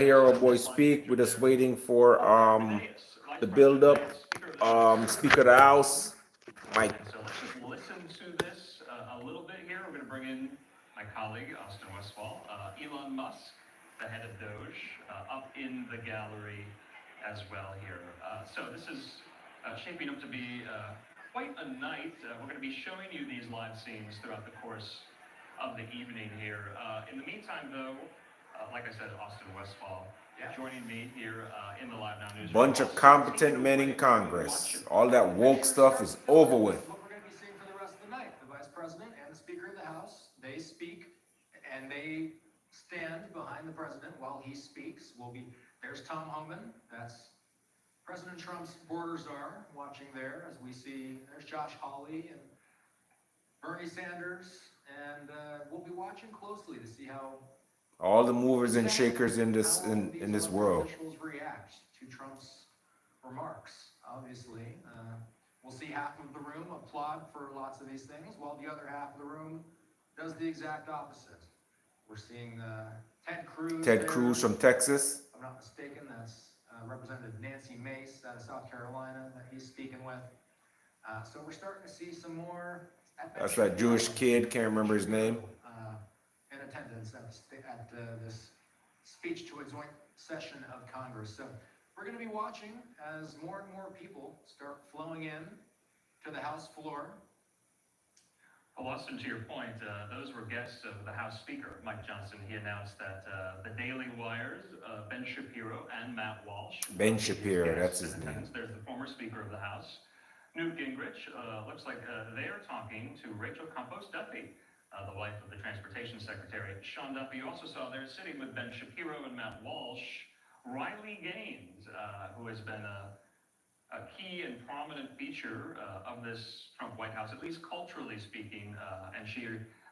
Hear our boy speak. We're just waiting for the build up. Speaker of the House, Mike. So let's just listen to this a little bit here. We're going to bring in my colleague, Austin Westfall, Elon Musk, the head of Doge, up in the gallery as well here. So this is shaping up to be quite a night. We're going to be showing you these live scenes throughout the course of the evening here. In the meantime, though, like I said, Austin Westfall joining me here in the Live Now News. Bunch of competent men in Congress. All that woke stuff is over with. What we're going to be seeing for the rest of the night. The Vice President and the Speaker of the House, they speak and they stand behind the President while he speaks. There's Tom Homan. That's President Trump's border czar watching there as we see. There's Josh Hawley and Bernie Sanders. And we'll be watching closely to see how All the movers and shakers in this world. officials react to Trump's remarks. Obviously, we'll see half of the room applaud for lots of these things, while the other half of the room does the exact opposite. We're seeing Ted Cruz. Ted Cruz from Texas. If I'm not mistaken, that's Representative Nancy Mace out of South Carolina that he's speaking with. So we're starting to see some more. That's that Jewish kid. Can't remember his name. In attendance at this speech to a joint session of Congress. So we're going to be watching as more and more people start flowing in to the House floor. Well, Austin, to your point, those were guests of the House Speaker, Mike Johnson. He announced that the Daily Wire's Ben Shapiro and Matt Walsh. Ben Shapiro, that's his name. There's the former Speaker of the House, Newt Gingrich. Looks like they're talking to Rachel Campos Duffy, the wife of the Transportation Secretary, Sean Duffy. You also saw there sitting with Ben Shapiro and Matt Walsh, Riley Gaines, who has been a key and prominent feature of this Trump White House, at least culturally speaking, and she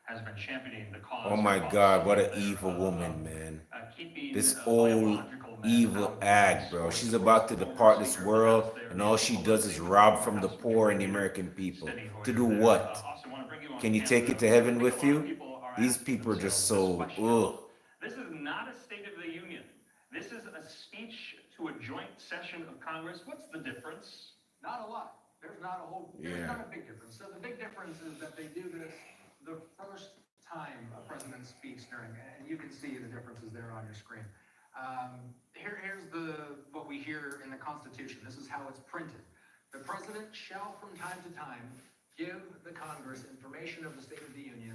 has been championing the cause. Oh my God, what an evil woman, man. This old evil ag, bro. She's about to depart this world, and all she does is rob from the poor and the American people. To do what? Can you take it to heaven with you? These people are just so, ugh. This is not a State of the Union. This is a speech to a joint session of Congress. What's the difference? Not a lot. There's not a big difference. So the big difference is that they do this the first time a president speaks during, and you can see the differences there on your screen. Here's what we hear in the Constitution. This is how it's printed. The president shall from time to time give the Congress information of the State of the Union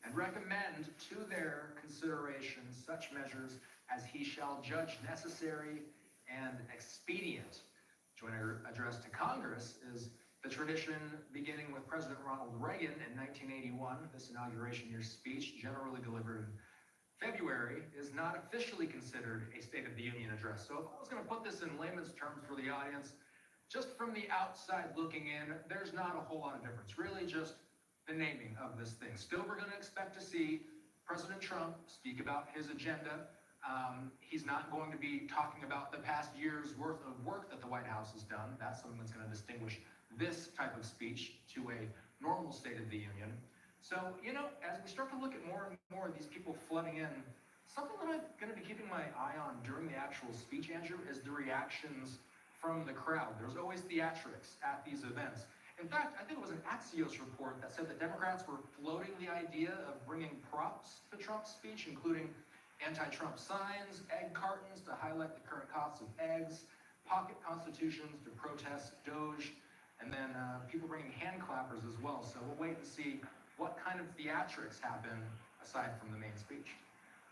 and recommend to their consideration such measures as he shall judge necessary and expedient. Joint address to Congress is the tradition beginning with President Ronald Reagan in 1981. This inauguration year speech, generally delivered in February, is not officially considered a State of the Union address. So if I was going to put this in layman's terms for the audience, just from the outside looking in, there's not a whole lot of difference. Really just the naming of this thing. Still, we're going to expect to see President Trump speak about his agenda. He's not going to be talking about the past year's worth of work that the White House has done. That's something that's going to distinguish this type of speech to a normal State of the Union. So, as we start to look at more and more of these people flooding in, something that I'm going to be keeping my eye on during the actual speech, Andrew, is the reactions from the crowd. There's always theatrics at these events. In fact, I think it was an Axios report that said that Democrats were floating the idea of bringing props to Trump's speech, including anti-Trump signs, egg cartons to highlight the current costs of eggs, pocket constitutions to protest Doge, and then people bringing hand clappers as well. So we'll wait and see what kind of theatrics happen aside from the main speech.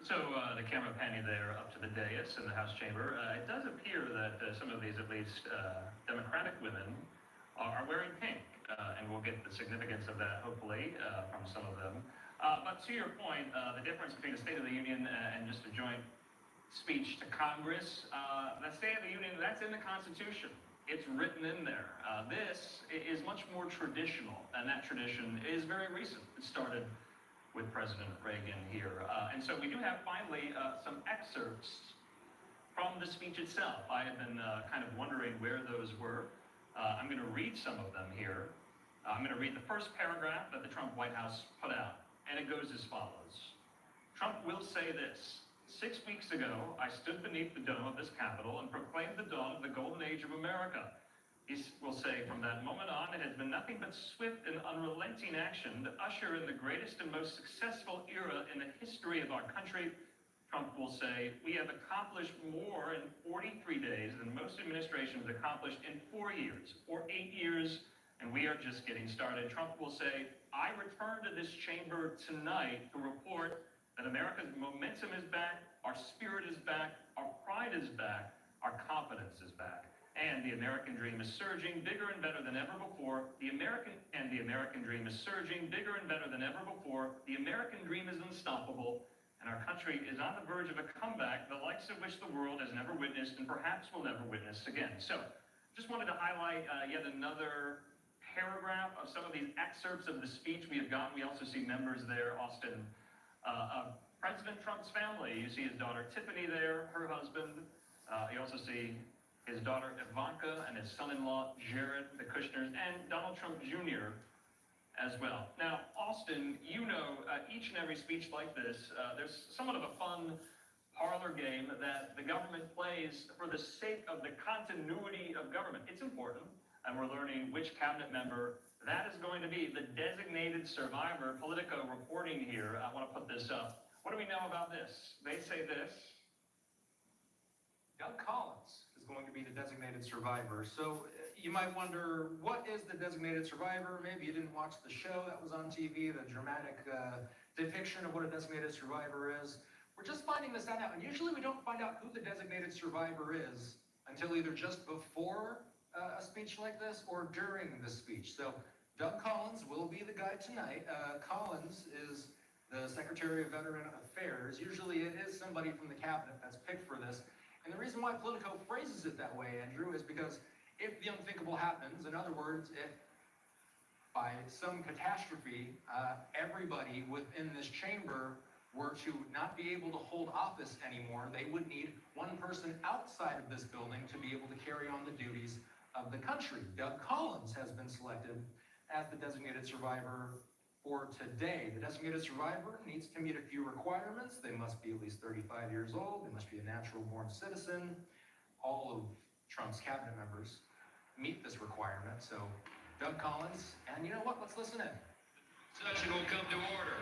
So the camera panning there up to the dais in the House chamber. It does appear that some of these, at least Democratic women, are wearing pink, and we'll get the significance of that, hopefully, from some of them. But to your point, the difference between a State of the Union and just a joint speech to Congress, the State of the Union, that's in the Constitution. It's written in there. This is much more traditional, and that tradition is very recent. It started with President Reagan here. And so we do have, finally, some excerpts from the speech itself. I have been kind of wondering where those were. I'm going to read some of them here. I'm going to read the first paragraph that the Trump White House put out, and it goes as follows. Trump will say this: 6 weeks ago, I stood beneath the dome of this Capitol and proclaimed the dawn of the golden age of America. He will say, from that moment on, it has been nothing but swift and unrelenting action to usher in the greatest and most successful era in the history of our country. Trump will say, we have accomplished more in 43 days than most administrations accomplished in 4 years or 8 years, and we are just getting started. Trump will say, I return to this chamber tonight to report that America's momentum is back, our spirit is back, our pride is back, our confidence is back. And the American dream is surging bigger and better than ever before. The American dream is surging bigger and better than ever before. The American dream is unstoppable, and our country is on the verge of a comeback, the likes of which the world has never witnessed and perhaps will never witness again. So, just wanted to highlight yet another paragraph of some of these excerpts of the speech we have gotten. We also see members there, Austin, of President Trump's family. You see his daughter Tiffany there, her husband. You also see his daughter Ivanka and his son-in-law Jared, the Kushners, and Donald Trump Jr. as well. Now, Austin, you know, each and every speech like this, there's somewhat of a fun parlor game that the government plays for the sake of the continuity of government. It's important, and we're learning which cabinet member that is going to be. The designated survivor. Politico reporting here. I want to put this up. What do we know about this? They say this. Doug Collins is going to be the designated survivor. So you might wonder, what is the designated survivor? Maybe you didn't watch the show that was on TV, the dramatic depiction of what a designated survivor is. We're just finding this out now. And usually we don't find out who the designated survivor is until either just before a speech like this or during the speech. So Doug Collins will be the guy tonight. Collins is the Secretary of Veteran Affairs. Usually it is somebody from the cabinet that's picked for this. And the reason why Politico phrases it that way, Andrew, is because if the unthinkable happens, in other words, if by some catastrophe, everybody within this chamber were to not be able to hold office anymore, they would need one person outside of this building to be able to carry on the duties of the country. Doug Collins has been selected as the designated survivor for today. The designated survivor needs to meet a few requirements. They must be at least 35 years old. They must be a natural-born citizen. All of Trump's cabinet members meet this requirement. So, Doug Collins, and you know what? Let's listen in. Session will come to order.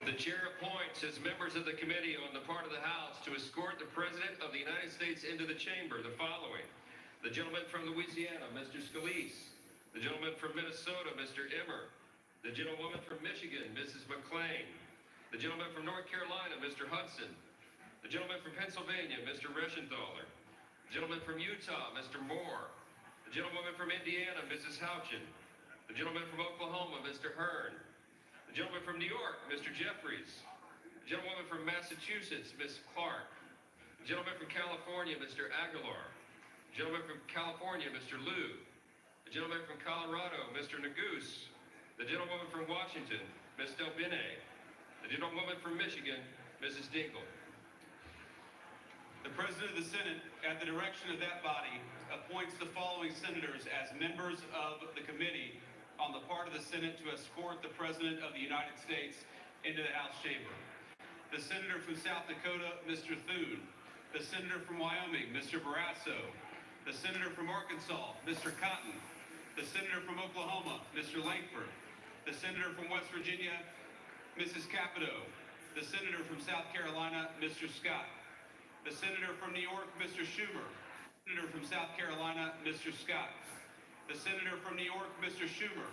The chair appoints as members of the committee on the part of the House to escort the President of the United States into the chamber the following. The gentleman from Louisiana, Mr. Scalise. The gentleman from Minnesota, Mr. Emmer. The gentlewoman from Michigan, Mrs. McClain. The gentleman from North Carolina, Mr. Hudson. The gentleman from Pennsylvania, Mr. Reschenthaler. The gentleman from Utah, Mr. Moore. The gentlewoman from Indiana, Mrs. Houchin. The gentleman from Oklahoma, Mr. Hearn. The gentleman from New York, Mr. Jeffries. The gentlewoman from Massachusetts, Ms. Clark. The gentleman from California, Mr. Aguilar. The gentleman from California, Mr. Liu. The gentleman from Colorado, Mr. Neguse. The gentlewoman from Washington, Ms. Delbene. The gentlewoman from Michigan, Mrs. Dingle. The President of the Senate, at the direction of that body, appoints the following senators as members of the committee on the part of the Senate to escort the President of the United States into the House chamber. The Senator from South Dakota, Mr. Thune. The Senator from Wyoming, Mr. Barrasso. The Senator from Arkansas, Mr. Cotton. The Senator from Oklahoma, Mr. Langford. The Senator from West Virginia, Mrs. Capito. The Senator from South Carolina, Mr. Scott. The Senator from New York, Mr. Schumer. The Senator from South Carolina, Mr. Scott. The Senator from New York, Mr. Schumer.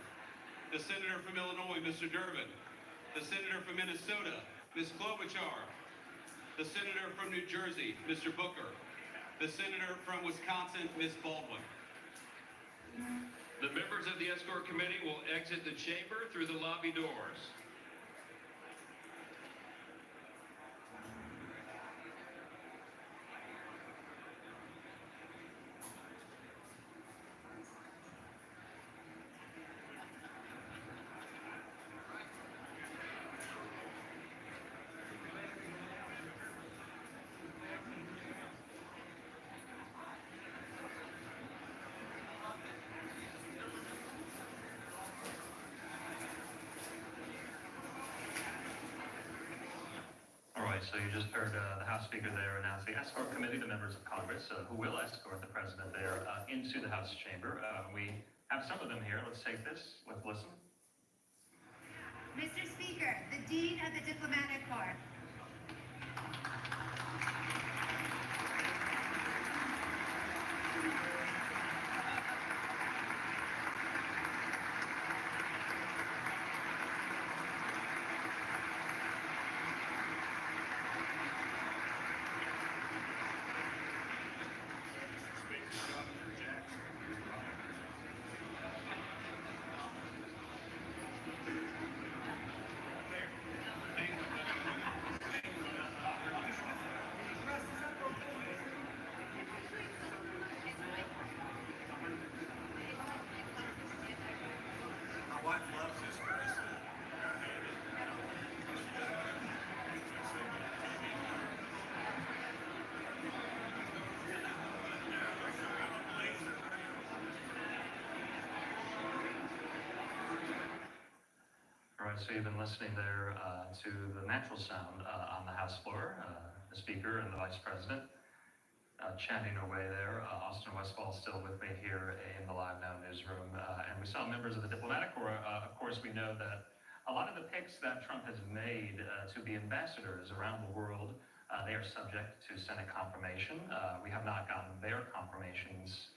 The Senator from Illinois, Mr. Durbin. The Senator from Minnesota, Ms. Klobuchar. The Senator from New Jersey, Mr. Booker. The Senator from Wisconsin, Ms. Baldwin. The members of the escort committee will exit the chamber through the lobby doors. right, so you just heard the House Speaker there announce the escort committee, the members of Congress who will escort the president there into the House chamber. We have some of them here. Let's take this. Let's listen. Mr. Speaker, the Dean of the Diplomatic Corps. All right, so you've been listening there to the natural sound on the House floor, the Speaker and the Vice President chatting away there. Austin Westfall still with me here in the Live Now newsroom. And we saw members of the Diplomatic Corps. Of course, we know that a lot of the picks that Trump has made to be ambassadors around the world, they are subject to Senate confirmation. We have not gotten their confirmations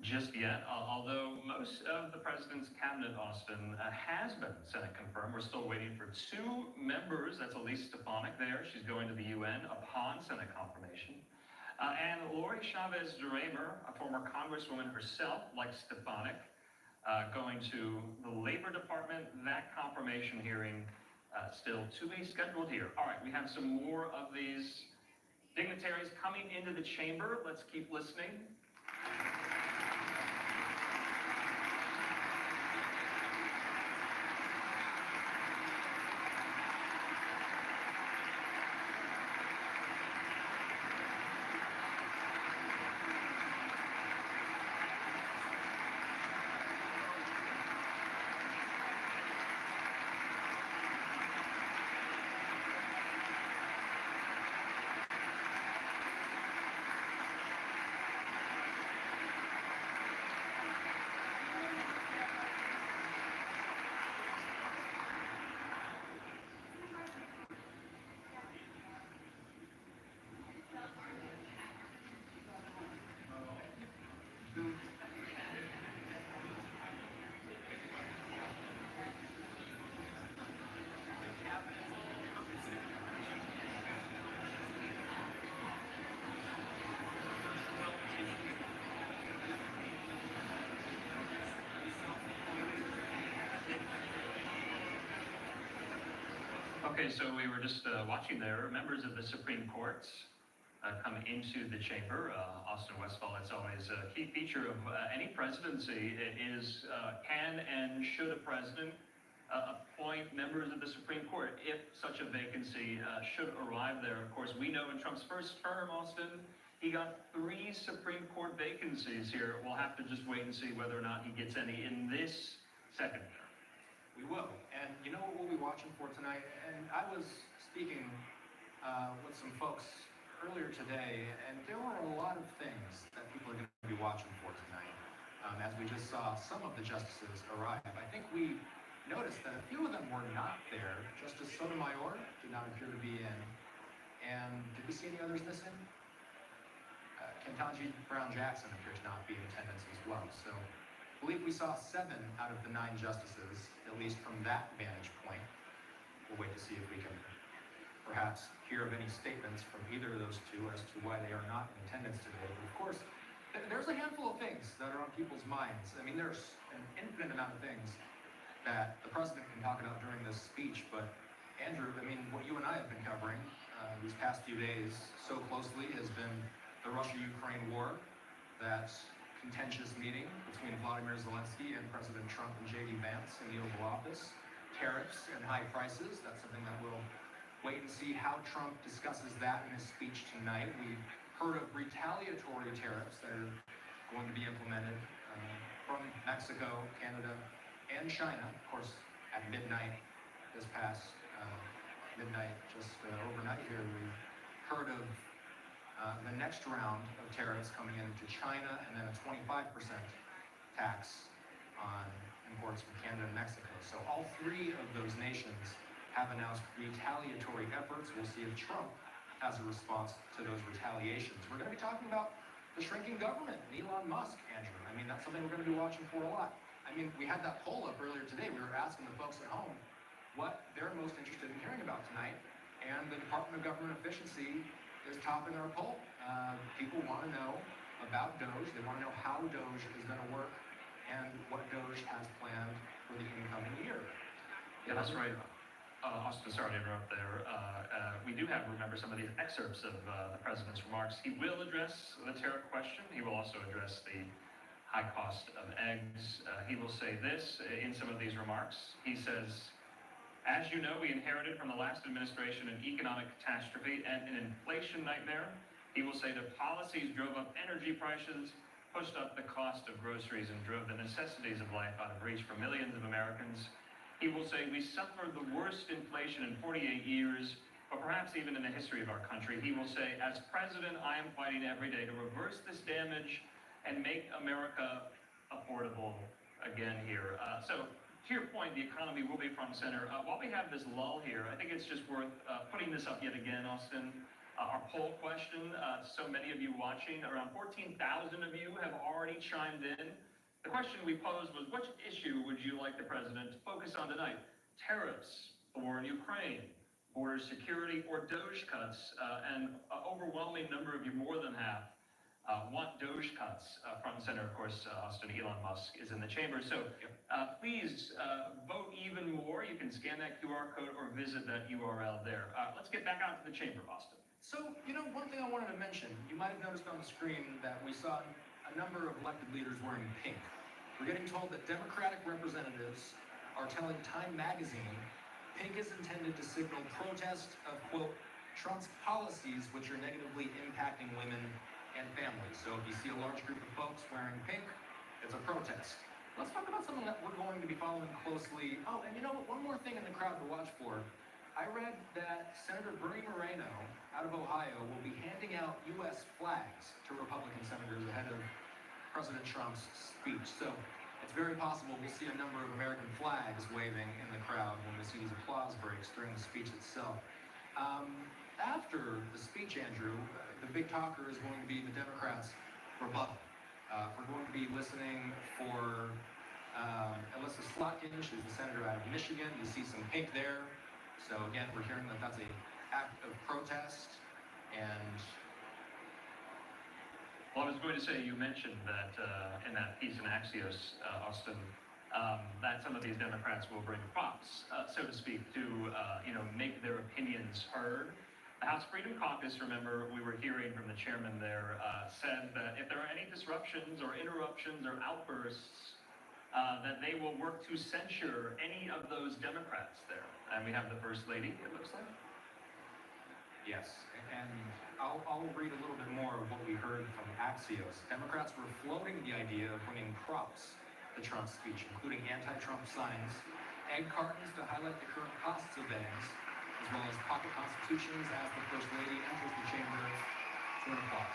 just yet, although most of the president's cabinet, Austin, has been Senate confirmed. We're still waiting for two members. That's Elise Stefanik there. She's going to the UN upon Senate confirmation. And Lori Chavez-DeRemer, a former congresswoman herself, like Stefanik, going to the Labor Department. That confirmation hearing still to be scheduled here. All right, we have some more of these dignitaries coming into the chamber. Let's keep listening. Okay, so we were just watching there, members of the Supreme Court come into the chamber. Austin Westfall, it's always a key feature of any presidency. It is can and should a president appoint members of the Supreme Court if such a vacancy should arrive there. Of course, we know in Trump's first term, Austin, he got 3 Supreme Court vacancies here. We'll have to just wait and see whether or not he gets any in this second term. We will. And you know what we'll be watching for tonight? And I was speaking with some folks earlier today, and there were a lot of things that people are going to be watching for tonight. As we just saw some of the justices arrive, I think we noticed that a few of them were not there. Justice Sotomayor did not appear to be in. And did we see any others missing? Ketanji Brown Jackson appeared to not be in attendance as well. So I believe we saw 7 out of the 9 justices, at least from that vantage point. We'll wait to see if we can perhaps hear of any statements from either of those two as to why they are not in attendance today. But of course, there's a handful of things that are on people's minds. I mean, there's an infinite amount of things that the president can talk about during this speech. But Andrew, I mean, what you and I have been covering these past few days so closely has been the Russia-Ukraine war, that contentious meeting between Vladimir Zelensky and President Trump and J.D. Vance in the Oval Office, tariffs and high prices. That's something that we'll wait and see how Trump discusses that in his speech tonight. We've heard of retaliatory tariffs that are going to be implemented from Mexico, Canada, and China. Of course, at midnight this past midnight overnight, here, we heard of the next round of tariffs coming into China, and then a 25% tax on imports from Canada and Mexico. So all three of those nations have announced retaliatory efforts. We'll see if Trump has a response to those retaliations. We're going to be talking about the shrinking government, and Elon Musk, Andrew. I mean, that's something we're going to be watching for a lot. I mean, we had that poll up earlier today. We were asking the folks at home what they're most interested in hearing about tonight, and the Department of Government Efficiency is topping our poll. People want to know about DOGE. They want to know how DOGE is going to work and what DOGE has planned for the incoming year. Yeah, that's right. Austin, sorry to interrupt there. We do have, remember, some of these excerpts of the president's remarks. He will address the tariff question. He will also address the high cost of eggs. He will say this in some of these remarks. He says, as you know, we inherited from the last administration an economic catastrophe and an inflation nightmare. He will say that policies drove up energy prices, pushed up the cost of groceries, and drove the necessities of life out of reach for millions of Americans. He will say we suffered the worst inflation in 48 years, but perhaps even in the history of our country. He will say, as president, I am fighting every day to reverse this damage and make America affordable again here. So to your point, the economy will be front and center. While we have this lull here, I think it's just worth putting this up yet again, Austin. Our poll question, so many of you watching, around 14,000 of you have already chimed in. The question we posed was, which issue would you like the president to focus on tonight? Tariffs, the war in Ukraine, border security, or DOGE cuts? And overwhelming number of you, more than half, want DOGE cuts. Front and center, of course, Austin, Elon Musk is in the chamber. So please vote even more. You can scan that QR code or visit that URL there. Let's get back out to the chamber, Austin. So, one thing I wanted to mention, you might have noticed on the screen that we saw a number of elected leaders wearing pink. We're getting told that Democratic representatives are telling Time magazine pink is intended to signal protest of, quote, Trump's policies, which are negatively impacting women and families. So if you see a large group of folks wearing pink, it's a protest. Let's talk about something that we're going to be following closely. Oh, and one more thing in the crowd to watch for. I read that Senator Bernie Moreno out of Ohio will be handing out U.S. flags to Republican senators ahead of President Trump's speech. So it's very possible we'll see a number of American flags waving in the crowd when we see these applause breaks during the speech itself. After the speech, Andrew, the big talker is going to be the Democrats' rebuttal. We're going to be listening for Alyssa Slotkin. She's the senator out of Michigan. You see some pink there. So again, we're hearing that that's an act of protest. And well, I was going to say, you mentioned that in that piece in Axios, Austin, that some of these Democrats will bring props, so to speak, to make their opinions heard. The House Freedom Caucus, remember, we were hearing from the chairman there, said that if there are any disruptions or interruptions or outbursts, that they will work to censure any of those Democrats there. And we have the First Lady, it looks like. yes, and I'll read a little bit more of what we heard from Axios. Democrats were floating the idea of bringing props to Trump's speech, including anti-Trump signs, egg cartons to highlight the current costs of eggs, as well as pocket constitutions as the First Lady enters the chamber to an applause.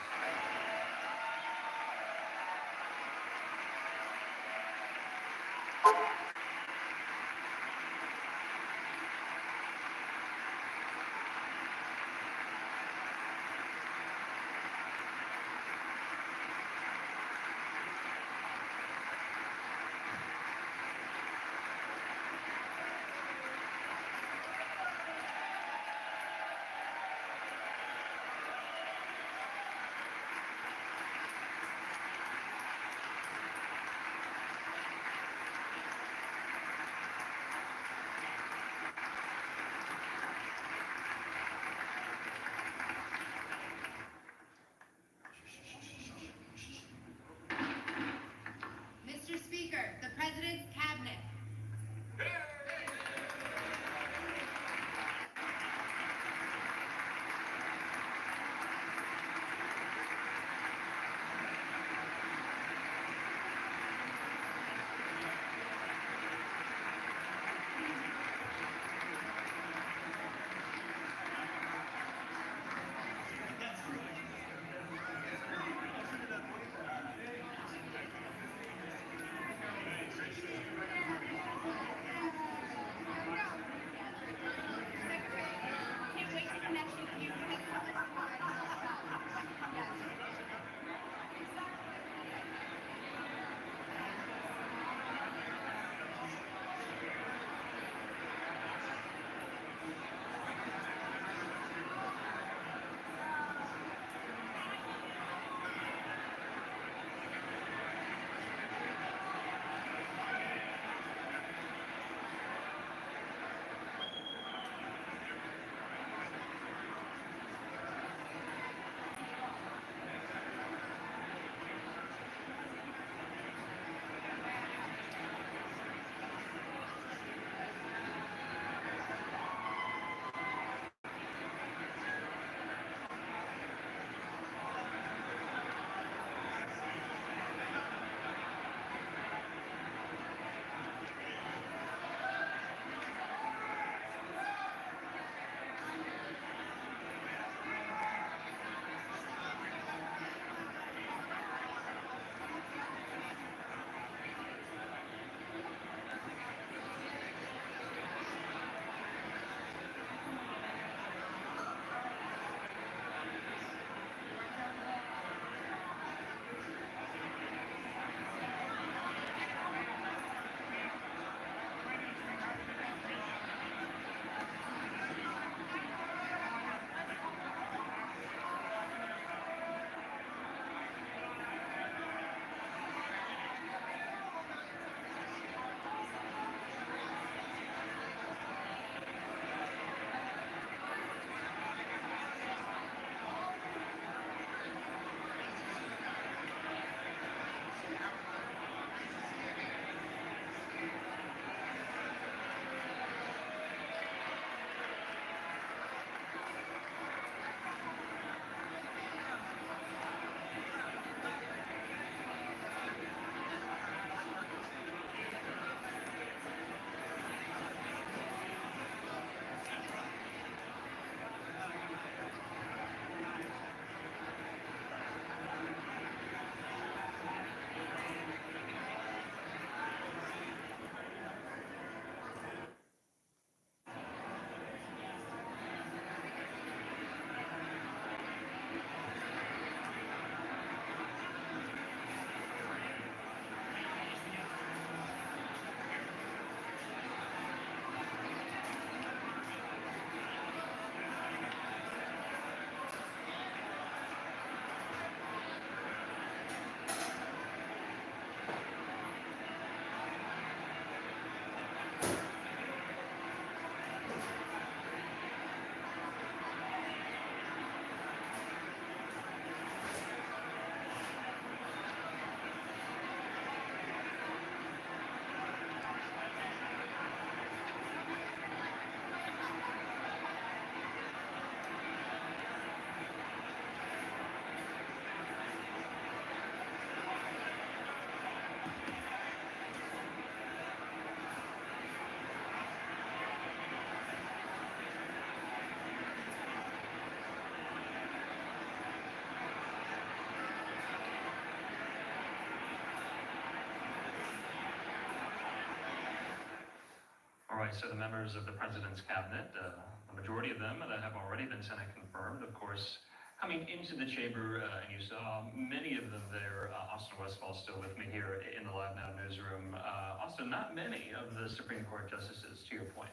right, so the members of the President's Cabinet, the majority of them that have already been Senate confirmed, of course, coming into the chamber, and you saw many of them there. Austin Westfall still with me here in the Live Now newsroom. Austin, not many of the Supreme Court justices, to your point.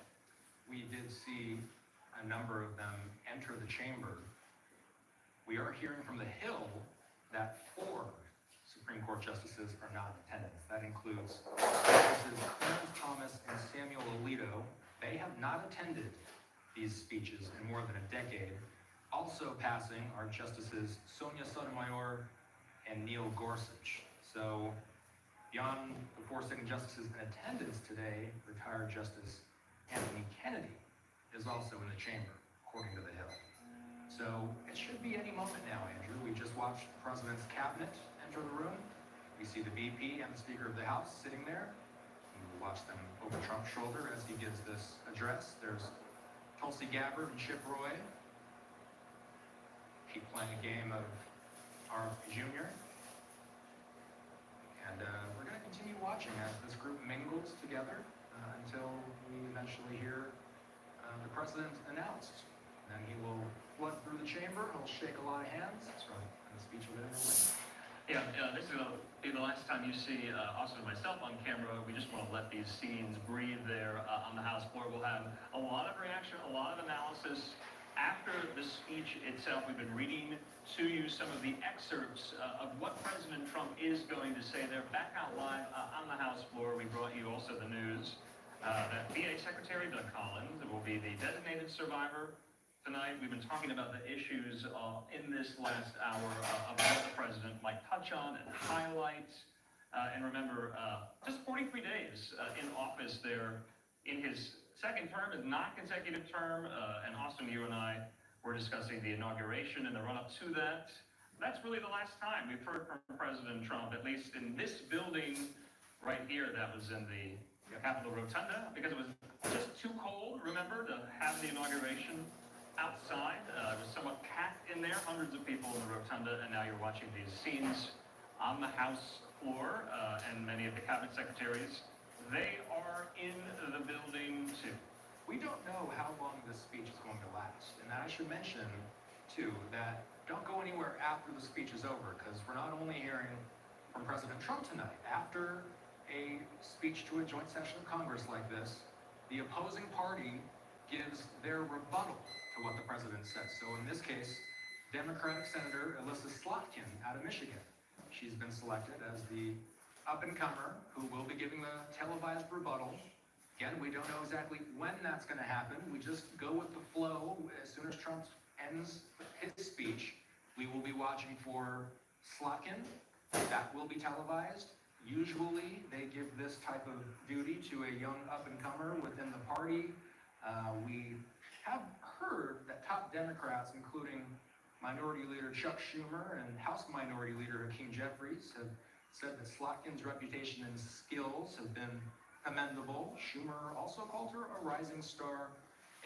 We did see a number of them enter the chamber. We are hearing from the Hill that 4 Supreme Court justices are not in attendance. That includes Justices Clarence Thomas and Samuel Alito. They have not attended these speeches in more than a decade. Also passing are Justices Sonia Sotomayor and Neil Gorsuch. So beyond the 4 sitting justices in attendance today, retired Justice Anthony Kennedy is also in the chamber, according to the Hill. So it should be any moment now, Andrew. We just watched the President's Cabinet enter the room. We see the VP and the Speaker of the House sitting there. We will watch them over Trump's shoulder as he gives this address. There's Tulsi Gabbard and Chip Roy. Keep playing a game of RFK Jr. And we're going to continue watching as this group mingles together until we eventually hear the President announced. And then he will flood through the chamber, he'll shake a lot of hands, and the speech will end. Yeah, this is going to be the last time you see Austin and myself on camera. We just want to let these scenes breathe there on the House floor. We'll have a lot of reaction, a lot of analysis. After the speech itself, we've been reading to you some of the excerpts of what President Trump is going to say there. Back out live on the House floor, we brought you also the news that VA Secretary Doug Collins will be the designated survivor tonight. We've been talking about the issues in this last hour of what the President might touch on and highlight. And remember, just 43 days in office there in his second term, his non-consecutive term. And Austin, you and I were discussing the inauguration and the run-up to that. That's really the last time we've heard from President Trump, at least in this building right here that was in the Capitol Rotunda, because it was just too cold, remember, to have the inauguration outside. It was somewhat packed in there, hundreds of people in the Rotunda, and now you're watching these scenes on the House floor, and many of the cabinet secretaries, they are in the building too. We don't know how long this speech is going to last. And I should mention, too, that don't go anywhere after the speech is over, because we're not only hearing from President Trump tonight. After a speech to a joint session of Congress like this, the opposing party gives their rebuttal to what the president says. So in this case, Democratic Senator Alyssa Slotkin out of Michigan. She's been selected as the up-and-comer who will be giving the televised rebuttal. Again, we don't know exactly when that's going to happen. We just go with the flow. As soon as Trump ends his speech, we will be watching for Slotkin. That will be televised. Usually, they give this type of duty to a young up-and-comer within the party. We have heard that top Democrats, including Minority Leader Chuck Schumer and House Minority Leader Hakeem Jeffries, have said that Slotkin's reputation and skills have been commendable. Schumer also called her a rising star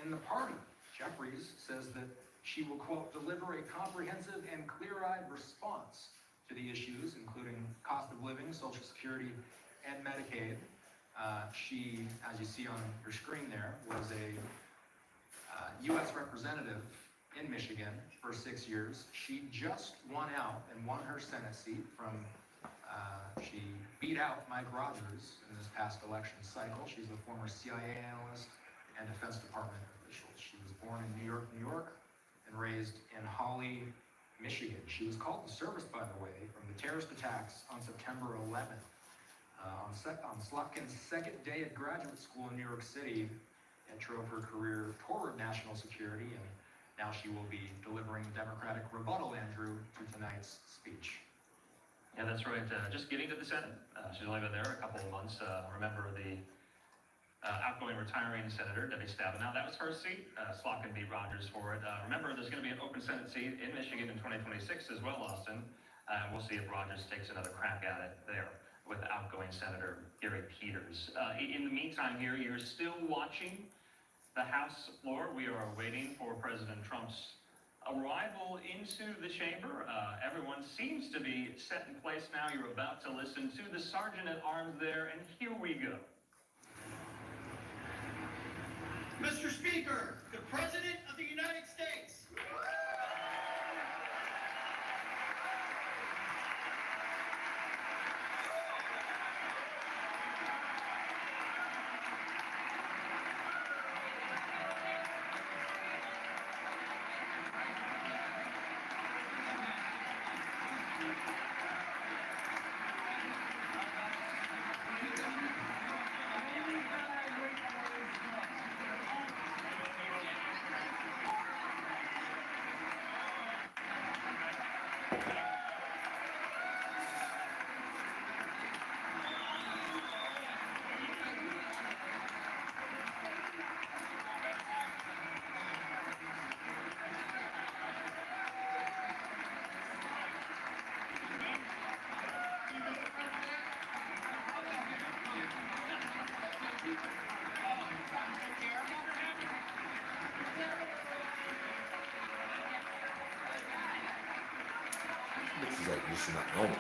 in the party. Jeffries says that she will, quote, deliver a comprehensive and clear-eyed response to the issues, including cost of living, Social Security, and Medicaid. She, as you see on your screen there, was a U.S. representative in Michigan for 6 years. She just won out and won her Senate seat from, she beat out Mike Rogers in this past election cycle. She's a former CIA analyst and Defense Department official. She was born in New York, and raised in Holly, Michigan. She was called to service, by the way, from the terrorist attacks on September 11th. On Slotkin's second day at graduate school in New York City, and drove her career toward national security, and now she will be delivering the Democratic rebuttal, Andrew, to tonight's speech. Yeah, that's right. Just getting to the Senate. She's only been there a couple of months. Remember the outgoing retiring Senator Debbie Stabenow. That was her seat. Slotkin beat Rogers for it. Remember, there's going to be an open Senate seat in Michigan in 2026 as well, Austin. We'll see if Rogers takes another crack at it there with outgoing Senator Gary Peters. In the meantime here, you're still watching the House floor. We are waiting for President Trump's arrival into the chamber. Everyone seems to be set in place now. You're about to listen to the Sergeant at Arms there, and here we go. Mr. Speaker, the President of the United States. This is like, this is not normal.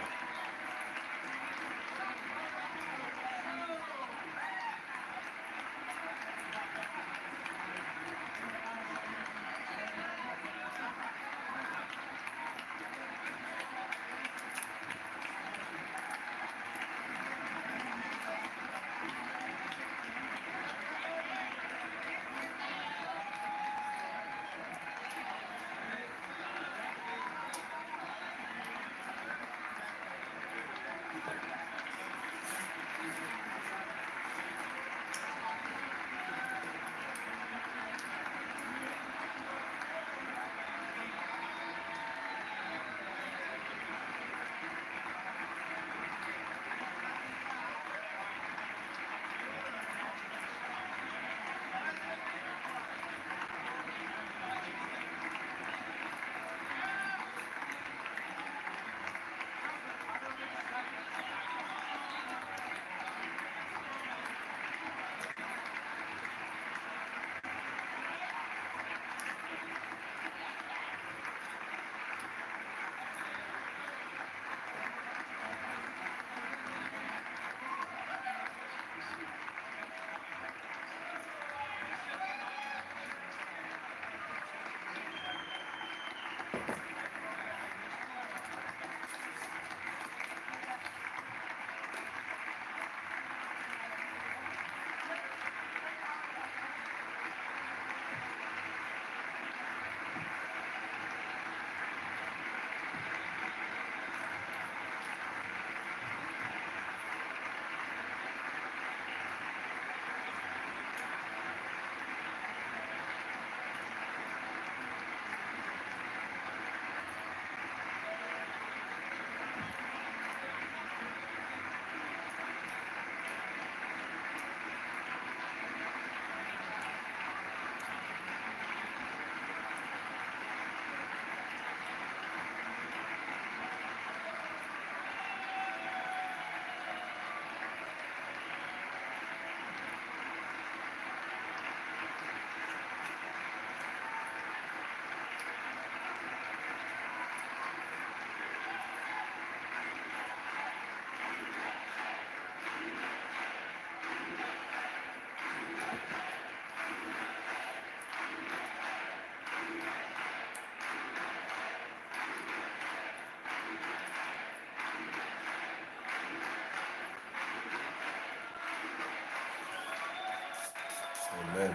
Amen.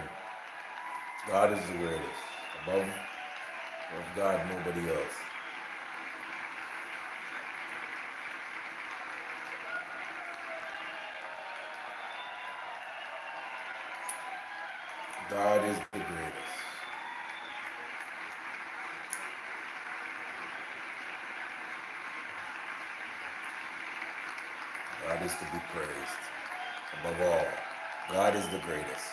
God is the greatest. Above God, nobody else. God is the greatest. God is to be praised. Above all, God is the greatest.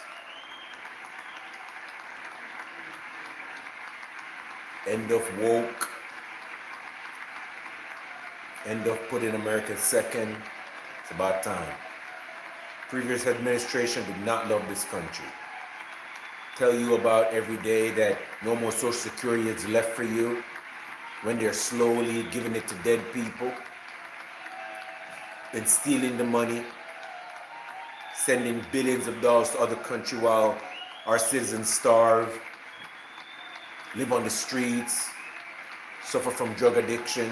End of woke. End of putting America second. It's about time. Previous administration did not love this country. Tell you about every day that no more Social Security is left for you when they're slowly giving it to dead people and stealing the money, sending billions of dollars to other countries while our citizens starve, live on the streets, suffer from drug addiction,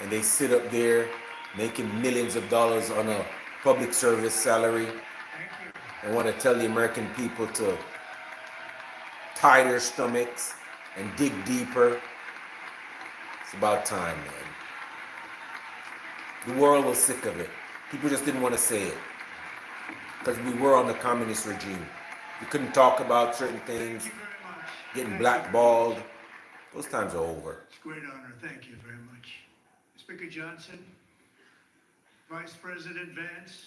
and they sit up there making millions of dollars on a public service salary and want to tell the American people to tie their stomachs and dig deeper. It's about time, man. The world was sick of it. People just didn't want to say it because we were on the communist regime. We couldn't talk about certain things, getting blackballed. Those times are over. It's a great honor. Thank you very much. Speaker Johnson, Vice President Vance,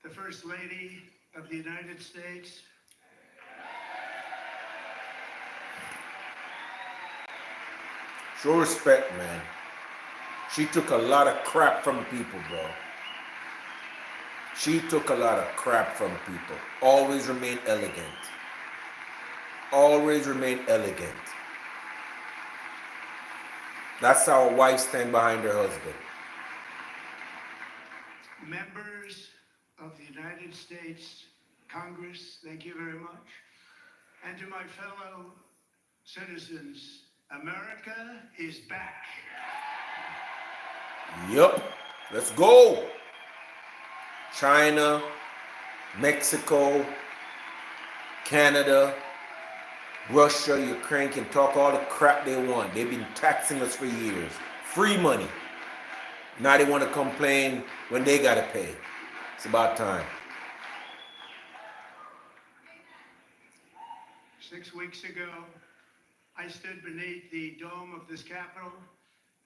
the First Lady of the United States, Show respect, man. She took a lot of crap from people, bro. She took a lot of crap from people. Always remain elegant. Always remain elegant. That's how a wife stand behind her husband. members of the United States Congress, thank you very much. And to my fellow citizens, America is back. Yup. Let's go. China, Mexico, Canada, Russia, Ukraine can talk all the crap they want. They've been taxing us for years. Free money. Now they want to complain when they got to pay. It's about time. 6 weeks ago, I stood beneath the dome of this Capitol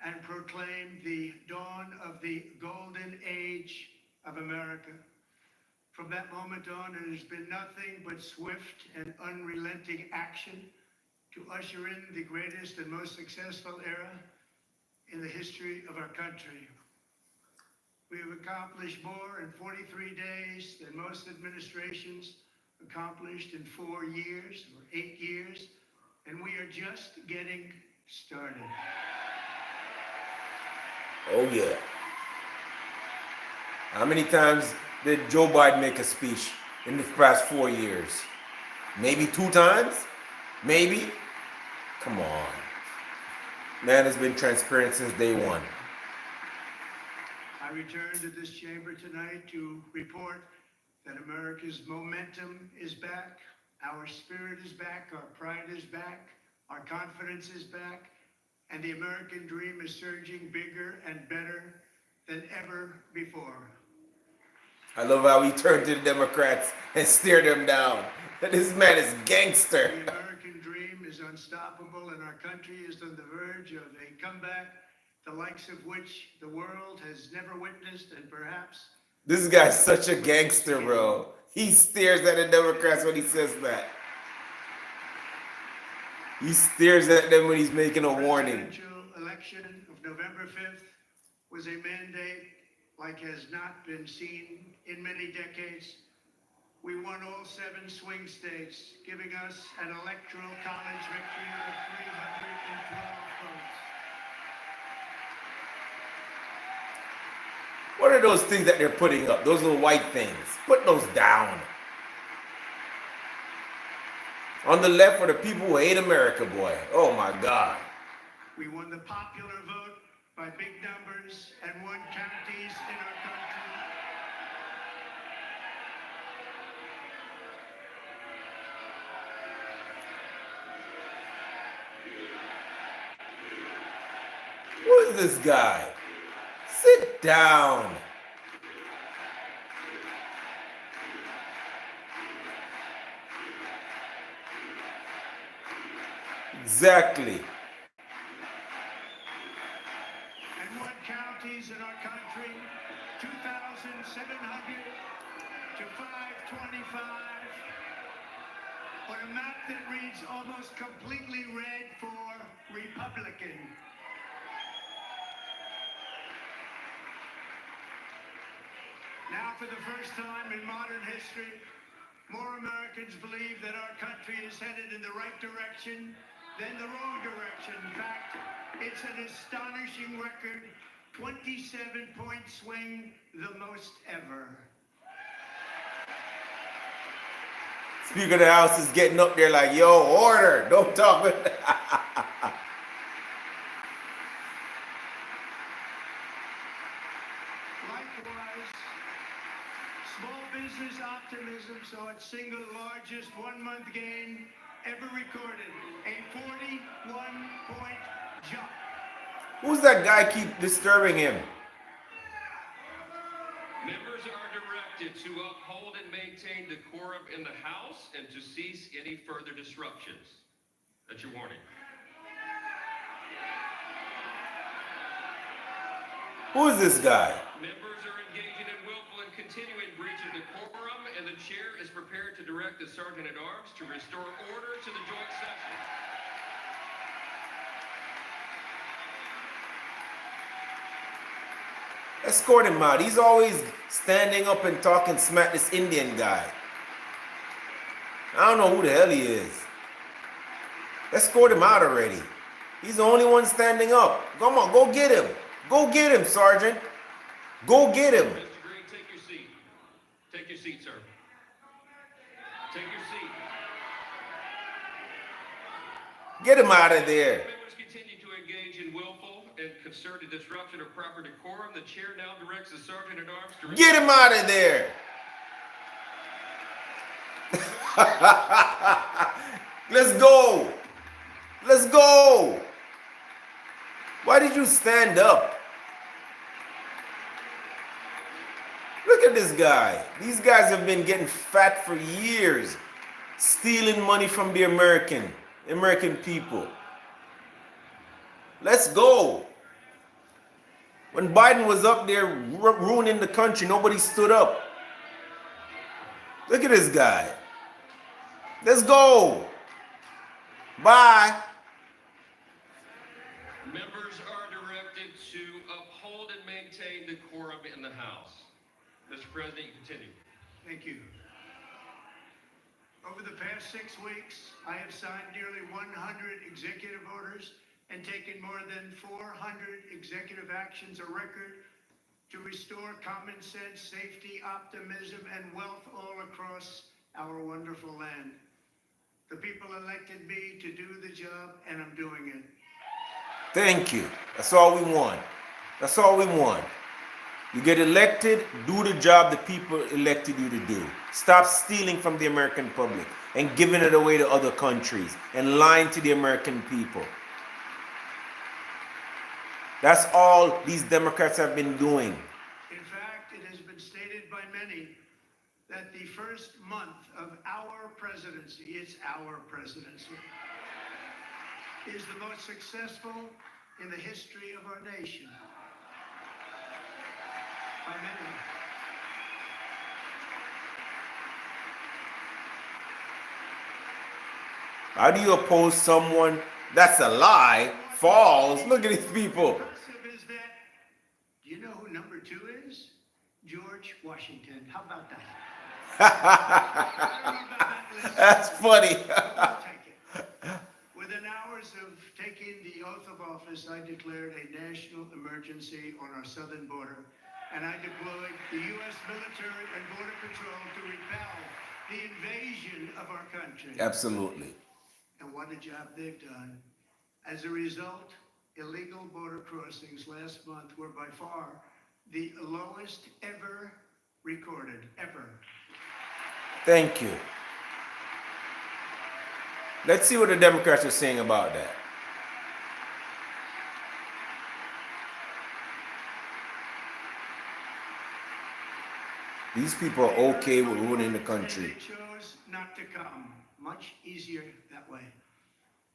and proclaimed the dawn of the golden age of America. From that moment on, it has been nothing but swift and unrelenting action to usher in the greatest and most successful era in the history of our country. We have accomplished more in 43 days than most administrations accomplished in 4 years or 8 years, and we are just getting started. Oh, yeah. How many times did Joe Biden make a speech in the past 4 years? Maybe 2 times? Maybe? Come on. Man has been transparent since day one. I return to this chamber tonight to report that America's momentum is back, our spirit is back, our pride is back, our confidence is back, and the American dream is surging bigger and better than ever before. I love how he turned to the Democrats and stared them down. This man is gangster. The American dream is unstoppable, and our country is on the verge of a comeback, the likes of which the world has never witnessed, and perhaps... This guy's such a gangster, bro. He stares at the Democrats when he says that. He stares at them when he's making a warning. The presidential election of November 5th was a mandate like has not been seen in many decades. We won all 7 swing states, giving us an electoral college victory of 312 votes. What are those things that they're putting up? Those little white things. Put those down. On the left are the people who hate America, boy. Oh my God. We won the popular vote by big numbers and won counties in our country. Who is this guy? Sit down. Exactly. And won counties in our country, 2,700 to 525, on a map that reads almost completely red for Republican. Now, for the first time in modern history, more Americans believe that our country is headed in the right direction than the wrong direction. In fact, it's an astonishing record, 27-point swing, the most ever. Speaker of the House is getting up there like, yo, order, don't talk. Likewise, small business optimism saw its single largest one-month gain ever recorded, a 41-point jump. Who's that guy keep disturbing him? Members are directed to uphold and maintain decorum in the House and to cease any further disruptions. That's your warning. Who is this guy? Members are engaging in willful and continuing breach of decorum, and the chair is prepared to direct the Sergeant-at-Arms to restore order to the joint session. Escort him out. He's always standing up and talking smack this Indian guy. I don't know who the hell he is. Escort him out already. He's the only one standing up. Come on, go get him. Go get him, Sergeant. Go get him. Mr. Green, take your seat. Take your seat, sir. Take your seat. Get him out of there. Members continue to engage in willful and concerted disruption of proper decorum. The chair now directs the Sergeant-at-Arms to... Get him out of there. Let's go. Let's go. Why did you stand up? Look at this guy. These guys have been getting fat for years, stealing money from the American people. Let's go. When Biden was up there ruining the country, nobody stood up. Look at this guy. Let's go. Bye. Members are directed to uphold and maintain decorum in the House. Mr. President, you continue. Thank you. Over the past 6 weeks, I have signed nearly 100 executive orders and taken more than 400 executive actions, a record to restore common sense, safety, optimism, and wealth all across our wonderful land. The people elected me to do the job, and I'm doing it. Thank you. That's all we want. That's all we want. You get elected, do the job the people elected you to do. Stop stealing from the American public and giving it away to other countries and lying to the American people. That's all these Democrats have been doing. In fact, it has been stated by many that the first month of our presidency, it's our presidency, is the most successful in the history of our nation. By many. How do you oppose someone? That's a lie. False. Look at these people. Impressive is that, do you know who number 2 is? George Washington. How about that? I don't know about that list. That's funny. I'll take it. Within hours of taking the oath of office, I declared a national emergency on our southern border, and I deployed the U.S. military and border patrol to repel the invasion of our country. Absolutely. And what a job they've done. As a result, illegal border crossings last month were by far the lowest ever recorded, ever. Thank you. Let's see what the Democrats are saying about that. These people are okay with ruining the country. They chose not to come. Much easier that way.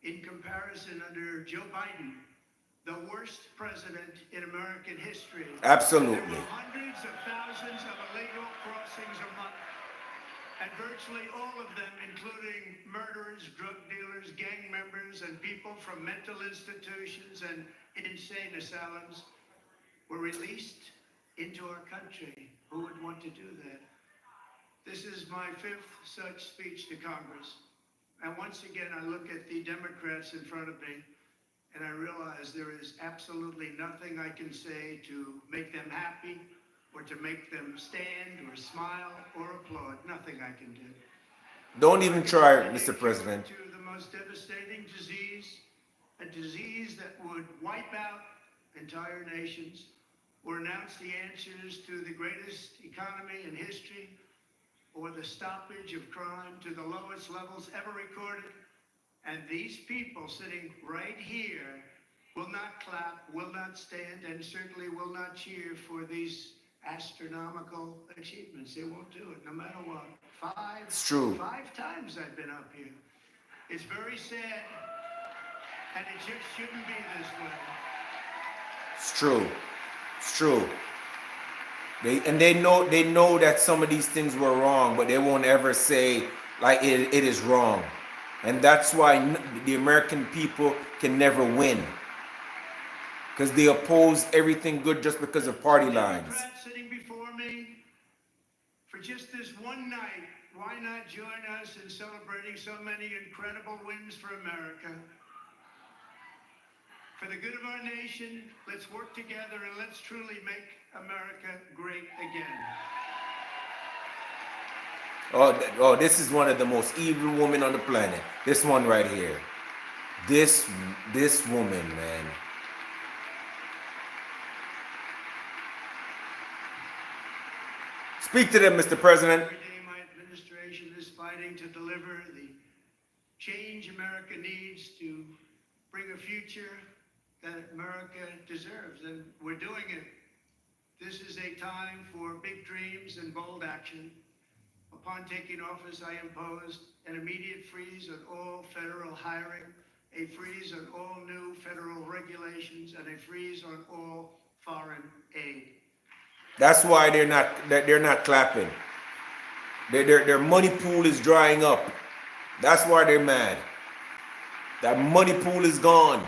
In comparison, under Joe Biden, the worst president in American history. Absolutely. There were hundreds of thousands of illegal crossings a month. And virtually all of them, including murderers, drug dealers, gang members, and people from mental institutions and insane asylums, were released into our country. Who would want to do that? This is my 5th such speech to Congress. And once again, I look at the Democrats in front of me, and I realize there is absolutely nothing I can say to make them happy, or to make them stand, or smile, or applaud. Nothing I can do. Don't even try, Mr. President. To the most devastating disease, a disease that would wipe out entire nations, or announce the answers to the greatest economy in history, or the stoppage of crime to the lowest levels ever recorded. And these people sitting right here will not clap, will not stand, and certainly will not cheer for these astronomical achievements. They won't do it, no matter what. It's true. 5 times I've been up here. It's very sad, and it just shouldn't be this way. It's true. It's true. They know that some of these things were wrong, but they won't ever say like it is wrong. And that's why the American people can never win. Because they oppose everything good just because of party lines. Democrats sitting before me, for just this one night, why not join us in celebrating so many incredible wins for America? For the good of our nation, let's work together and let's truly make America great again. Oh, this is one of the most evil women on the planet. This one right here. This woman, man. Speak to them, Mr. President. Every day my administration is fighting to deliver the change America needs to bring a future that America deserves, and we're doing it. This is a time for big dreams and bold action. Upon taking office, I imposed an immediate freeze on all federal hiring, a freeze on all new federal regulations, and a freeze on all foreign aid. That's why they're not clapping. Their money pool is drying up. That's why they're mad. That money pool is gone.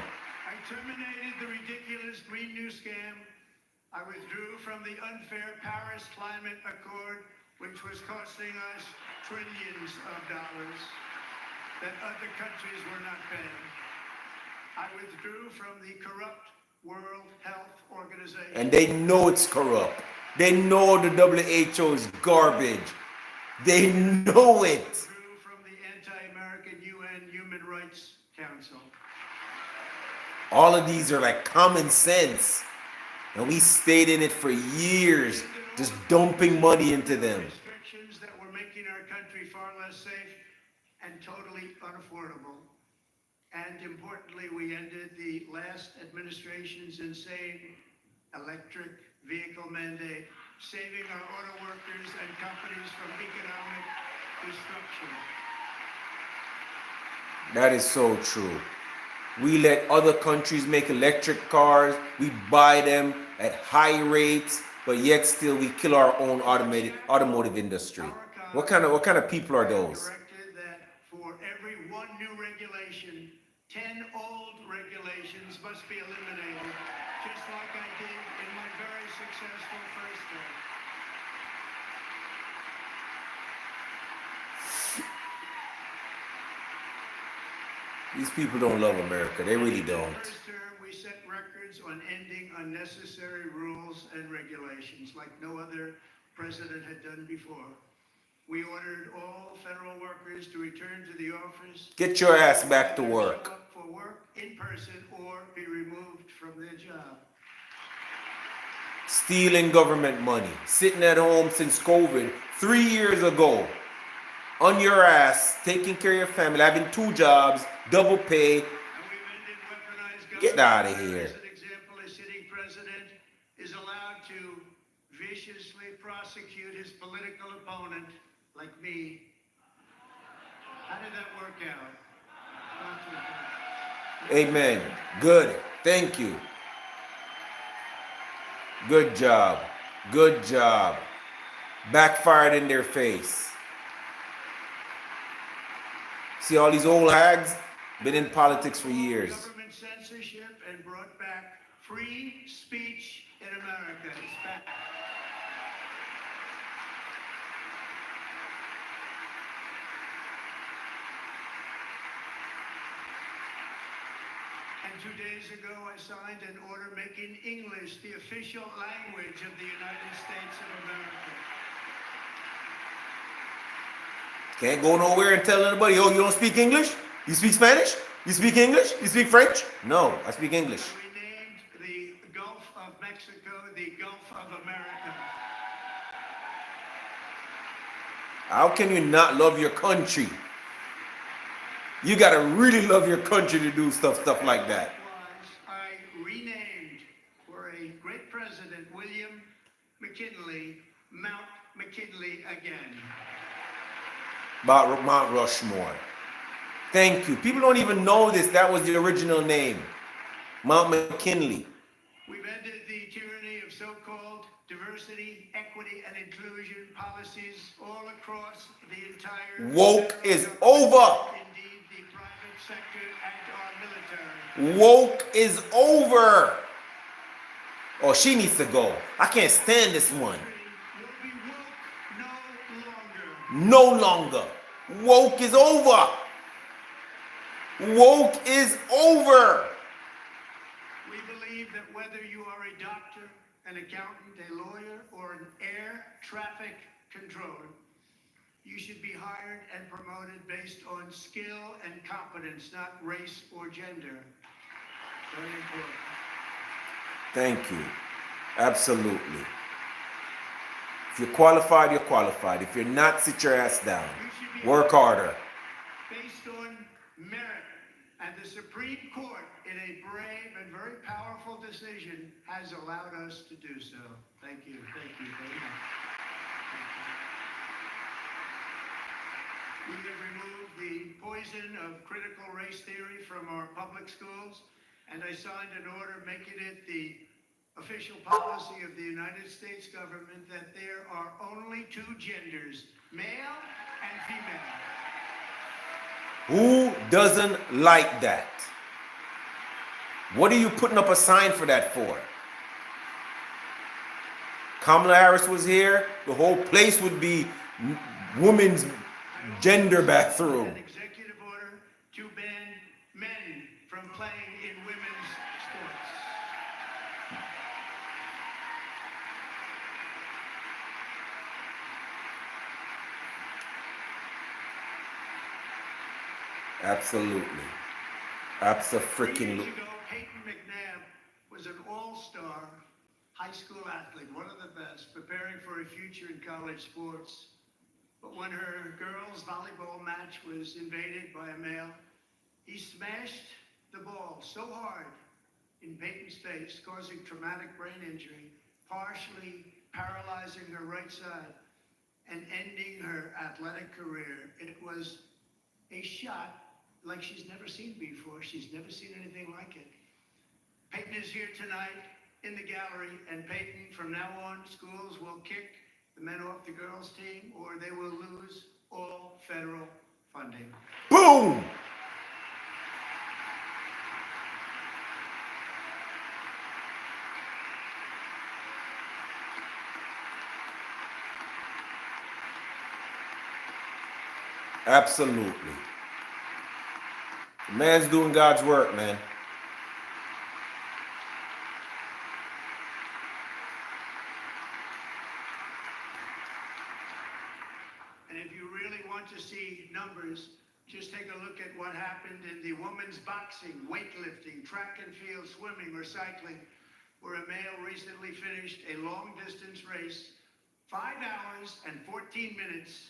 I terminated the ridiculous Green New Scam. I withdrew from the unfair Paris Climate Accord, which was costing us trillions of dollars that other countries were not paying. I withdrew from the corrupt World Health Organization. And they know it's corrupt. They know the WHO is garbage. They know it. I withdrew from the anti-American UN Human Rights Council. All of these are like common sense. And we stayed in it for years, just dumping money into them. Restrictions that were making our country far less safe and totally unaffordable. And importantly, we ended the last administration's insane electric vehicle mandate, saving our auto workers and companies from economic destruction. That is so true. We let other countries make electric cars. We buy them at high rates, but yet still we kill our own automotive industry. What kind of people are those? Directed that for every one new regulation, 10 old regulations must be eliminated, just like I did in my very successful first term. These people don't love America. They really don't. First term, we set records on ending unnecessary rules and regulations like no other president had done before. We ordered all federal workers to return to the office. Get your ass back to work. Show up for work in person or be removed from their job. Stealing government money. Sitting at home since COVID 3 years ago. On your ass, taking care of your family, having 2 jobs, double pay. And we've ended weaponized Get government. out of here. As an example, a sitting president is allowed to viciously prosecute his political opponent, like me. How did that work out? Not too bad. Amen. Good. Thank you. Good job. Good job. Backfired in their face. See all these old hags? Been in politics for years. Government censorship and brought back free speech in America. It's back. And 2 days ago, I signed an order making English the official language of the United States of America. Can't go nowhere and tell anybody, oh, you don't speak English? You speak Spanish? You speak English? You speak French? No, I speak English. We named the Gulf of Mexico the Gulf of America. How can you not love your country? You gotta really love your country to do stuff like that. I renamed for a great president, William McKinley, Mount McKinley again. About Mount Rushmore. Thank you. People don't even know this. That was the original name. Mount McKinley. We've ended the tyranny of so-called diversity, equity, and inclusion policies all across the entire... Woke is over. Indeed, the private sector and our military. Woke is over. Oh, she needs to go. I can't stand this one. Will be woke No longer. Woke is over. Woke is over. We believe that whether you are a doctor, an accountant, a lawyer, or an air traffic controller, you should be hired and promoted based on skill and competence, not race or gender. Very important. Thank you. Absolutely. If you're qualified, you're qualified. If you're not, sit your ass down. Work harder. Based on merit, and the Supreme Court, in a brave and very powerful decision, has allowed us to do so. Thank you. Thank you very much. We have removed the poison of critical race theory from our public schools, and I signed an order making it the official policy of the United States government that there are only two genders, male and female. Who doesn't like that? What are you putting up a sign for that for? Kamala Harris was here, the whole place would be women's gender bathroom. An executive order to ban men from playing in women's sports. Absolutely. Abso-freaking. Years ago, Peyton McNabb was an all-star high school athlete, one of the best, preparing for a future in college sports. But when her girls' volleyball match was invaded by a male, he smashed the ball so hard in Peyton's face, causing traumatic brain injury, partially paralyzing her right side, and ending her athletic career. It was a shot like she's never seen before. She's never seen anything like it. Peyton is here tonight in the gallery, and Peyton, from now on, schools will kick the men off the girls' team, or they will lose all federal funding. Boom! Absolutely. The man's doing God's work, man. And if you really want to see numbers, just take a look at what happened in the women's boxing, weightlifting, track and field, swimming, or cycling, where a male recently finished a long-distance race 5 hours and 14 minutes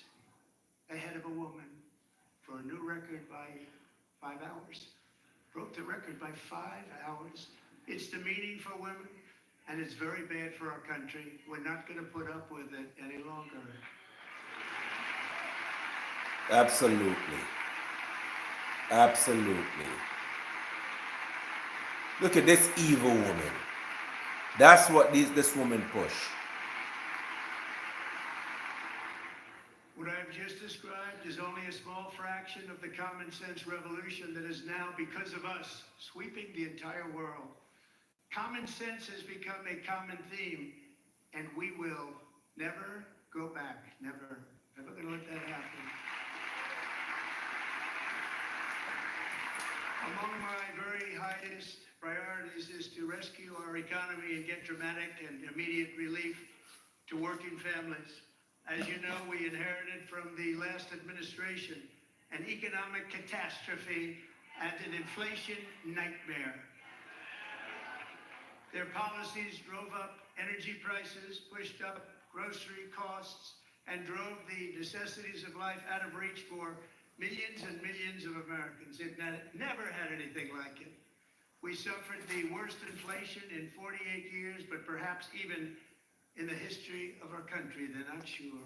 ahead of a woman for a new record by 5 hours. Broke the record by 5 hours. It's demeaning for women, and it's very bad for our country. We're not going to put up with it any longer. Absolutely. Absolutely. Look at this evil woman. That's what this woman push. What I've just described is only a small fraction of the common sense revolution that is now, because of us, sweeping the entire world. Common sense has become a common theme, and we will never go back. Never. Never going to let that happen. Among my very highest priorities is to rescue our economy and get dramatic and immediate relief to working families. As you know, we inherited from the last administration an economic catastrophe and an inflation nightmare. Their policies drove up energy prices, pushed up grocery costs, and drove the necessities of life out of reach for millions and millions of Americans. It never had anything like it. We suffered the worst inflation in 48 years, but perhaps even in the history of our country, they're not sure.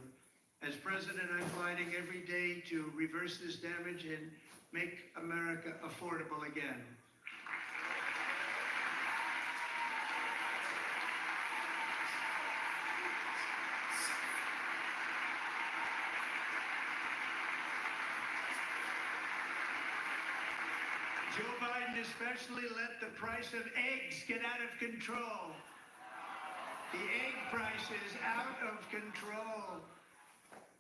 As president, I'm fighting every day to reverse this damage and make America affordable again. Joe Biden especially let the price of eggs get out of control. The egg price is out of control.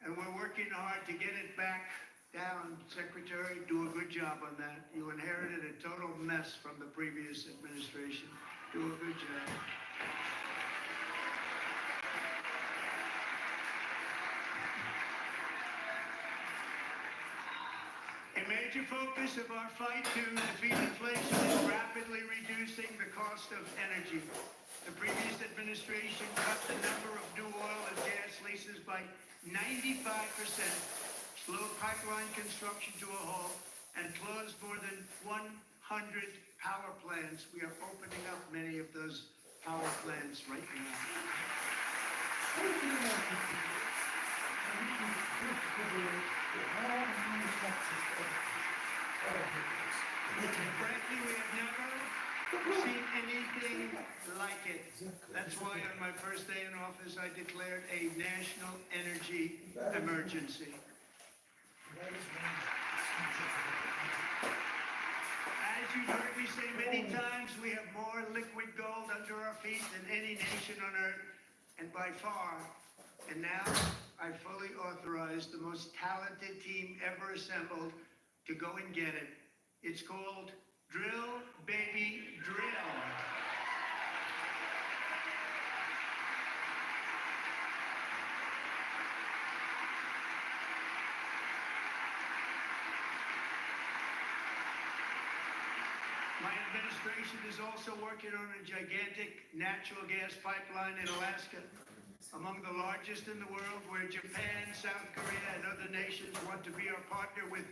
And we're working hard to get it back down. Secretary, do a good job on that. You inherited a total mess from the previous administration. Do a good job. A major focus of our fight to defeat inflation is rapidly reducing the cost of energy. The previous administration cut the number of new oil and gas leases by 95%, slowed pipeline construction to a halt, and closed more than 100 power plants. We are opening up many of those power plants right now. Frankly, we have never seen anything like it. That's why on my first day in office, I declared a national energy emergency. As you've heard me say many times, we have more liquid gold under our feet than any nation on earth, and by far. And now I fully authorize the most talented team ever assembled to go and get it. It's called Drill, Baby, Drill. My administration is also working on a gigantic natural gas pipeline in Alaska, among the largest in the world, where Japan, South Korea, and other nations want to be our partner with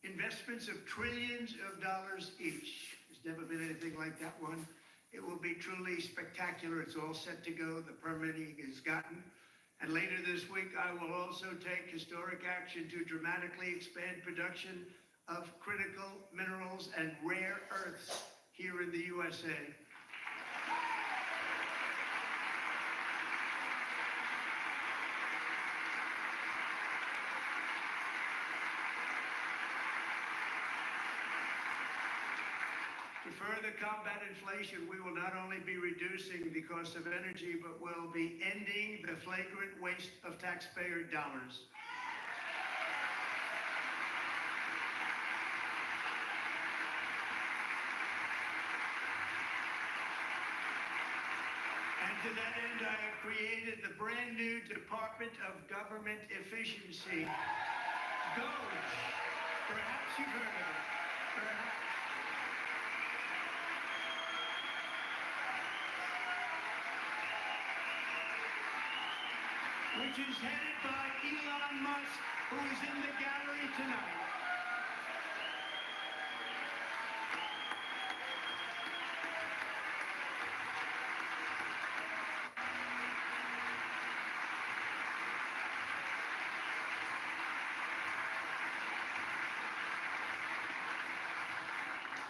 investments of trillions of dollars each. There's never been anything like that one. It will be truly spectacular. It's all set to go. The permitting is gotten. And later this week, I will also take historic action to dramatically expand production of critical minerals and rare earths here in the USA. To further combat inflation, we will not only be reducing the cost of energy, but will be ending the flagrant waste of taxpayer dollars. And to that end, I have created the brand new Department of Government Efficiency, DOGE. Perhaps you've heard of it. Perhaps. Which is headed by Elon Musk, who is in the gallery tonight.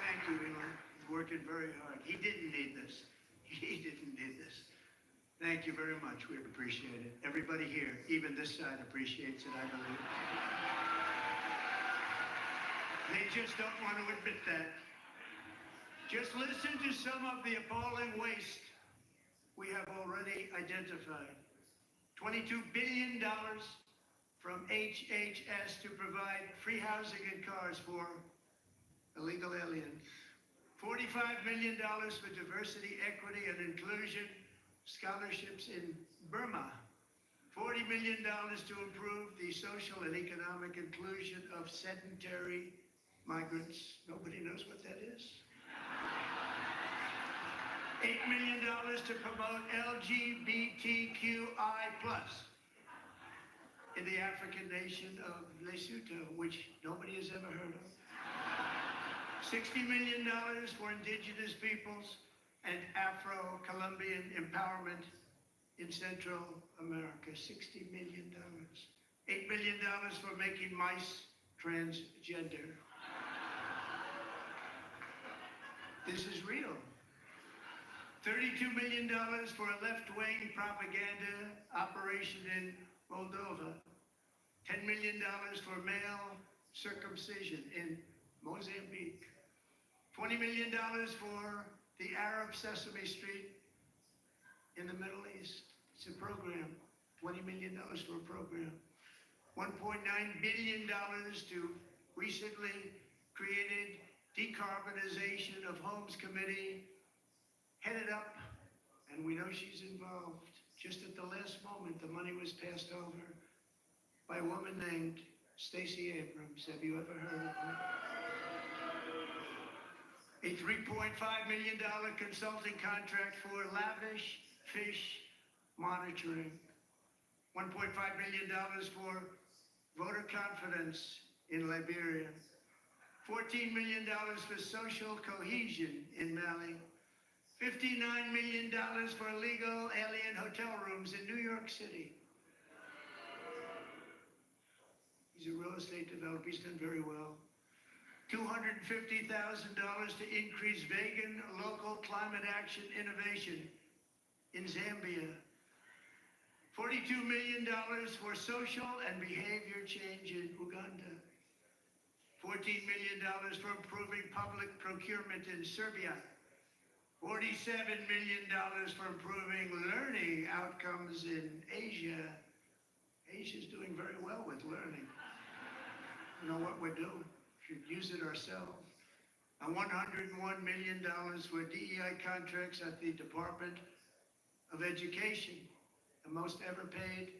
Thank you, Elon. He's working very hard. He didn't need this. He didn't need this. Thank you very much. We appreciate it. Everybody here, even this side, appreciates it, I believe. They just don't want to admit that. Just listen to some of the appalling waste we have already identified. $22 billion from HHS to provide free housing and cars for illegal aliens. $45 million for diversity, equity, and inclusion scholarships in Burma. $40 million to improve the social and economic inclusion of sedentary migrants. Nobody knows what that is. $8 million to promote LGBTQI+ in the African nation of Lesotho, which nobody has ever heard of. $60 million for indigenous peoples and Afro-Colombian empowerment in Central America. $60 million. $8 million for making mice transgender. This is real. $32 million for a left-wing propaganda operation in Moldova. $10 million for male circumcision in Mozambique. $20 million for the Arab Sesame Street in the Middle East. It's a program. $20 million for a program. $1.9 billion to recently created Decarbonization of Homes Committee, headed up, and we know she's involved. Just at the last moment, the money was passed over by a woman named Stacey Abrams. Have you ever heard of her? A $3.5 million consulting contract for lavish fish monitoring. $1.5 million for voter confidence in Liberia. $14 million for social cohesion in Mali. $59 million for illegal alien hotel rooms in New York City. He's a real estate developer. He's done very well. $250,000 to increase vegan local climate action innovation in Zambia. $42 million for social and behavior change in Uganda. $14 million for improving public procurement in Serbia. $47 million for improving learning outcomes in Asia. Asia's doing very well with learning. You know what we're doing? Should use it ourselves. And $101 million for DEI contracts at the Department of Education. The most ever paid,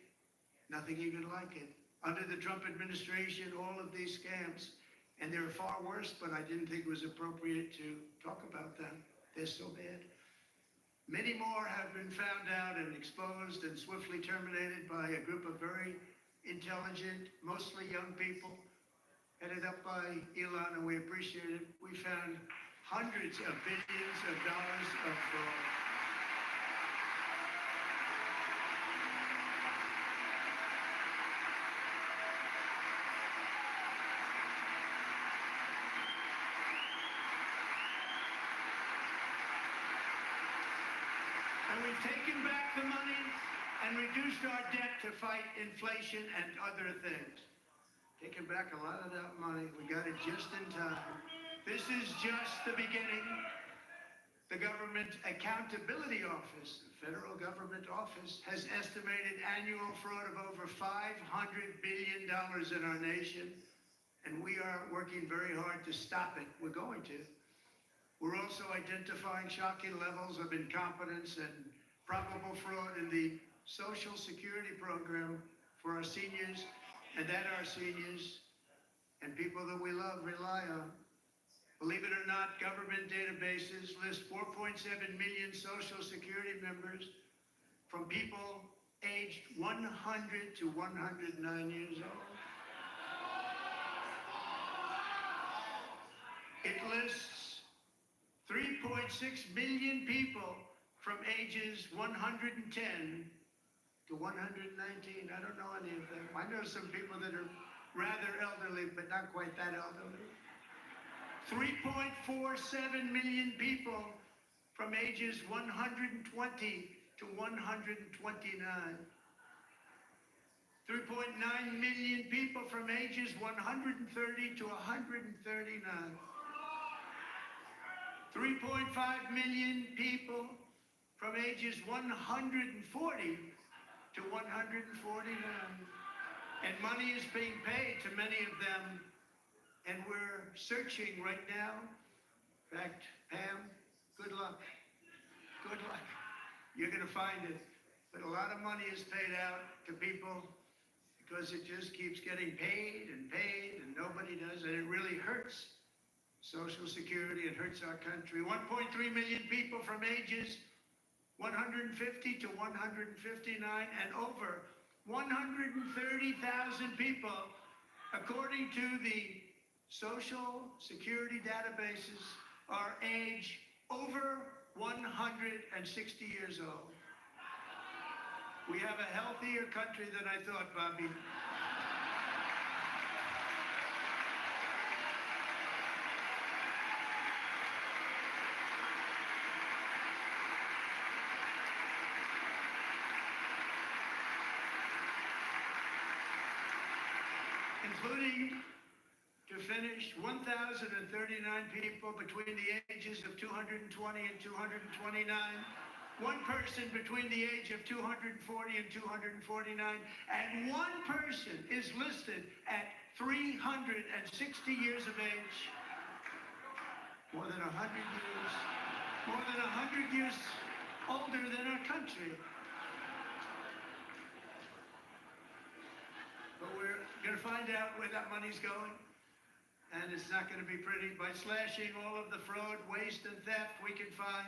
nothing even like it. Under the Trump administration, all of these scams, and they're far worse, but I didn't think it was appropriate to talk about them. They're so bad. Many more have been found out and exposed and swiftly terminated by a group of very intelligent, mostly young people, headed up by Elon, and we appreciate it. We found hundreds of billions of dollars of fraud. And we've taken back the money and reduced our debt to fight inflation and other things. Taken back a lot of that money. We got it just in time. This is just the beginning. The Government Accountability Office, the federal government office, has estimated annual fraud of over $500 billion in our nation, and we are working very hard to stop it. We're going to. We're also identifying shocking levels of incompetence and probable fraud in the Social Security program for our seniors, and that our seniors and people that we love rely on. Believe it or not, government databases list 4.7 million Social Security members from people aged 100 to 109 years old. It lists 3.6 million people from ages 110 to 119. I don't know any of them. I know some people that are rather elderly, but not quite that elderly. 3.47 million people from ages 120 to 129. 3.9 million people from ages 130 to 139. 3.5 million people from ages 140 to 149. And money is being paid to many of them, and we're searching right now. In fact, Pam, good luck. Good luck. You're going to find it. but a lot of money is paid out to people because it just keeps getting paid and nobody does, and it really hurts Social Security. It hurts our country. 1.3 million people from ages 150 to 159, and over 130,000 people, according to the Social Security databases, are age over 160 years old. We have a healthier country than I thought, Bobby. Including, to finish, 1,039 people between the ages of 220 and 229, one person between the age of 240 and 249, and one person is listed at 360 years of age. More than 100 years older than our country. But we're going to find out where that money's going, and it's not going to be pretty. By slashing all of the fraud, waste, and theft we can find,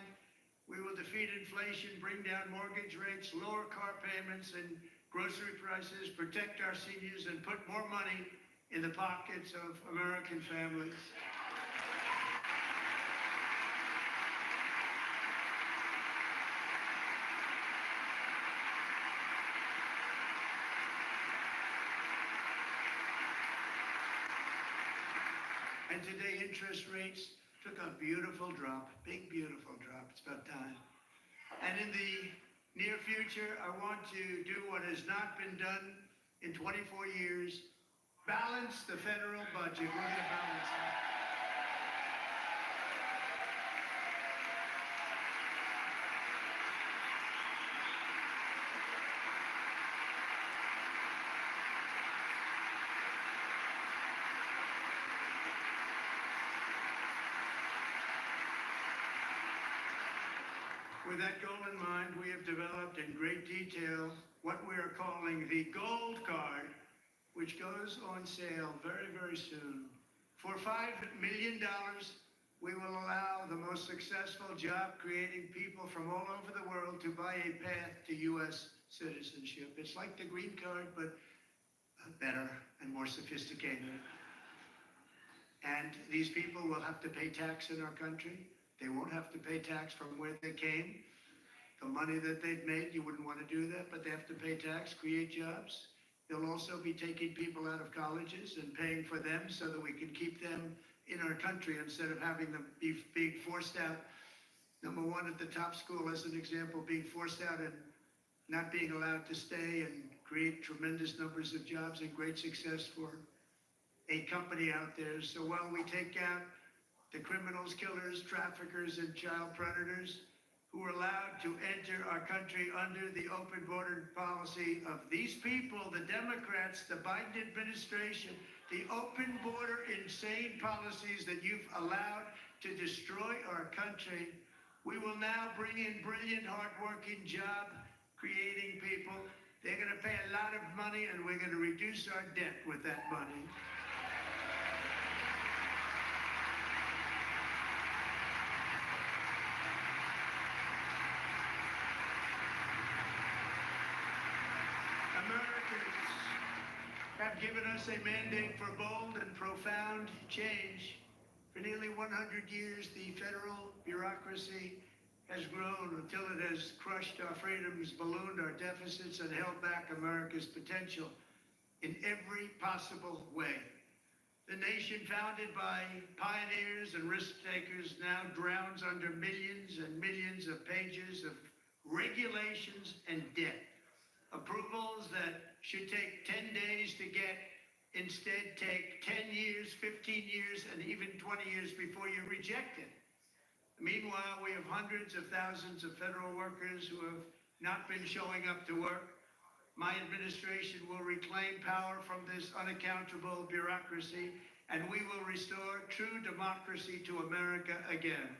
we will defeat inflation, bring down mortgage rates, lower car payments and grocery prices, protect our seniors, and put more money in the pockets of American families. And today, interest rates took a beautiful drop, big, beautiful drop. It's about time. And in the near future, I want to do what has not been done in 24 years, balance the federal budget. We're going to balance it. With that goal in mind, we have developed in great detail what we are calling the Gold Card, which goes on sale very, very soon. For $5 million, we will allow the most successful job-creating people from all over the world to buy a path to U.S. citizenship. It's like the green card, but better and more sophisticated. And these people will have to pay tax in our country. They won't have to pay tax from where they came. The money that they've made, you wouldn't want to do that, but they have to pay tax, create jobs. They'll also be taking people out of colleges and paying for them so that we can keep them in our country instead of having them be being forced out. Number one, at the top school, as an example, being forced out and not being allowed to stay and create tremendous numbers of jobs and great success for a company out there. So while we take out the criminals, killers, traffickers, and child predators who are allowed to enter our country under the open border policy of these people, the Democrats, the Biden administration, the open border insane policies that you've allowed to destroy our country, we will now bring in brilliant, hardworking, job-creating people. They're going to pay a lot of money, and we're going to reduce our debt with that money. Americans have given us a mandate for bold and profound change. For nearly 100 years, the federal bureaucracy has grown until it has crushed our freedoms, ballooned our deficits, and held back America's potential in every possible way. The nation founded by pioneers and risk takers now drowns under millions and millions of pages of regulations and debt. Approvals that should take 10 days to get instead take 10 years, 15 years, and even 20 years before you reject it. Meanwhile, we have hundreds of thousands of federal workers who have not been showing up to work. My administration will reclaim power from this unaccountable bureaucracy, and we will restore true democracy to America again.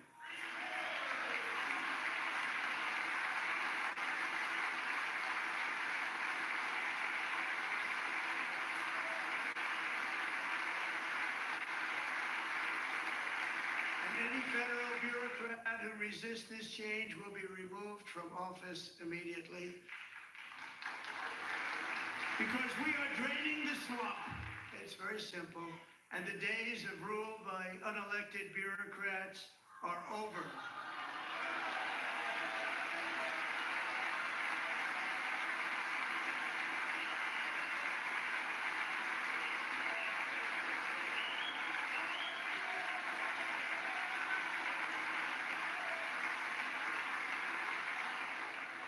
any federal bureaucrat who resists this change will be removed from office immediately. Because we are draining the swamp. It's very simple. And the days of rule by unelected bureaucrats are over.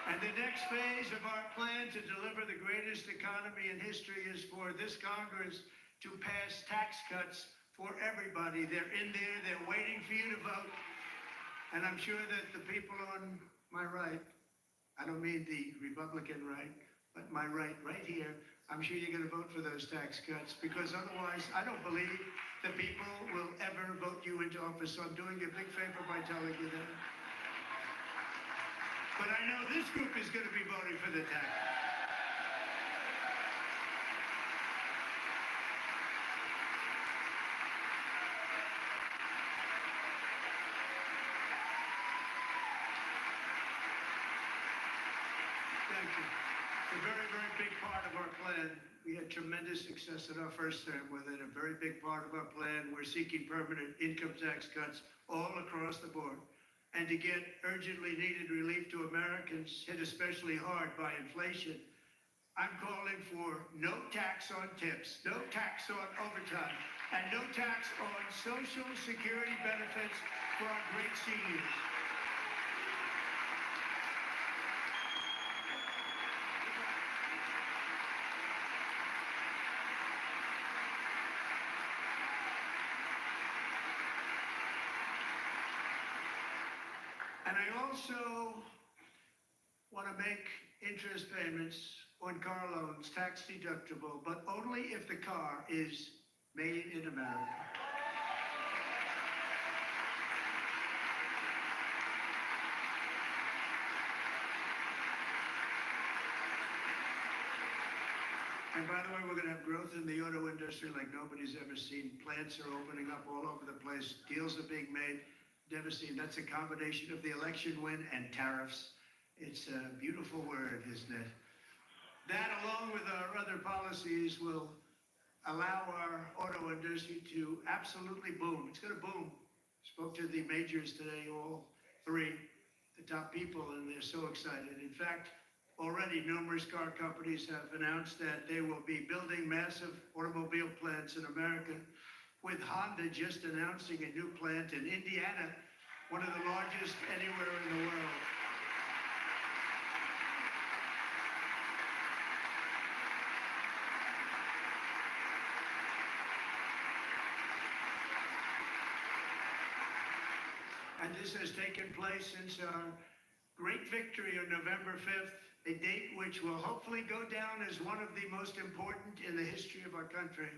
And the next phase of our plan to deliver the greatest economy in history is for this Congress to pass tax cuts for everybody. They're in there, they're waiting for you to vote. And I'm sure that the people on my right, I don't mean the Republican right, but my right here, I'm sure you're going to vote for those tax cuts, because otherwise I don't believe the people will ever vote you into office. So I'm doing you a big favor by telling you that. But I know this group is going to be voting for the tax. Thank you. It's a very, very big part of our plan. We had tremendous success in our first term with it. A very big part of our plan. We're seeking permanent income tax cuts all across the board. And to get urgently needed relief to Americans hit especially hard by inflation, I'm calling for no tax on tips, no tax on overtime, and no tax on Social Security benefits for our great seniors. And I also want to make interest payments on car loans tax deductible, but only if the car is made in America. And by the way, we're going to have growth in the auto industry like nobody's ever seen. Plants are opening up all over the place. Deals are being made. Never seen. That's a combination of the election win and tariffs. It's a beautiful word, isn't it? That, along with our other policies, will allow our auto industry to absolutely boom. It's going to boom. Spoke to the majors today, all three, the top people, and they're so excited. In fact, already numerous car companies have announced that they will be building massive automobile plants in America, with Honda just announcing a new plant in Indiana, one of the largest anywhere in the world. And this has taken place since our great victory on November 5th, a date which will hopefully go down as one of the most important in the history of our country.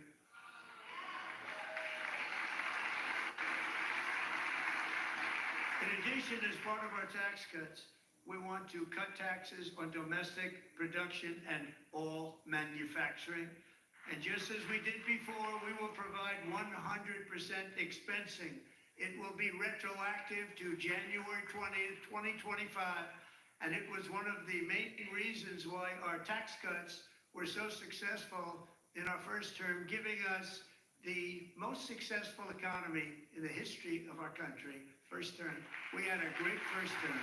In addition, as part of our tax cuts, we want to cut taxes on domestic production and all manufacturing. And just as we did before, we will provide 100% expensing. It will be retroactive to January 20th, 2025. And it was one of the main reasons why our tax cuts were so successful in our first term, giving us the most successful economy in the history of our country. First term. We had a great first term.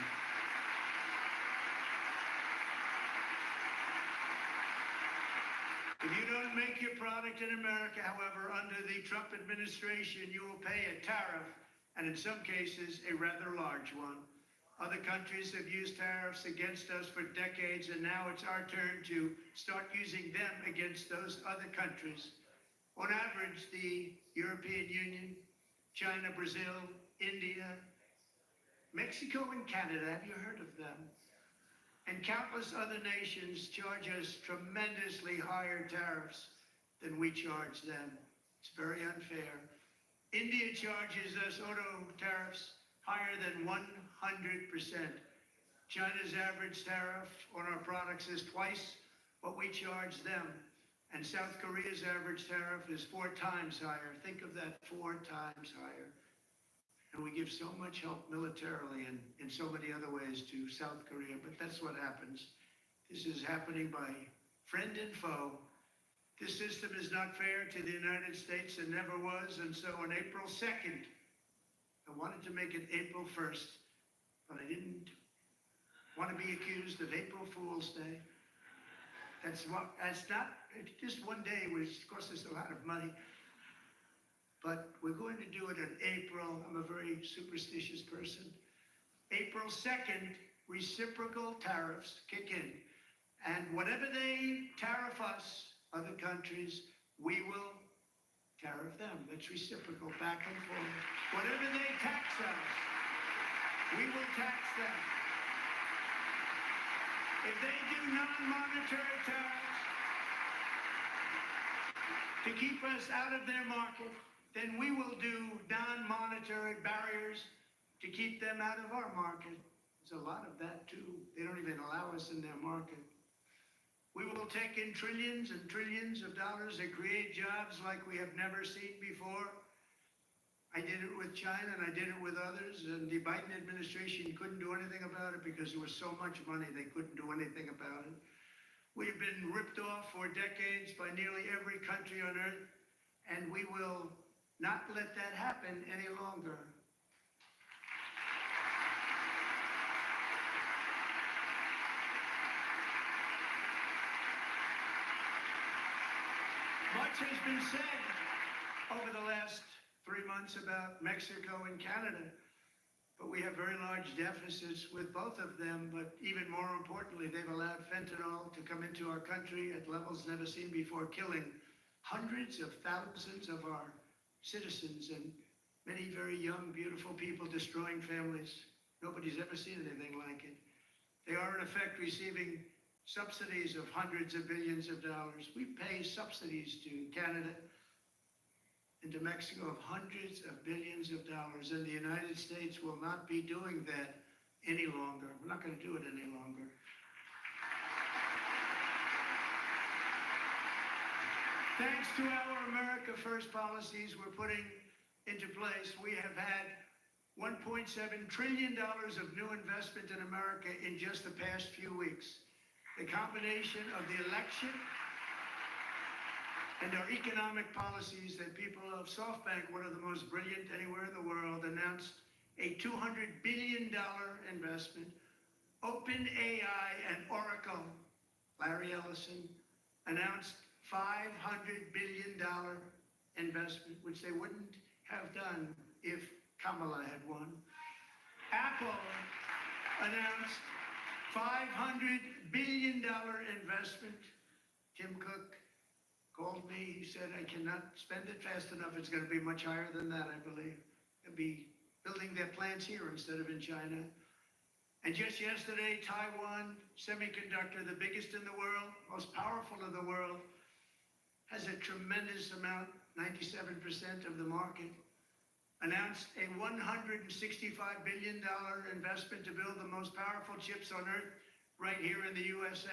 If you don't make your product in America, however, under the Trump administration, you will pay a tariff, and in some cases, a rather large one. Other countries have used tariffs against us for decades, and now it's our turn to start using them against those other countries. On average, the European Union, China, Brazil, India, Mexico, and Canada, have you heard of them? And countless other nations charge us tremendously higher tariffs than we charge them. It's very unfair. India charges us auto tariffs higher than 100%. China's average tariff on our products is twice what we charge them. And South Korea's average tariff is 4 times higher. Think of that, 4 times higher. And we give so much help militarily and in so many other ways to South Korea, but that's what happens. This is happening by friend and foe. This system is not fair to the United States and never was, and so on April 2nd, I wanted to make it April 1st, but I didn't want to be accused of April Fool's Day. That's not, just one day, which costs us a lot of money. But we're going to do it in April. I'm a very superstitious person. April 2nd, reciprocal tariffs kick in. And whatever they tariff us, other countries, we will tariff them. That's reciprocal, back and forth. Whatever they tax us, we will tax them. If they do non-monetary tariffs to keep us out of their market, then we will do non-monetary barriers to keep them out of our market. There's a lot of that too. They don't even allow us in their market. We will take in trillions and trillions of dollars and create jobs like we have never seen before. I did it with China and I did it with others, and the Biden administration couldn't do anything about it because there was so much money they couldn't do anything about it. We have been ripped off for decades by nearly every country on earth, and we will not let that happen any longer. Much has been said over the last 3 months about Mexico and Canada, but we have very large deficits with both of them. But even more importantly, they've allowed fentanyl to come into our country at levels never seen before, killing hundreds of thousands of our citizens and many very young, beautiful people, destroying families. Nobody's ever seen anything like it. They are, in effect, receiving subsidies of hundreds of billions of dollars. We pay subsidies to Canada and to Mexico of hundreds of billions of dollars, and the United States will not be doing that any longer. We're not going to do it any longer. Thanks to our America First policies we're putting into place, we have had $1.7 trillion of new investment in America in just the past few weeks. The combination of the election and our economic policies that people of SoftBank, one of the most brilliant anywhere in the world, announced a $200 billion investment. OpenAI and Oracle, Larry Ellison, announced $500 billion investment, which they wouldn't have done if Kamala had won. Apple announced $500 billion investment. Tim Cook called me. He said, I cannot spend it fast enough. It's going to be much higher than that, I believe. They'll be building their plants here instead of in China. And just yesterday, Taiwan Semiconductor, the biggest in the world, most powerful in the world, has a tremendous amount, 97% of the market, announced a $165 billion investment to build the most powerful chips on earth right here in the USA.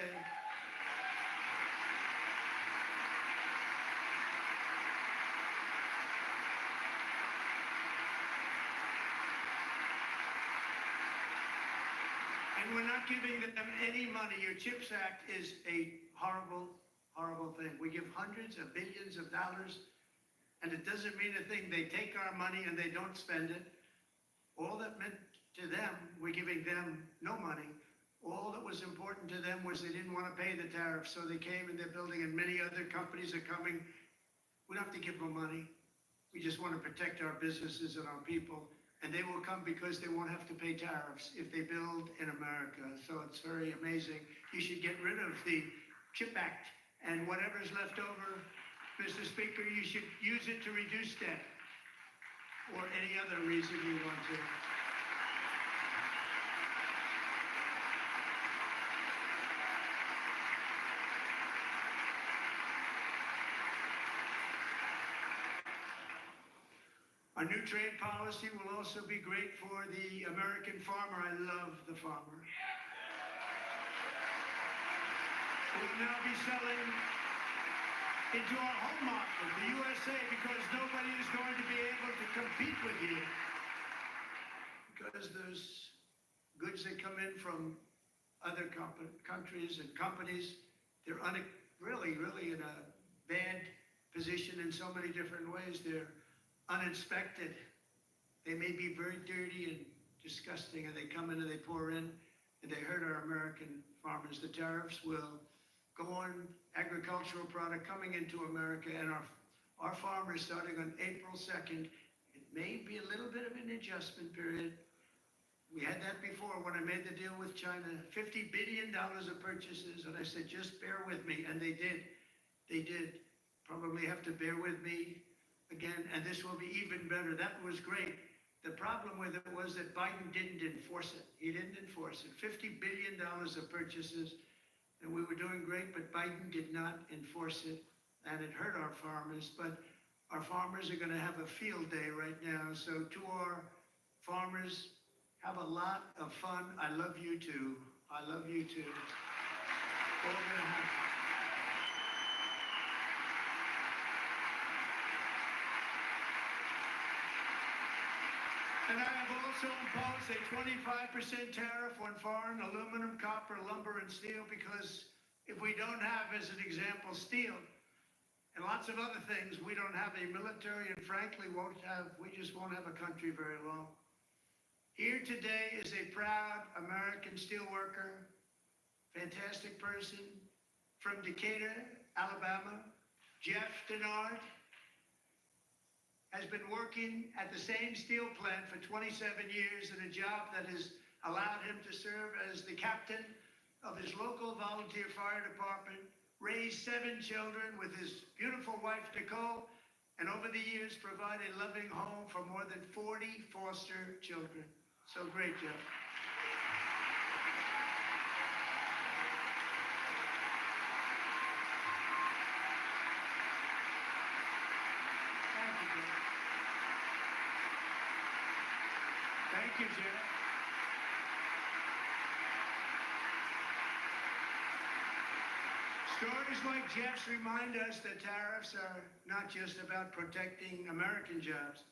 And we're not giving them any money. Your CHIPS Act is a horrible, horrible thing. We give hundreds of billions of dollars, and it doesn't mean a thing. They take our money and they don't spend it. All that meant to them, we're giving them no money. All that was important to them was they didn't want to pay the tariffs, so they came and they're building, and many other companies are coming. We don't have to give them money. We just want to protect our businesses and our people, and they will come because they won't have to pay tariffs if they build in America. So it's very amazing. You should get rid of the CHIP Act, and whatever's left over, Mr. Speaker, you should use it to reduce debt or any other reason you want to. Our new trade policy will also be great for the American farmer. I love the farmer. We'll now be selling into our home market, the USA, because nobody is going to be able to compete with you because there's goods that come in from other countries and companies. They're really, really in a bad position in so many different ways. They're uninspected. They may be very dirty and disgusting, and they come in and they pour in, and they hurt our American farmers. The tariffs will go on agricultural product coming into America, and our farmers, starting on April 2nd, it may be a little bit of an adjustment period. We had that before when I made the deal with China, $50 billion of purchases, and I said, just bear with me, and they did. They did. Probably have to bear with me again, and this will be even better. That was great. The problem with it was that Biden didn't enforce it. He didn't enforce it. $50 billion of purchases, and we were doing great, but Biden did not enforce it, and it hurt our farmers. But our farmers are going to have a field day right now. So to our farmers, have a lot of fun. I love you too. I love you too. All gonna happen. And I have also imposed a 25% tariff on foreign aluminum, copper, lumber, and steel, because if we don't have, as an example, steel and lots of other things, we don't have a military, and frankly, we just won't have a country very long. Here today is a proud American steelworker, fantastic person from Decatur, Alabama, Jeff Denard. Has been working at the same steel plant for 27 years in a job that has allowed him to serve as the captain of his local volunteer fire department, raised 7 children with his beautiful wife, Nicole, and over the years provide a loving home for more than 40 foster children. So great, Jeff. Thank you, Jeff. Stories like Jeff's remind us that tariffs are not just about protecting American jobs.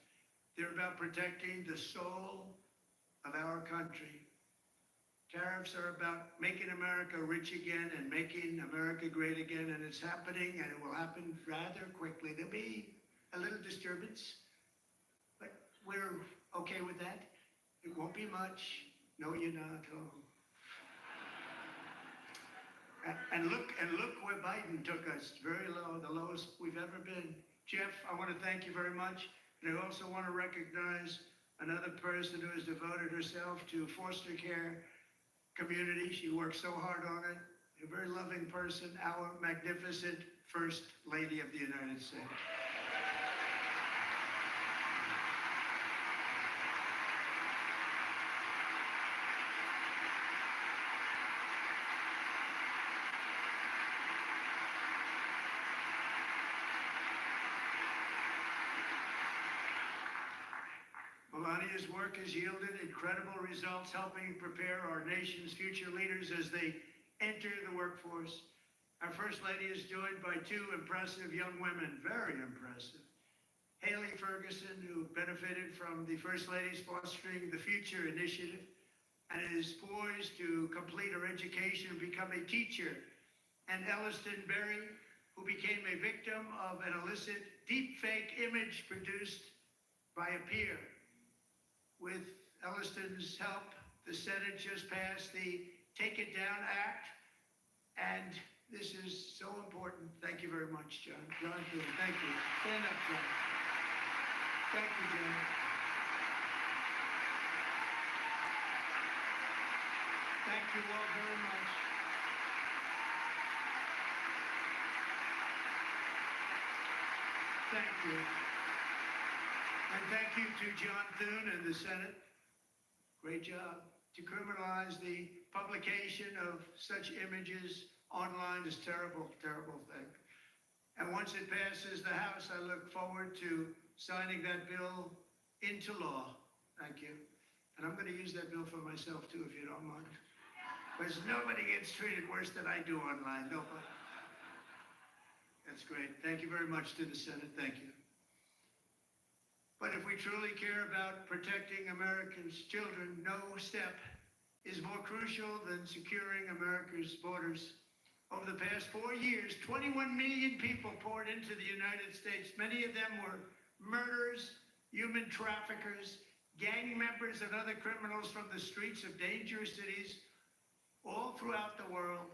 They're about protecting the soul of our country. Tariffs are about making America rich again and making America great again, and it's happening, and it will happen rather quickly. There'll be a little disturbance, but we're okay with that. It won't be much. No, you're not. Oh. And look where Biden took us. Very low, the lowest we've ever been. Jeff, I want to thank you very much. And I also want to recognize another person who has devoted herself to foster care community. She works so hard on it. A very loving person, our magnificent First Lady of the United States. Melania's work has yielded incredible results, helping prepare our nation's future leaders as they enter the workforce. Our First Lady is joined by 2 impressive young women, very impressive. Haley Ferguson, who benefited from the First Lady's Fostering the Future initiative and is poised to complete her education and become a teacher. And Elliston Berry, who became a victim of an illicit deepfake image produced by a peer. With Elliston's help, the Senate just passed the Take It Down Act, and this is so important. Thank you very much, John. John, thank you. Stand up, John. Thank you, John. Thank you all very much. Thank you. And thank you to John Thune and the Senate. Great job. To criminalize the publication of such images online is terrible, terrible thing. And once it passes the House, I look forward to signing that bill into law. Thank you. And I'm going to use that bill for myself too, if you don't mind. Because nobody gets treated worse than I do online. Nobody. That's great. Thank you very much to the Senate. Thank you. But if we truly care about protecting Americans' children, no step is more crucial than securing America's borders. Over the past 4 years, 21 million people poured into the United States. Many of them were murderers, human traffickers, gang members, and other criminals from the streets of dangerous cities all throughout the world.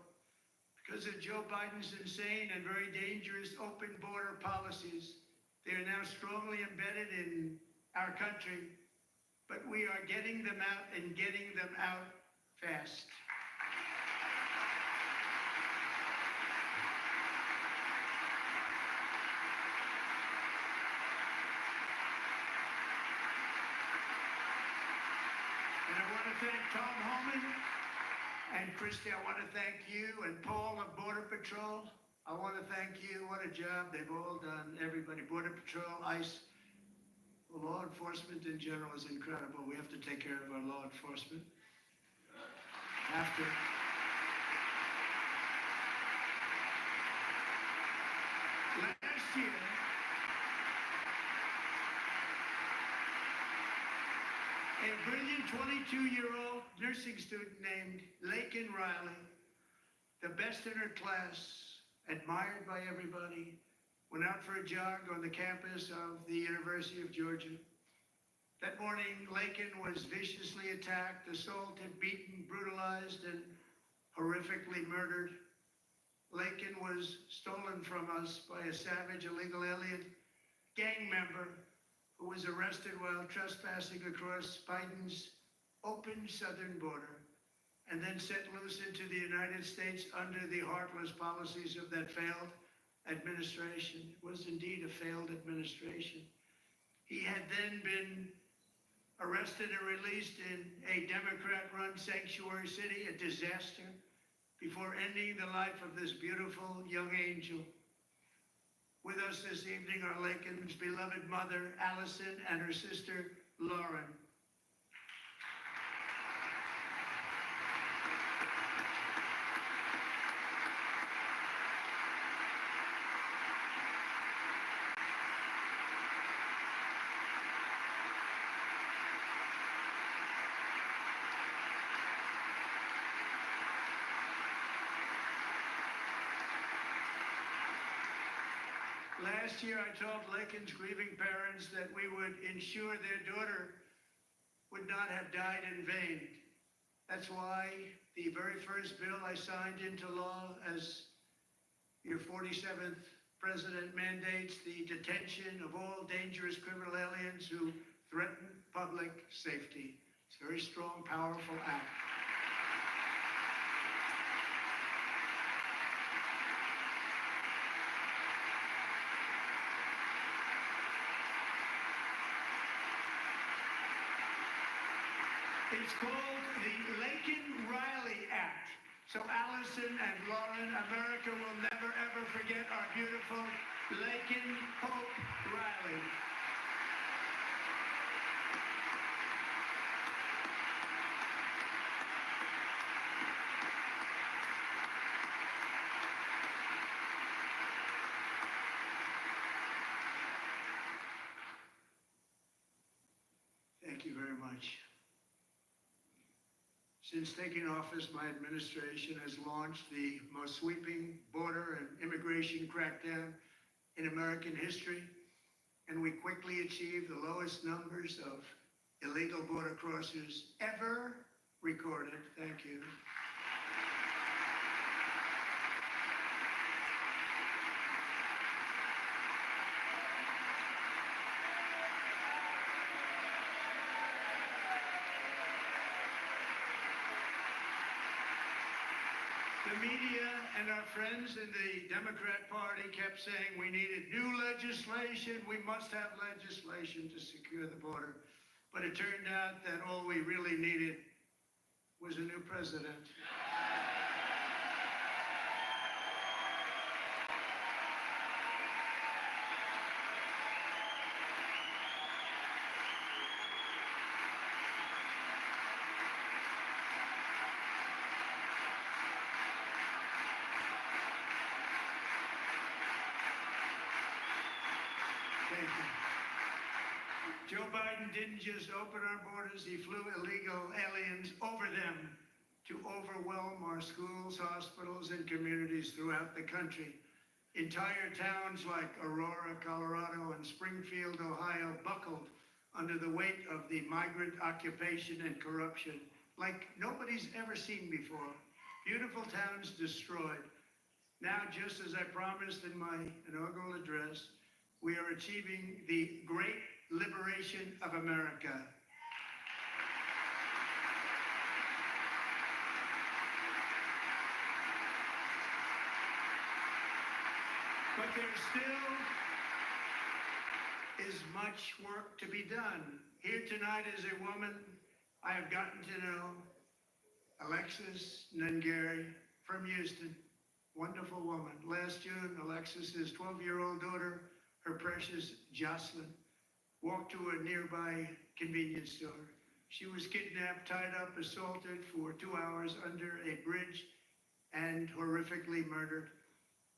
Because of Joe Biden's insane and very dangerous open border policies, they are now strongly embedded in our country, but we are getting them out and getting them out fast. And I want to thank Tom Homan and Christy. I want to thank you and Paul of Border Patrol. I want to thank you. What a job they've all done. Everybody, Border Patrol, ICE, law enforcement in general is incredible. We have to take care of our law enforcement. After. Last year, a brilliant 22-year-old nursing student named Laken Riley, the best in her class, admired by everybody, went out for a jog on the campus of the University of Georgia. That morning, Laken was viciously attacked, assaulted, beaten, brutalized, and horrifically murdered. Laken was stolen from us by a savage illegal alien gang member who was arrested while trespassing across Biden's open southern border and then set loose into the United States under the heartless policies of that failed administration. It was indeed a failed administration. He had then been arrested and released in a Democrat-run sanctuary city, a disaster, before ending the life of this beautiful young angel. With us this evening are Laken's beloved mother, Allison, and her sister, Lauren. Last year, I told Laken's grieving parents that we would ensure their daughter would not have died in vain. That's why the very first bill I signed into law as your 47th president mandates the detention of all dangerous criminal aliens who threaten public safety. It's a very strong, powerful act. It's called the Laken Riley Act. So Allison and Lauren, America will never ever forget our beautiful Laken Hope Riley. Thank you very much. Since taking office, my administration has launched the most sweeping border and immigration crackdown in American history, and we quickly achieved the lowest numbers of illegal border crossers ever recorded. Thank you. The media and our friends in the Democrat Party kept saying we needed new legislation, we must have legislation to secure the border. But it turned out that all we really needed was a new president. Thank you. Joe Biden didn't just open our borders, he flew illegal aliens over them to overwhelm our schools, hospitals, and communities throughout the country. Entire towns like Aurora, Colorado, and Springfield, Ohio, buckled under the weight of the migrant occupation and corruption like nobody's ever seen before. Beautiful towns destroyed. Now, just as I promised in my inaugural address, we are achieving the great liberation of America. But there still is much work to be done. Here tonight is a woman I have gotten to know, Alexis Nungaray from Houston. Wonderful woman. Last June, Alexis's 12-year-old daughter, her precious Jocelyn, walked to a nearby convenience store. She was kidnapped, tied up, assaulted for 2 hours under a bridge, and horrifically murdered.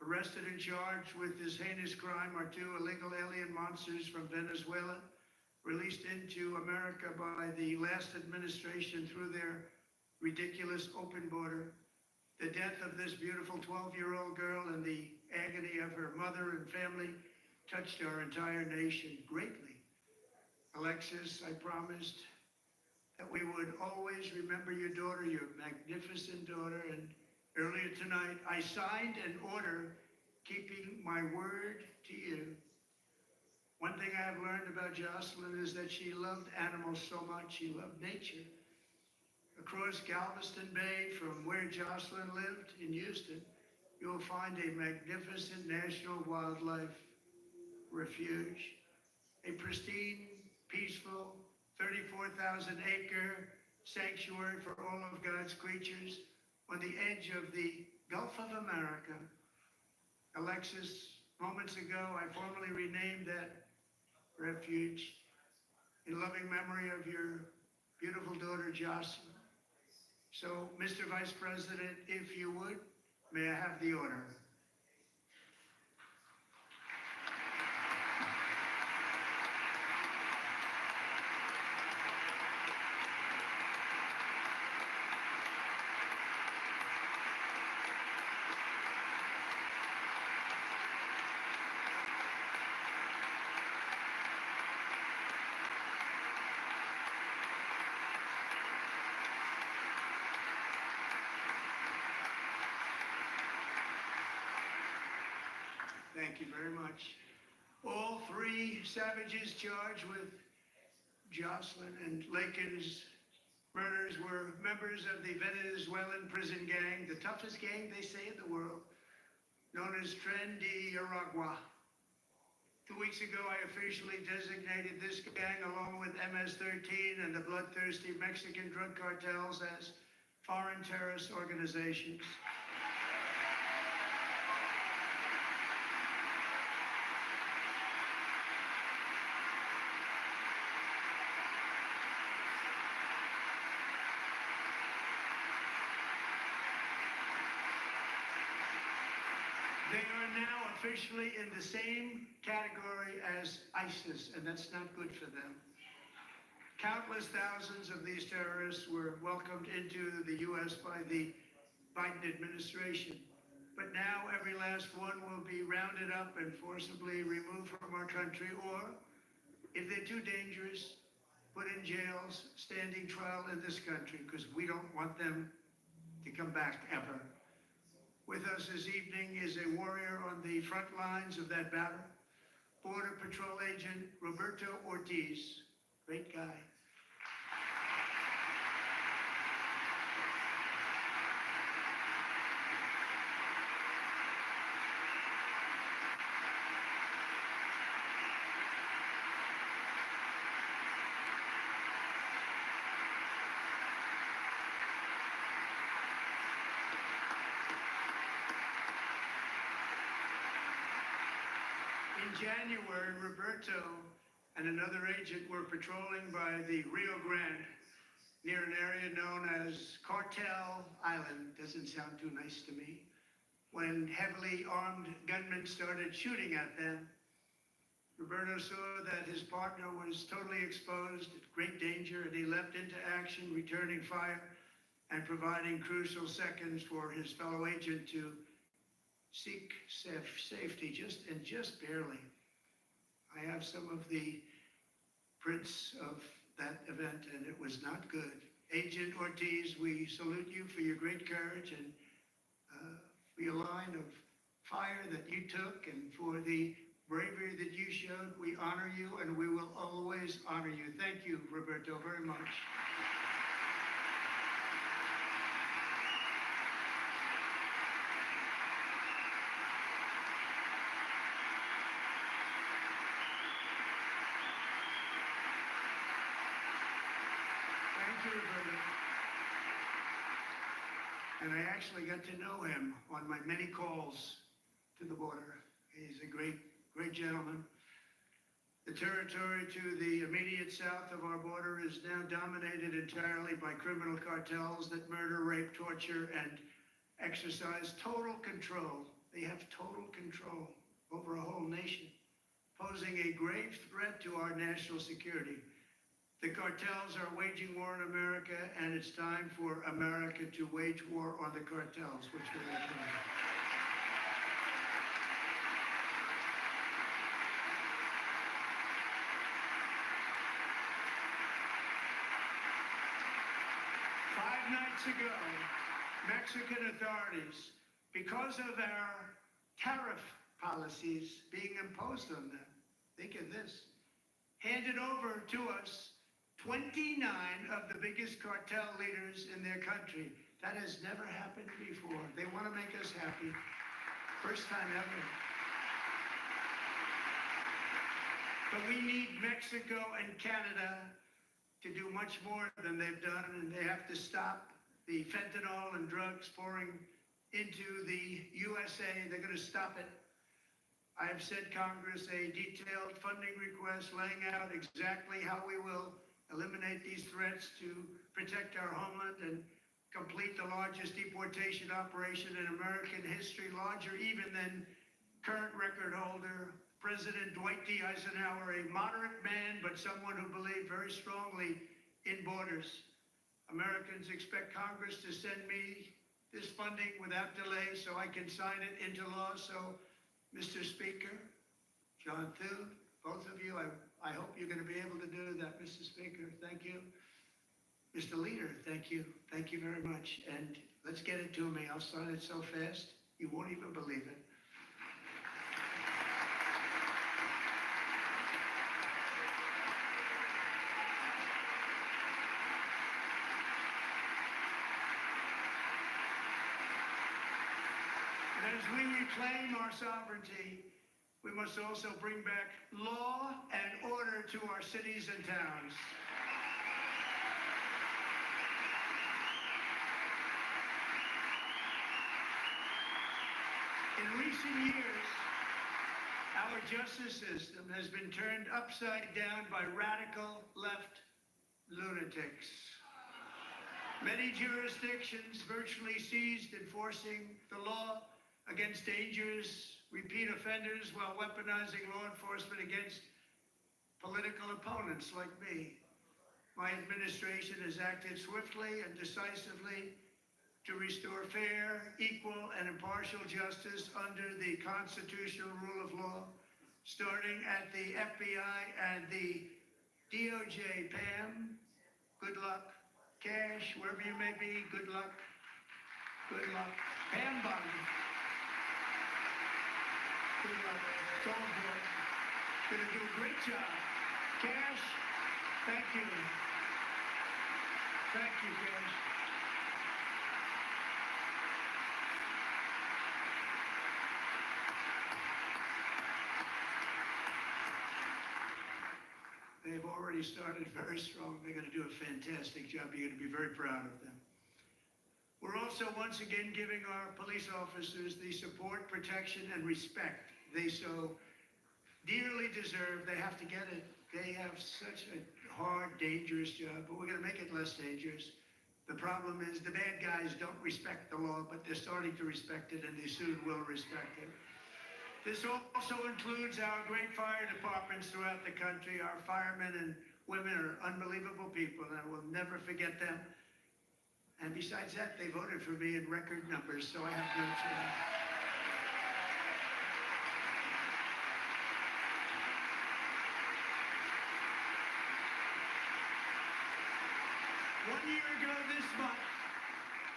Arrested and charged with this heinous crime are 2 illegal alien monsters from Venezuela, released into America by the last administration through their ridiculous open border. The death of this beautiful 12-year-old girl and the agony of her mother and family touched our entire nation greatly. Alexis, I promised that we would always remember your daughter, your magnificent daughter, and earlier tonight, I signed an order keeping my word to you. One thing I have learned about Jocelyn is that she loved animals so much, she loved nature. Across Galveston Bay, from where Jocelyn lived in Houston, you will find a magnificent national wildlife refuge, a pristine, peaceful, 34,000-acre sanctuary for all of God's creatures on the edge of the Gulf of America. Alexis, moments ago, I formally renamed that refuge in loving memory of your beautiful daughter, Jocelyn. So, Mr. Vice President, if you would, may I have the order? Thank you very much. All 3 savages charged with Jocelyn and Laken's murders were members of the Venezuelan prison gang, the toughest gang, they say, in the world, known as Tren de Aragua. 2 weeks ago, I officially designated this gang, along with MS-13 and the bloodthirsty Mexican drug cartels, as foreign terrorist organizations. They are now officially in the same category as ISIS, and that's not good for them. Countless thousands of these terrorists were welcomed into the U.S. by the Biden administration. But now every last one will be rounded up and forcibly removed from our country, or, if they're too dangerous, put in jails, standing trial in this country, because we don't want them to come back ever. With us this evening is a warrior on the front lines of that battle, Border Patrol Agent Roberto Ortiz. Great guy. In January, Roberto and another agent were patrolling by the Rio Grande near an area known as Cartel Island. Doesn't sound too nice to me. When heavily armed gunmen started shooting at them, Roberto saw that his partner was totally exposed, at great danger, and he leapt into action, returning fire and providing crucial seconds for his fellow agent to seek safety, just barely. I have some of the prints of that event, and it was not good. Agent Ortiz, we salute you for your great courage and for your line of fire that you took and for the bravery that you showed. We honor you, and we will always honor you. Thank you, Roberto, very much. Thank you, Roberto. And I actually got to know him on my many calls to the border. He's a great gentleman. The territory to the immediate south of our border is now dominated entirely by criminal cartels that murder, rape, torture, and exercise total control. They have total control over a whole nation, posing a grave threat to our national security. The cartels are waging war on America, and it's time for America to wage war on the cartels, which we are doing. Nights ago, Mexican authorities, because of our tariff policies being imposed on them, think of this, handed over to us 29 of the biggest cartel leaders in their country. That has never happened before. They want to make us happy. First time ever. But we need Mexico and Canada to do much more than they've done, and they have to stop the fentanyl and drugs pouring into the USA. They're going to stop it. I have sent Congress a detailed funding request laying out exactly how we will eliminate these threats to protect our homeland and complete the largest deportation operation in American history, larger even than current record holder President Dwight D. Eisenhower, a moderate man, but someone who believed very strongly in borders. Americans expect Congress to send me this funding without delay so I can sign it into law. So, Mr. Speaker, John Thune, both of you, I hope you're going to be able to do that, Mr. Speaker. Thank you. Mr. Leader, thank you. Thank you very much. And let's get it to me. I'll sign it so fast, you won't even believe it. As we reclaim our sovereignty, we must also bring back law and order to our cities and towns. In recent years, our justice system has been turned upside down by radical left lunatics. Many jurisdictions virtually ceased enforcing the law against dangerous repeat offenders while weaponizing law enforcement against political opponents like me. My administration has acted swiftly and decisively to restore fair, equal, and impartial justice under the constitutional rule of law, starting at the FBI and the DOJ. Pam, good luck. Cash, wherever you may be, good luck. Good luck. Pam Bondi. Good luck. It's all good. Gonna do a great job. Cash, thank you. Thank you, Cash. They've already started very strong. They're going to do a fantastic job. You're going to be very proud of them. We're also once again giving our police officers the support, protection, and respect they so dearly deserve. They have to get it. They have such a hard, dangerous job, but we're going to make it less dangerous. The problem is the bad guys don't respect the law, but they're starting to respect it, and they soon will respect it. This also includes our great fire departments throughout the country. Our firemen and women are unbelievable people, and I will never forget them. And besides that, they voted for me in record numbers, so I have no choice. One year ago this month,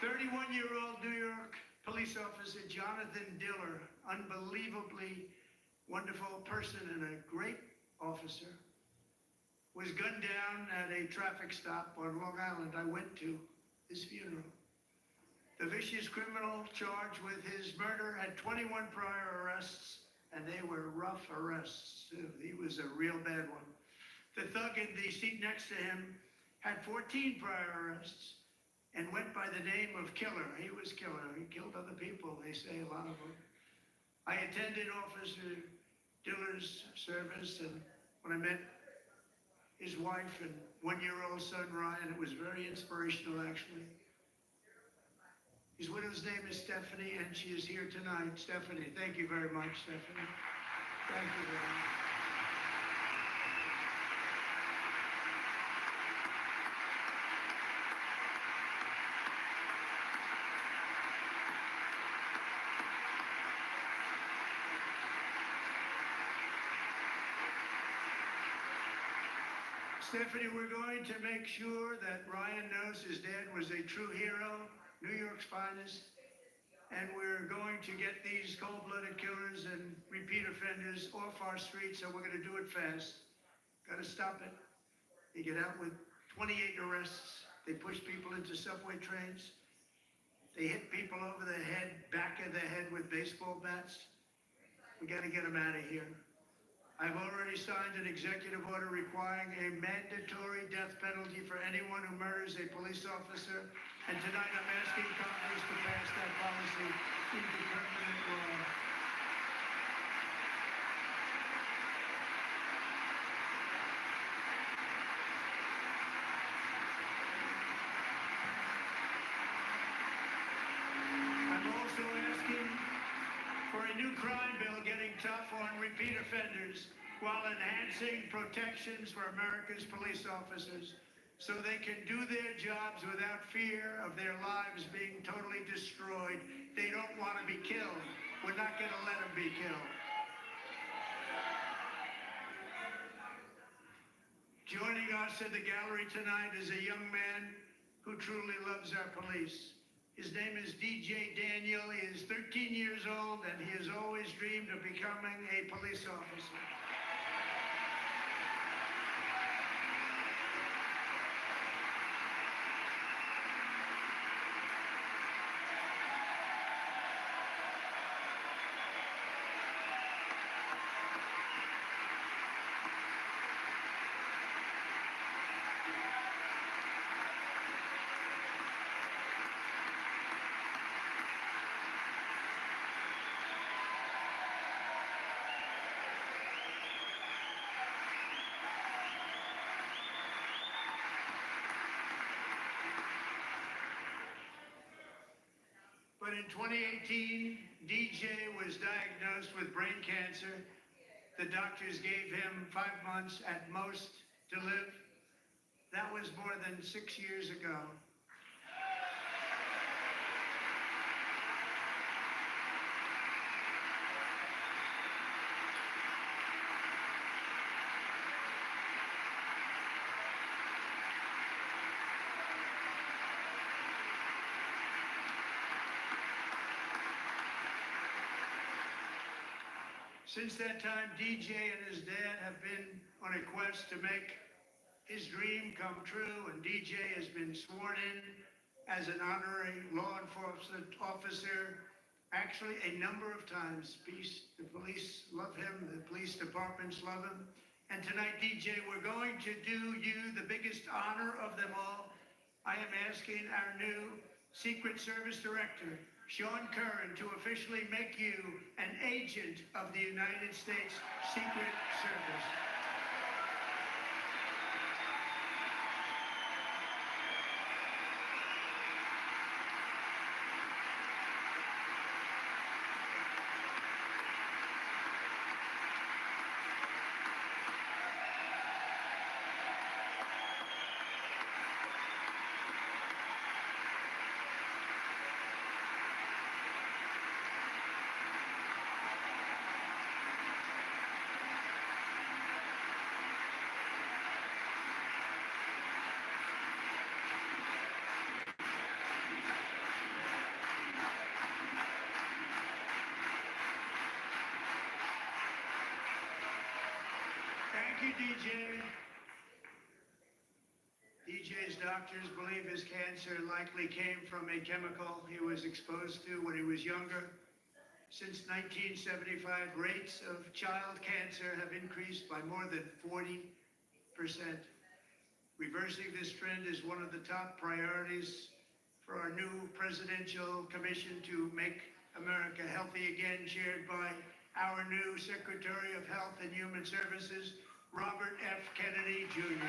31-year-old New York police officer Jonathan Diller, unbelievably wonderful person and a great officer, was gunned down at a traffic stop on Long Island. I went to his funeral. The vicious criminal charged with his murder had 21 prior arrests, and they were rough arrests, too. He was a real bad one. The thug in the seat next to him had 14 prior arrests and went by the name of Killer. He was Killer. He killed other people, they say, a lot of them. I attended Officer Diller's service, and when I met his wife and one-year-old son, Ryan, it was very inspirational, actually. His widow's name is Stephanie, and she is here tonight. Stephanie, thank you very much, Stephanie. Thank you very much. Stephanie, we're going to make sure that Ryan knows his dad was a true hero, New York's finest, and we're going to get these cold-blooded killers and repeat offenders off our streets, and we're going to do it fast. Got to stop it. They get out with 28 arrests. They push people into subway trains. They hit people over the head, back of the head with baseball bats. We got to get them out of here. I've already signed an executive order requiring a mandatory death penalty for anyone who murders a police officer, and tonight I'm asking Congress to pass that policy into permanent law. I'm also asking for a new crime bill getting tough on repeat offenders while enhancing protections for America's police officers so they can do their jobs without fear of their lives being totally destroyed. They don't want to be killed. We're not going to let them be killed. Joining us in the gallery tonight is a young man who truly loves our police. His name is DJ Daniel. He is 13 years old, and he has always dreamed of becoming a police officer. But in 2018, DJ was diagnosed with brain cancer. The doctors gave him 5 months at most to live. That was more than 6 years ago. Since that time, DJ and his dad have been on a quest to make his dream come true, and DJ has been sworn in as an honorary law enforcement officer, actually a number of times. The police love him, the police departments love him. And tonight, DJ, we're going to do you the biggest honor of them all. I am asking our new Secret Service Director, Sean Curran, to officially make you an agent of the United States Secret Service. Thank you, DJ. DJ's doctors believe his cancer likely came from a chemical he was exposed to when he was younger. Since 1975, rates of child cancer have increased by more than 40%. Reversing this trend is one of the top priorities for our new presidential commission to make America healthy again, chaired by our new Secretary of Health and Human Services, Robert F. Kennedy, Jr.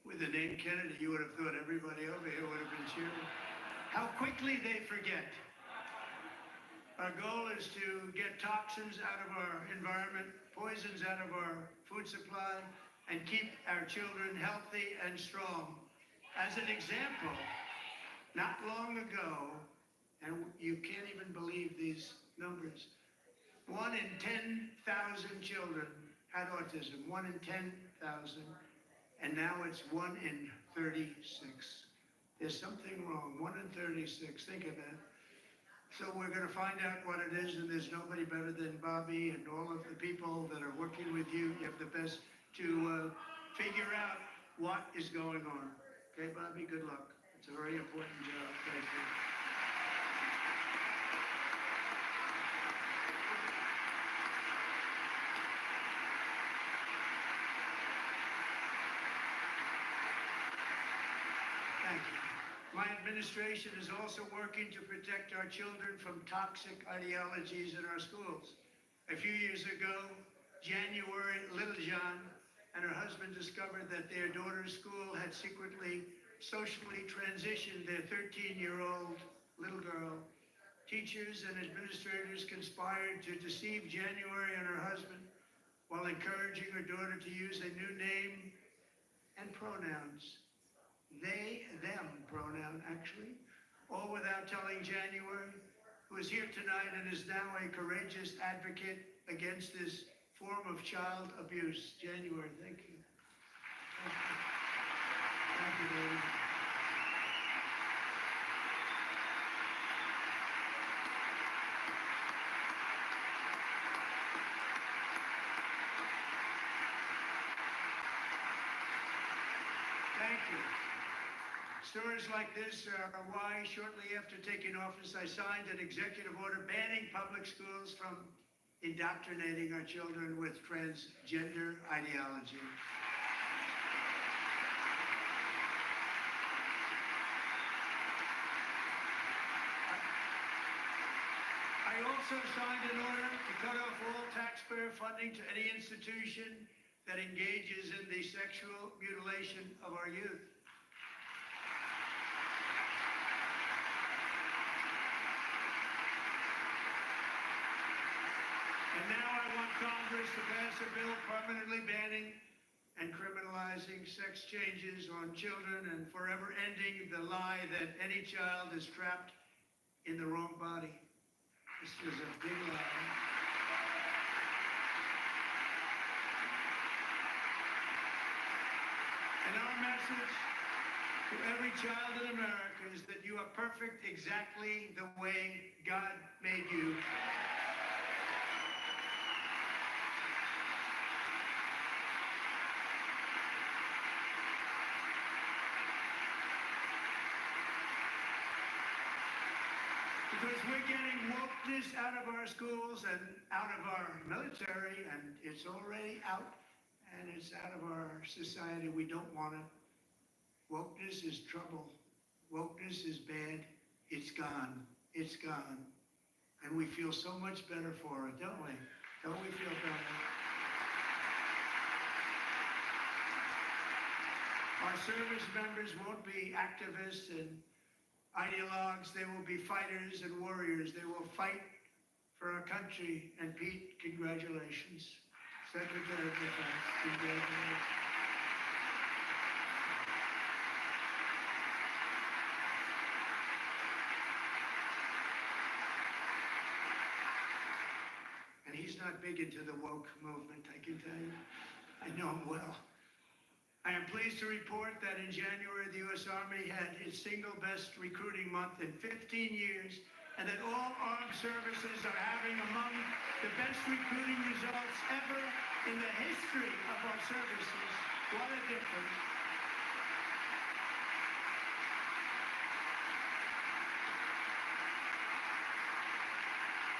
With the name Kennedy, you would have thought everybody over here would have been cheering. How quickly they forget. Our goal is to get toxins out of our environment, poisons out of our food supply, and keep our children healthy and strong. As an example, not long ago, and you can't even believe these numbers, 1 in 10,000 children had autism, 1 in 10,000. And now it's 1 in 36. There's something wrong, 1 in 36, think of that. So we're gonna find out what it is, and there's nobody better than Bobby and all of the people that are working with you. You have the best to figure out what is going on. Okay, Bobby, good luck. It's a very important job, thank you. Thank you. My administration is also working to protect our children from toxic ideologies in our schools. A few years ago, January, Little John and her husband discovered that their daughter's school had secretly socially transitioned their 13-year-old little girl. Teachers and administrators conspired to deceive January and her husband while encouraging her daughter to use a new name and pronouns. They, them pronoun, actually, all without telling January, who is here tonight and is now a courageous advocate against this form of child abuse. January, thank you. Thank you. Thank you, David. Thank you. Stories like this are why, shortly after taking office, I signed an executive order banning public schools from indoctrinating our children with transgender ideology. I also signed an order to cut off all taxpayer funding to any institution that engages in the sexual mutilation of our youth. And now I want Congress to pass a bill permanently banning and criminalizing sex changes on children and forever ending the lie that any child is trapped in the wrong body. This is a big lie. And our message to every child in America is that you are perfect exactly the way God made you. Because we're getting wokeness out of our schools and out of our military, and it's already out, and it's out of our society. We don't want it. Wokeness is trouble. Wokeness is bad. It's gone. It's gone. And we feel so much better for it, don't we? Don't we feel better? Our service members won't be activists and ideologues. They will be fighters and warriors. They will fight for our country. And Pete, congratulations. Secretary of Defense, congratulations. not big into the woke movement, I can tell you. I know him well. I am pleased to report that in January, the U.S. Army had its single best recruiting month in 15 years, and that all armed services are having among the best recruiting results ever in the history of our services. What a difference.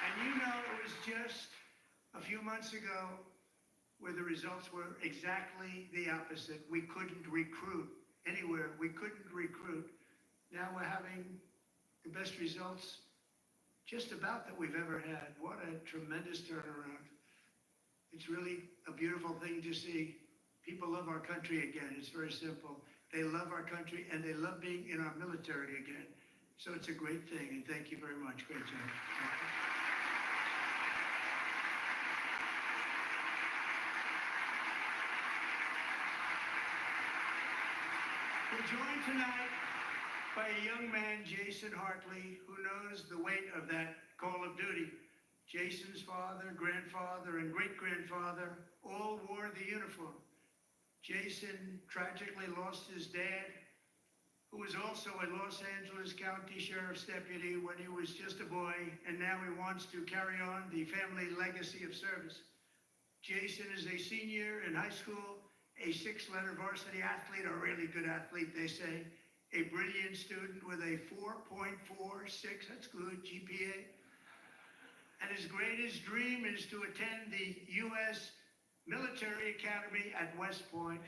And you know, it was just a few months ago where the results were exactly the opposite. We couldn't recruit anywhere. We couldn't recruit. Now we're having the best results just about that we've ever had. What a tremendous turnaround. It's really a beautiful thing to see. People love our country again. It's very simple. They love our country and they love being in our military again. So it's a great thing, and thank you very much. Great job. We're joined tonight by a young man, Jason Hartley, who knows the weight of that call of duty. Jason's father, grandfather, and great-grandfather all wore the uniform. Jason tragically lost his dad, who was also a Los Angeles County Sheriff's deputy when he was just a boy, and now he wants to carry on the family legacy of service. Jason is a senior in high school, a six-letter varsity athlete, a really good athlete, they say, a brilliant student with a 4.46, that's good, GPA. And his greatest dream is to attend the U.S. Military Academy at West Point.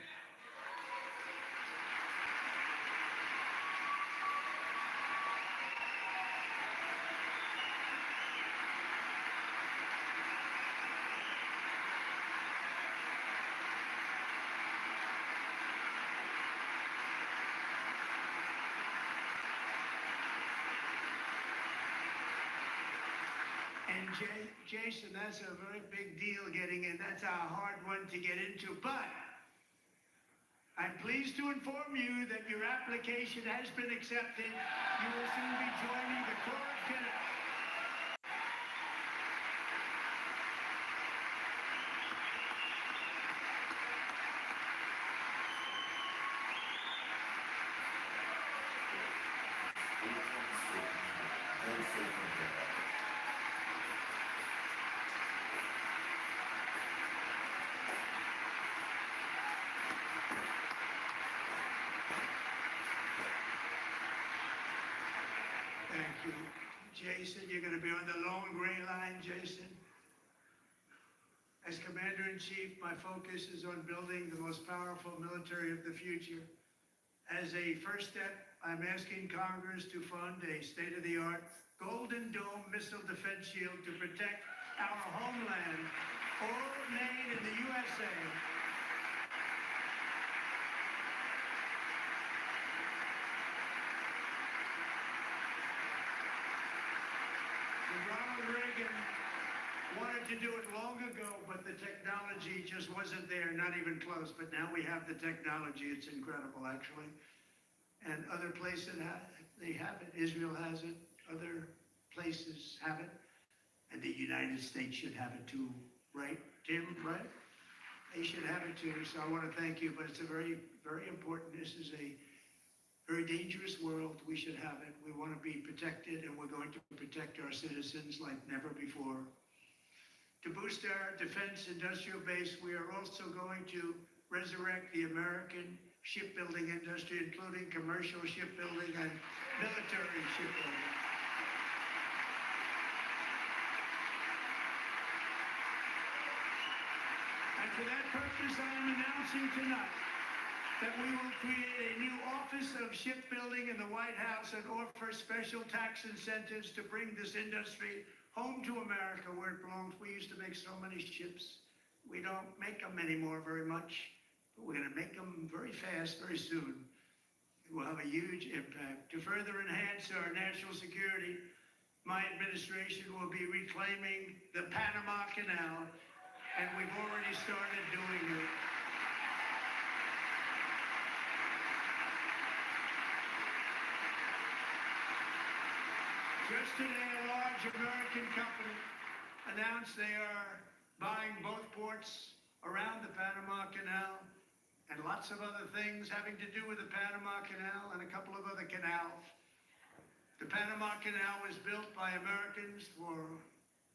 And Jason, that's a very big deal getting in. That's a hard one to get into. But I'm pleased to inform you that your application has been accepted. You will soon be joining the Corps of Cadets. Thank you. Jason, you're going to be on the long gray line, Jason. As Commander-in-Chief, my focus is on building the most powerful military of the future. As a first step, I'm asking Congress to fund a state-of-the-art Golden Dome missile defense shield to protect our homeland, all made in the USA. Ronald Reagan wanted to do it long ago, but the technology just wasn't there, not even close. But now we have the technology. It's incredible, actually. And other places, they have it. Israel has it. Other places have it. And the United States should have it too, right, Tim, right? They should have it too. So I want to thank you, but it's a very, very important. This is a very dangerous world. We should have it. We want to be protected, and we're going to protect our citizens like never before. To boost our defense industrial base, we are also going to resurrect the American shipbuilding industry, including commercial shipbuilding and military shipbuilding. And for that purpose, I am announcing tonight that we will create a new Office of Shipbuilding in the White House and offer special tax incentives to bring this industry home to America where it belongs. We used to make so many ships. We don't make them anymore very much, but we're going to make them very fast, very soon. It will have a huge impact. To further enhance our national security, my administration will be reclaiming the Panama Canal, and we've already started doing it. Just today, a large American company announced they are buying both ports around the Panama Canal, and lots of other things having to do with the Panama Canal and a couple of other canals. The Panama Canal was built by Americans for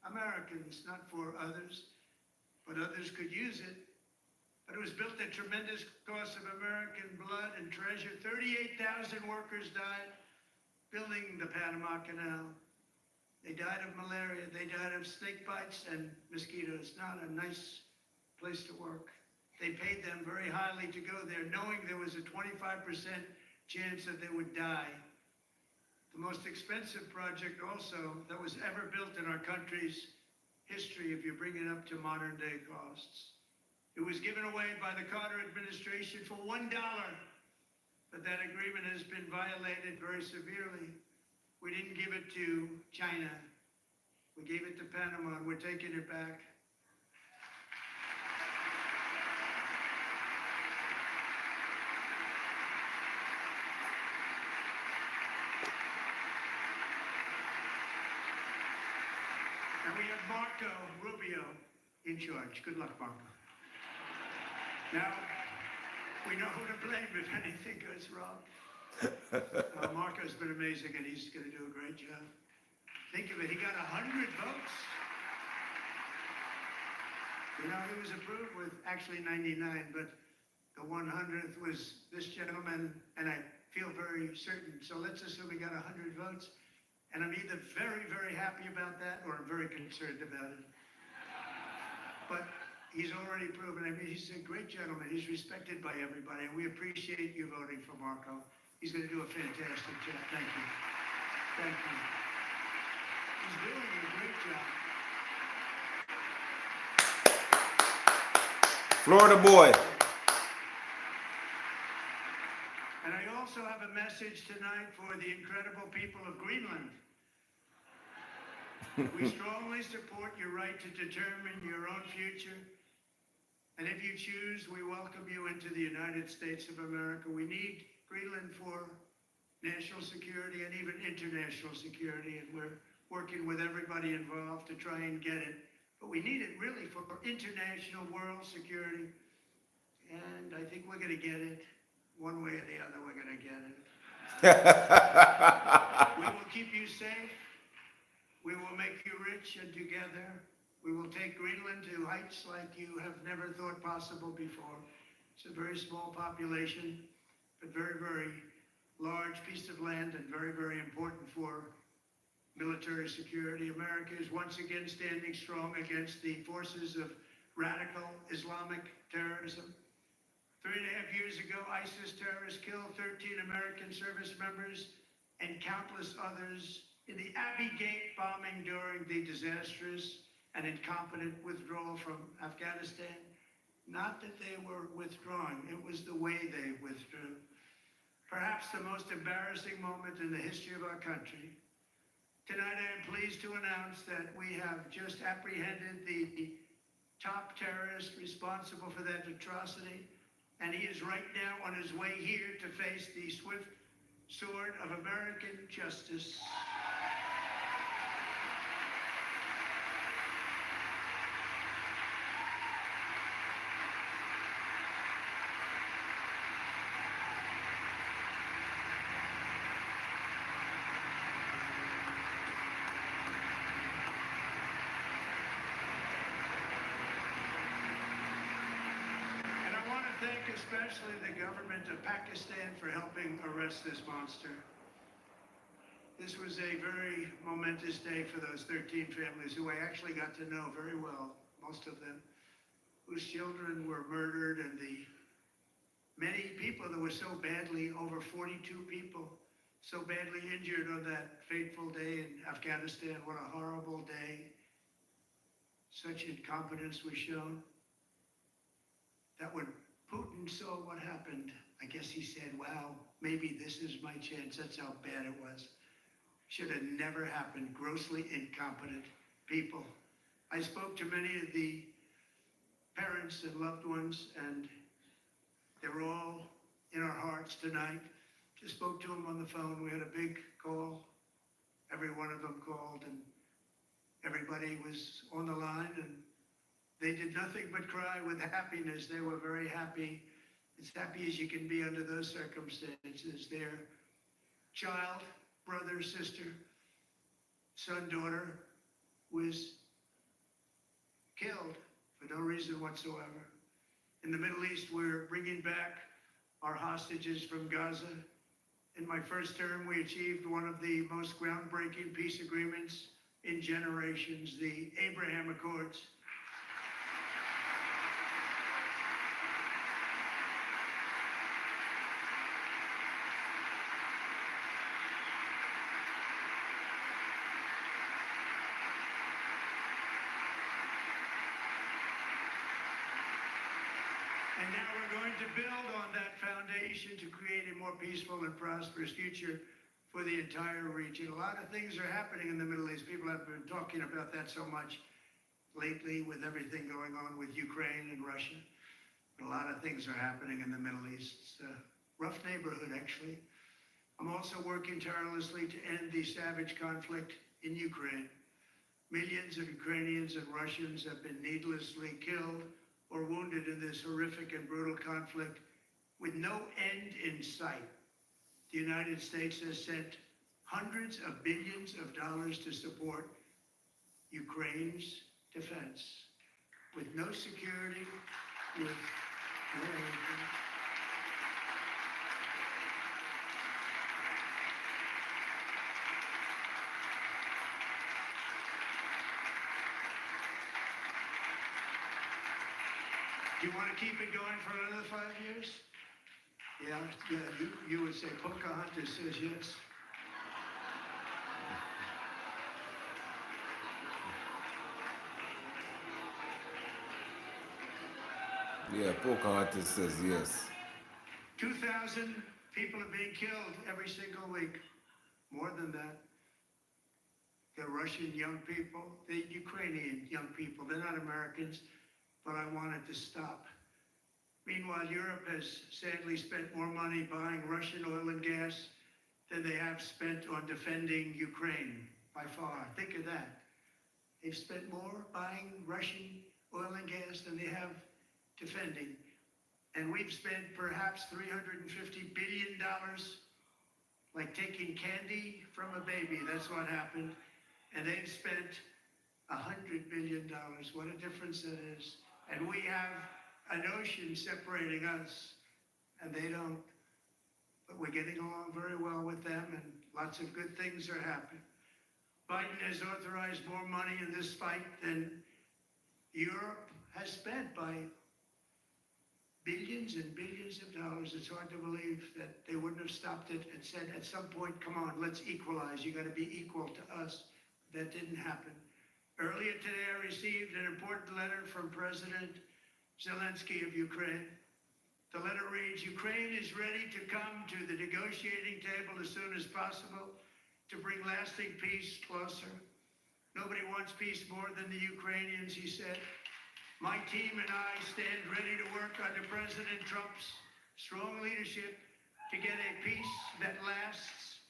Americans, not for others, but others could use it. But it was built at tremendous cost of American blood and treasure. 38,000 workers died building the Panama Canal. They died of malaria, they died of snake bites and mosquitoes. Not a nice place to work. They paid them very highly to go there, knowing there was a 25% chance that they would die. The most expensive project also that was ever built in our country's history, if you bring it up to modern day costs. It was given away by the Carter administration for $1, but that agreement has been violated very severely. We didn't give it to China. We gave it to Panama, and we're taking it back. And we have Marco Rubio in charge. Good luck, Marco. Now, we know who to blame if anything goes wrong. Marco's been amazing, and he's going to do a great job. Think of it, he got 100 votes. You know, he was approved with actually 99, but the 100th was this gentleman, and I feel very certain. So let's assume he got 100 votes, and I'm either very, very happy about that, or I'm very concerned about it. But he's already proven, I mean, he's a great gentleman. He's respected by everybody, and we appreciate you voting for Marco. He's going to do a fantastic job. Thank you. Thank you. He's doing a great job. Florida boy. And I also have a message tonight for the incredible people of Greenland. We strongly support your right to determine your own future. And if you choose, we welcome you into the United States of America. We need Greenland for national security and even international security, and we're working with everybody involved to try and get it. But we need it really for international world security, and I think we're going to get it. One way or the other, we're going to get it. We will keep you safe. We will make you rich, and together we will take Greenland to heights like you have never thought possible before. It's a very small population, but very, very large piece of land, and very, very important for military security. America is once again standing strong against the forces of radical Islamic terrorism. 3.5 years ago, ISIS terrorists killed 13 American service members and countless others in the Abbey Gate bombing during the disastrous and incompetent withdrawal from Afghanistan. Not that they were withdrawing, it was the way they withdrew. Perhaps the most embarrassing moment in the history of our country. Tonight I am pleased to announce that we have just apprehended the top terrorist responsible for that atrocity, and he is right now on his way here to face the swift sword of American justice. Thank especially the government of Pakistan for helping arrest this monster. This was a very momentous day for those 13 families who I actually got to know very well, most of them, whose children were murdered, and the many people that were so badly, over 42 people, so badly injured on that fateful day in Afghanistan. What a horrible day. Such incompetence was shown. That when Putin saw what happened, I guess he said, wow, maybe this is my chance. That's how bad it was. Should have never happened. Grossly incompetent people. I spoke to many of the parents and loved ones, and they're all in our hearts tonight. Just spoke to them on the phone. We had a big call. Every one of them called, and everybody was on the line, and They did nothing but cry with happiness. They were very happy, as happy as you can be under those circumstances. Their child, brother, sister, son, daughter was killed for no reason whatsoever. In the Middle East, we're bringing back our hostages from Gaza. In my first term, we achieved one of the most groundbreaking peace agreements in generations, the Abraham Accords. And now we're going to build on that foundation to create a more peaceful and prosperous future for the entire region. A lot of things are happening in the Middle East. People have been talking about that so much lately with everything going on with Ukraine and Russia. A lot of things are happening in the Middle East. It's a rough neighborhood, actually. I'm also working tirelessly to end the savage conflict in Ukraine. Millions of Ukrainians and Russians have been needlessly killed or wounded in this horrific and brutal conflict with no end in sight. The United States has sent hundreds of billions of dollars to support Ukraine's defense. With no security, with no anything. Do you want to keep it going for another 5 years? Yeah, you would say Pocahontas says yes. Yeah, Pocahontas says yes. 2,000 people are being killed every single week. More than that. They're Russian young people, they're Ukrainian young people. They're not Americans, but I want it to stop. Meanwhile, Europe has sadly spent more money buying Russian oil and gas than they have spent on defending Ukraine, by far. Think of that. They've spent more buying Russian oil and gas than they have defending. And we've spent perhaps $350 billion, like taking candy from a baby. That's what happened. And they've spent $100 billion. What a difference that is. And we have an ocean separating us, and they don't. But we're getting along very well with them, and lots of good things are happening. Biden has authorized more money in this fight than Europe has spent by billions and billions of dollars. It's hard to believe that they wouldn't have stopped it and said at some point, come on, let's equalize. You got to be equal to us. That didn't happen. Earlier today, I received an important letter from President Zelensky of Ukraine. The letter reads, Ukraine is ready to come to the negotiating table as soon as possible to bring lasting peace closer. Nobody wants peace more than the Ukrainians, he said. My team and I stand ready to work under President Trump's strong leadership to get a peace that lasts.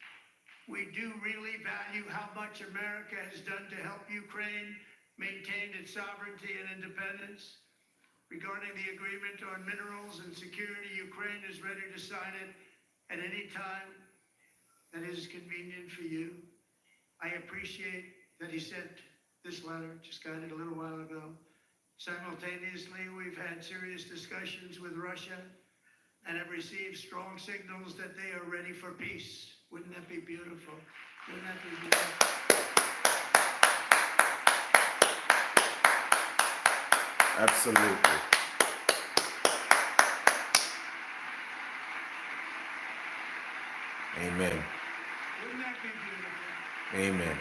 We do really value how much America has done to help Ukraine maintain its sovereignty and independence. Regarding the agreement on minerals and security, Ukraine is ready to sign it at any time that is convenient for you. I appreciate that he sent this letter, just got it a little while ago. Simultaneously, we've had serious discussions with Russia and have received strong signals that they are ready for peace. Wouldn't that be beautiful? Wouldn't that be beautiful? Absolutely. Amen. Wouldn't that be beautiful? Amen.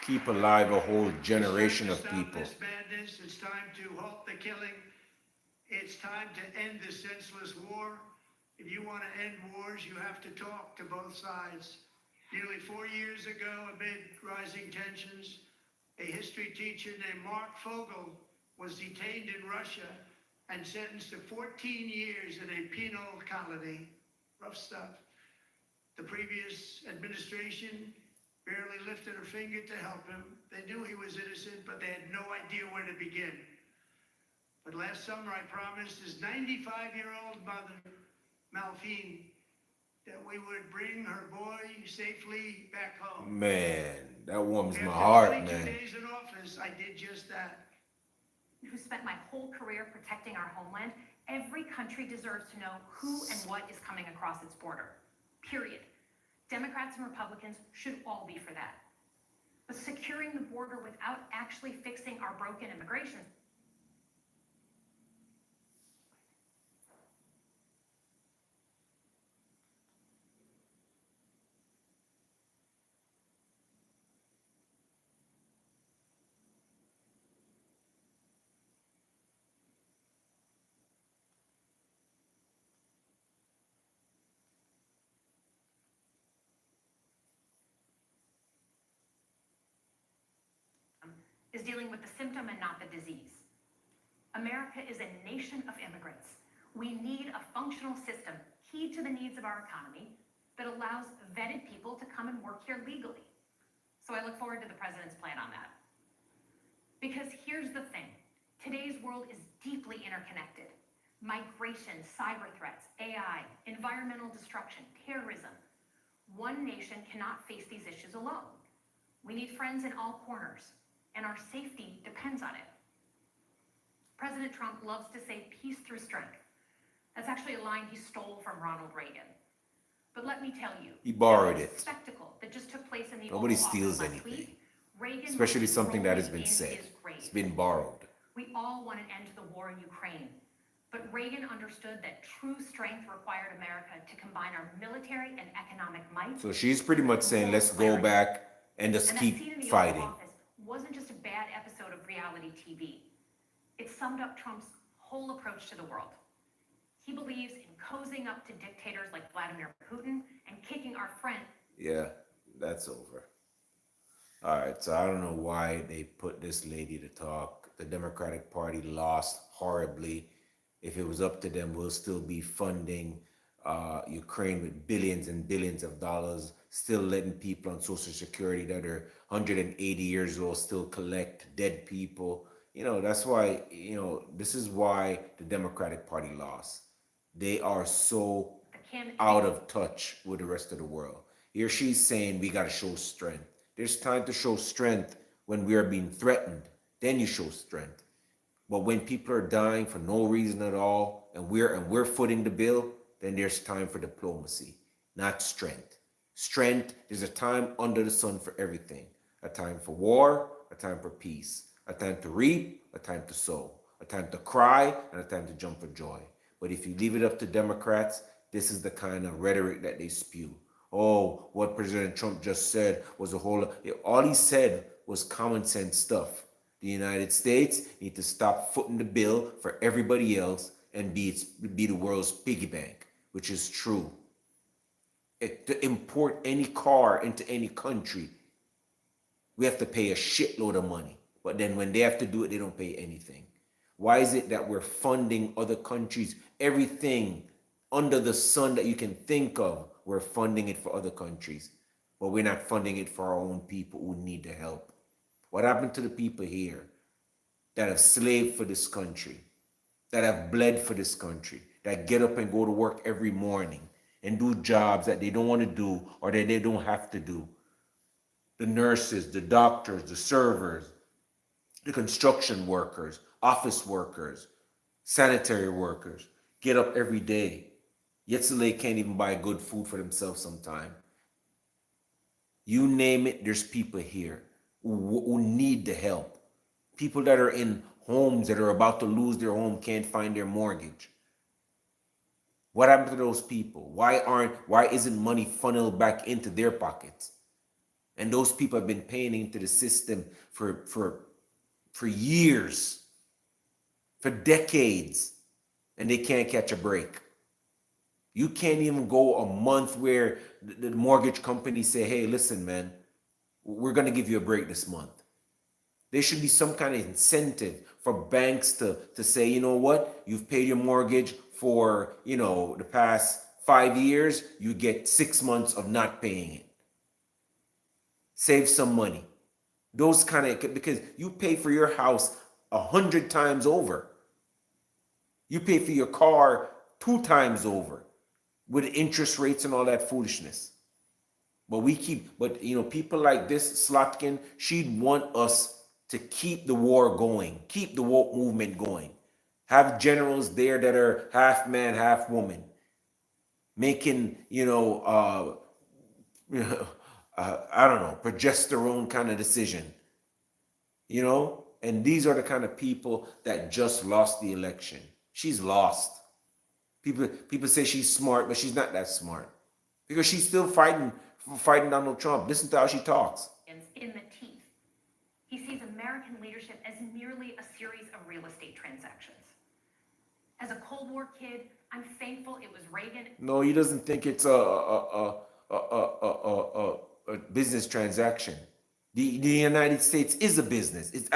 Keep alive a whole generation of people. It's time to stop this madness. It's time to halt the killing. It's time to end this senseless war. If you want to end wars, you have to talk to both sides. Nearly 4 years ago, amid rising tensions, a history teacher named Mark Fogel was detained in Russia and sentenced to 14 years in a penal colony. Rough stuff. The previous administration barely lifted a finger to help him. They knew he was innocent, but they had no idea where to begin. But last summer, I promised his 95-year-old mother, Malphine, that we would bring her boy safely back home. Man, that warms my After heart, 22 man. days in office, I did just that. Who spent my whole career protecting our homeland, every country deserves to know who and what is coming across its border. Period. Democrats and Republicans should all be for that. But securing the border without actually fixing our broken immigration is dealing with the symptom and not the disease. America is a nation of immigrants. We need a functional system keyed to the needs of our economy that allows vetted people to come and work here legally. So I look forward to the president's plan on that. Because here's the thing, today's world is deeply interconnected. Migration, cyber threats, AI, environmental destruction, terrorism. One nation cannot face these issues alone. We need friends in all corners, and our safety depends on it. President Trump loves to say peace through strength. That's actually a line he stole from Ronald Reagan. But let me tell you, He borrowed the it. spectacle that just took place in the Nobody Oval Office steals last anything, week, Reagan especially was something that has rolling been in said. his grave. It's been borrowed. We all want an end to the war in Ukraine. But Reagan understood that true strength required America to combine our military and economic might. So she's pretty much saying, let's go back and just And that keep scene in the fighting. Oval Office wasn't just a bad episode of reality TV. It summed up Trump's whole approach to the world. He believes in cozying up to dictators like Vladimir Putin and kicking our friend. Yeah, that's over. All right, so I don't know why they put this lady to talk. The Democratic Party lost horribly. If it was up to them, we'll still be funding Ukraine with billions and billions of dollars, still letting people on Social Security that are 180 years old still collect dead people. You know, that's why, you know, this is why the Democratic Party lost. They are so out of touch with the rest of the world. Here she's saying we got to show strength. There's time to show strength when we are being threatened. Then you show strength. But when people are dying for no reason at all, and we're footing the bill, then there's time for diplomacy, not strength. Strength, there's a time under the sun for everything. A time for war, a time for peace, a time to reap, a time to sow, a time to cry, and a time to jump for joy. But if you leave it up to Democrats, this is the kind of rhetoric that they spew. Oh, what President Trump just said was all he said was common sense stuff. The United States need to stop footing the bill for everybody else and be the world's piggy bank, which is true. To import any car into any country, we have to pay a shitload of money. But then when they have to do it, they don't pay anything. Why is it that we're funding other countries? Everything under the sun that you can think of, we're funding it for other countries. But we're not funding it for our own people who need the help. What happened to the people here that have slaved for this country, that have bled for this country, that get up and go to work every morning and do jobs that they don't want to do or that they don't have to do? The nurses, the doctors, the servers, the construction workers, office workers, sanitary workers, get up every day. Yet still they can't even buy good food for themselves sometimes. You name it, there's people here who need the help. People that are in homes that are about to lose their home can't find their mortgage. What happened to those people? Why isn't money funneled back into their pockets? And those people have been paying into the system for years, for decades, and they can't catch a break. You can't even go a month where the mortgage company say, hey, listen, man, we're going to give you a break this month. There should be some kind of incentive for banks to say, you know what, you've paid your mortgage for, the past 5 years, you get 6 months of not paying it. Save some money. Those kind of, because you pay for your house 100 times over. You pay for your car 2 times over with interest rates and all that foolishness. But people like this, Slotkin, she'd want us to keep the war going, keep the woke movement going. Have generals there that are half man, half woman, making, I don't know, progesterone kind of decision, And these are the kind of people that just lost the election. She's lost. People say she's smart, but she's not that smart because she's still fighting Donald Trump. Listen to how she talks. In the teeth. He sees American leadership as merely a series of real estate transactions. As a Cold War kid, I'm thankful it was Reagan. No, he doesn't think it's a business transaction. The United States is a business. It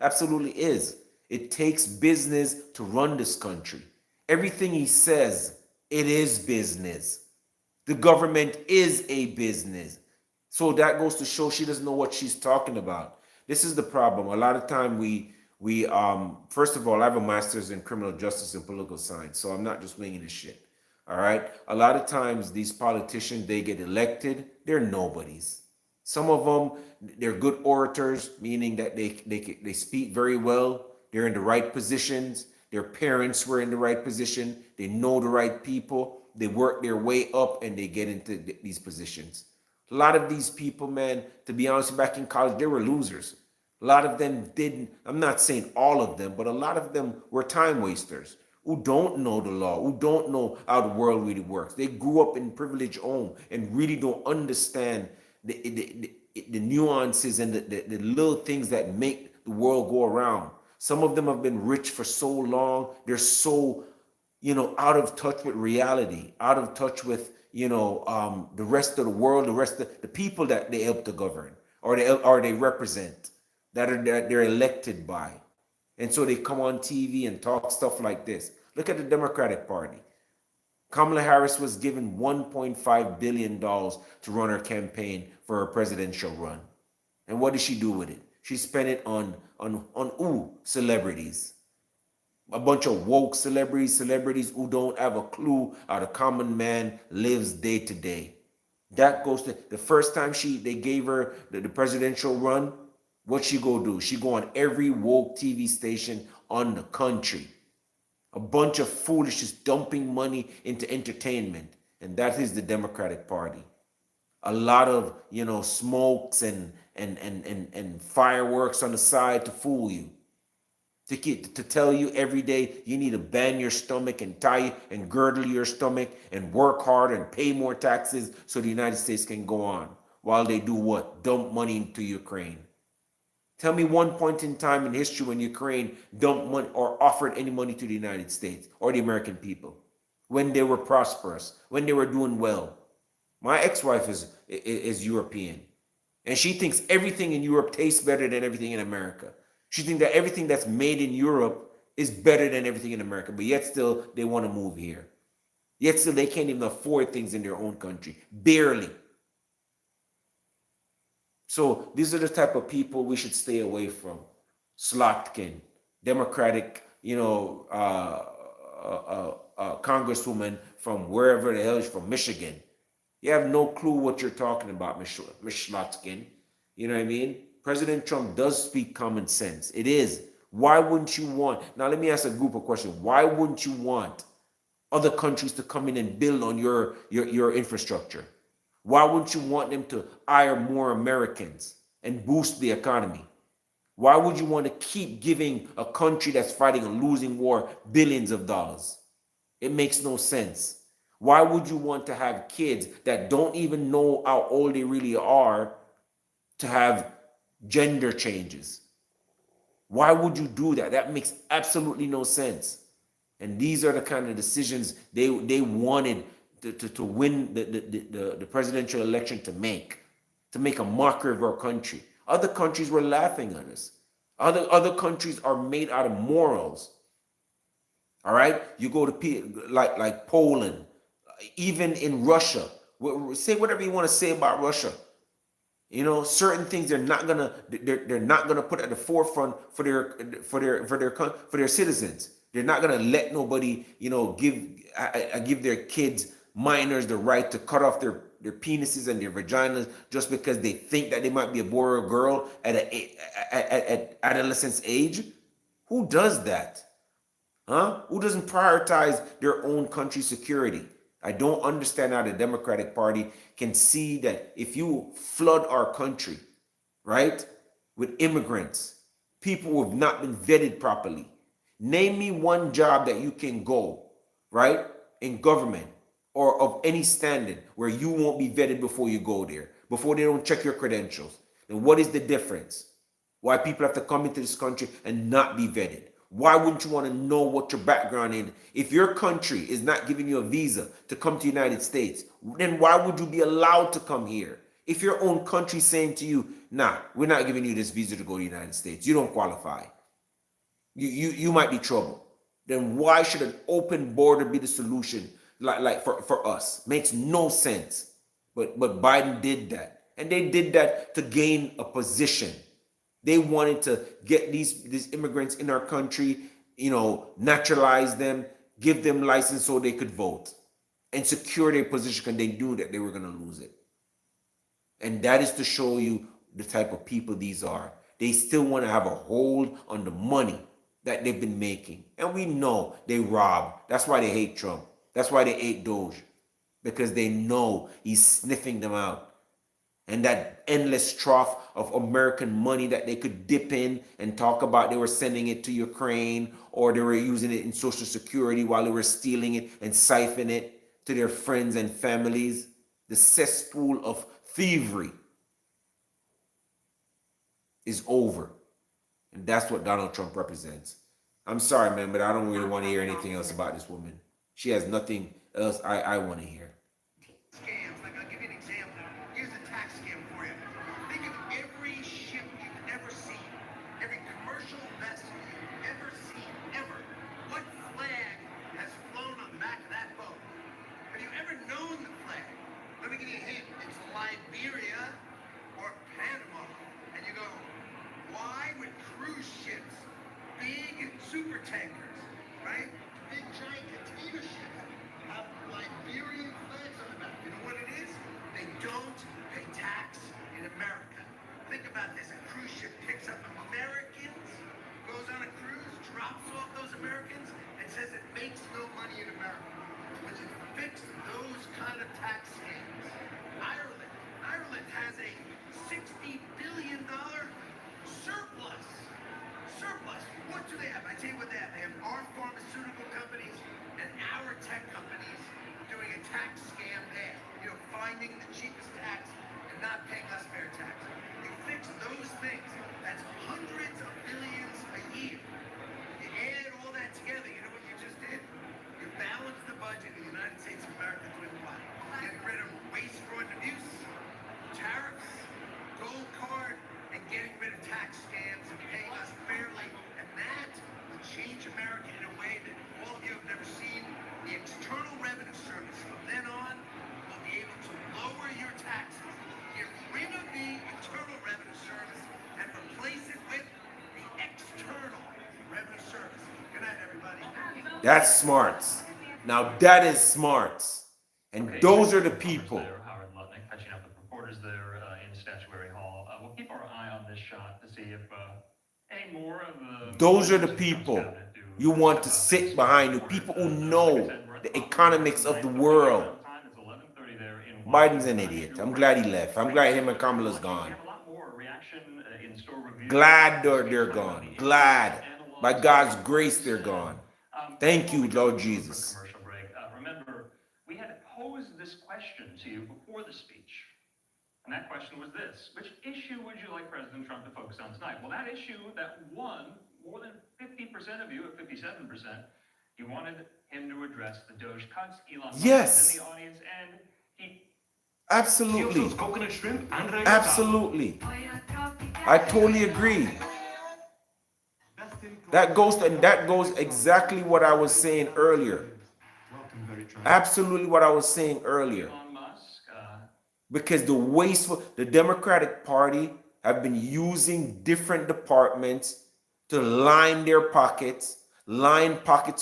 absolutely is. It takes business to run this country. Everything he says, it is business. The government is a business. So that goes to show she doesn't know what she's talking about. This is the problem. A lot of time we first of all, I have a master's in criminal justice and political science, so I'm not just winging this shit. All right. A lot of times these politicians, they get elected, they're nobodies. Some of them, they're good orators, meaning that they speak very well. They're in the right positions. Their parents were in the right position. They know the right people. They work their way up and they get into these positions. A lot of these people, man, to be honest, back in college, they were losers. A lot of them didn't, I'm not saying all of them, but a lot of them were time wasters who don't know the law, who don't know how the world really works. They grew up in privileged home and really don't understand the nuances and the little things that make the world go around. Some of them have been rich for so long. They're so, out of touch with reality, out of touch with, the rest of the world, the rest of the people that they help to govern or they represent, that they're elected by. And so they come on TV and talk stuff like this. Look at the Democratic Party. Kamala Harris was given $1.5 billion to run her campaign for her presidential run. And what did she do with it? She spent it on celebrities. A bunch of woke celebrities who don't have a clue how the common man lives day to day. That goes to the first time they gave her the presidential run. What she go do? She go on every woke TV station on the country. A bunch of foolishness dumping money into entertainment. And that is the Democratic Party. A lot of, smokes and fireworks on the side to fool you. To tell you every day you need to band your stomach and tie and girdle your stomach and work hard and pay more taxes so the United States can go on. While they do what? Dump money into Ukraine. Tell me one point in time in history when Ukraine dumped money or offered any money to the United States or the American people. When they were prosperous, when they were doing well. My ex-wife is European. And she thinks everything in Europe tastes better than everything in America. She thinks that everything that's made in Europe is better than everything in America. But yet still, they want to move here. Yet still, they can't even afford things in their own country. Barely. So these are the type of people we should stay away from. Slotkin, Democratic, congresswoman from wherever the hell is from, Michigan. You have no clue what you're talking about, Ms. Slotkin. You know what I mean? President Trump does speak common sense. It is. Why wouldn't you want? Now, let me ask a group of questions. Why wouldn't you want other countries to come in and build on your infrastructure? Why wouldn't you want them to hire more Americans and boost the economy? Why would you want to keep giving a country that's fighting a losing war billions of dollars? It makes no sense. Why would you want to have kids that don't even know how old they really are to have gender changes? Why would you do that? That makes absolutely no sense. And these are the kind of decisions they wanted to win the presidential election to make a mockery of our country. Other countries were laughing at us. Other countries are made out of morals. All right? You go to like Poland, even in Russia. Say whatever you want to say about Russia. You know, certain things they're not gonna put at the forefront for their citizens. They're not gonna let nobody, you know, give their kids, minors, the right to cut off their penises and their vaginas just because they think that they might be a boy or a girl at adolescence age. Who does that? Huh? Who doesn't prioritize their own country's security? I don't understand how the Democratic Party can see that if you flood our country, right, with immigrants, people who have not been vetted properly. Name me one job that you can go, right, in government or of any standing where you won't be vetted before you go there, before they don't check your credentials. Then what is the difference? Why people have to come into this country and not be vetted? Why wouldn't you want to know what your background is? If your country is not giving you a visa to come to the United States, then why would you be allowed to come here? If your own country is saying to you, nah, we're not giving you this visa to go to the United States, you don't qualify. You might be trouble. Then why should an open border be the solution like for us? Makes no sense. But Biden did that. And they did that to gain a position. They wanted to get these immigrants in our country, you know, naturalize them, give them license so they could vote and secure their position because they knew that they were going to lose it. And that is to show you the type of people these are. They still want to have a hold on the money that they've been making. And we know they rob. That's why they hate Trump. That's why they hate Doge. Because they know he's sniffing them out. And that endless trough of American money that they could dip in and talk about they were sending it to Ukraine or they were using it in Social Security while they were stealing it and siphoning it to their friends and families. The cesspool of thievery is over. And that's what Donald Trump represents. I'm sorry, man, but I don't really want to hear anything else about this woman. She has nothing else I want to hear. Scams, like I'll give you an example. Here's a tax scam for you. Think of every ship you've ever seen, every commercial vessel you've ever seen, ever. What flag has flown on the back of that boat? Have you ever known the flag? Let me give you a hint. It's Liberia or Panama. And you go, why would cruise ships, big super tankers, right? Big giant container ships have Liberian flags on the back. You know what it is? They don't pay tax in America. Think about this. A cruise ship picks up Americans, goes on a cruise, drops off those Americans, and says it makes no money in America. When you fix those kind of tax scams, Ireland has a $60 billion surplus. What do they have? I tell you what they have. They have our pharmaceutical companies and our tech companies doing a tax scam there. You know, finding the cheapest tax and not paying us fair tax. You fix those things, that's hundreds of billions a year. You add all that together, you know what you just did? You balanced the budget in the United States of America doing what? Getting rid of waste, fraud, and abuse, tariffs, gold card, and getting rid of tax scams and paying us fairly. And that will change America in a way that all of you have never seen. The External Revenue Service from then on will be able to lower your taxes. Get rid of the Internal Revenue Service and replace it with the External Revenue Service. Good night, everybody. That's smart. Now that is smart. And Okay, those are the reporters people. there, Howard Lutnick, catching up with reporters there in Statuary Hall. We'll keep our eye on this shot to see if any more of the... Those are the people you want to sit behind, the people who know the economics of the world. Biden's an idiot. I'm glad he left. I'm glad him and Kamala's gone. Glad they're gone. Glad. By God's grace, they're gone. Thank you, Lord Jesus. Remember, we had posed this question to you before the speech. And that question was this: which issue would you like President Trump to focus on tonight? Well, that issue that won more than 50% of you, at 57%, you wanted him to address the Doge cuts. Elon Musk Yes. in the audience, and he... Absolutely. Coconut shrimp and regular Absolutely. I totally agree. That goes exactly what I was saying earlier. Absolutely what I was saying earlier. Elon Musk because the Democratic Party have been using different departments to line pockets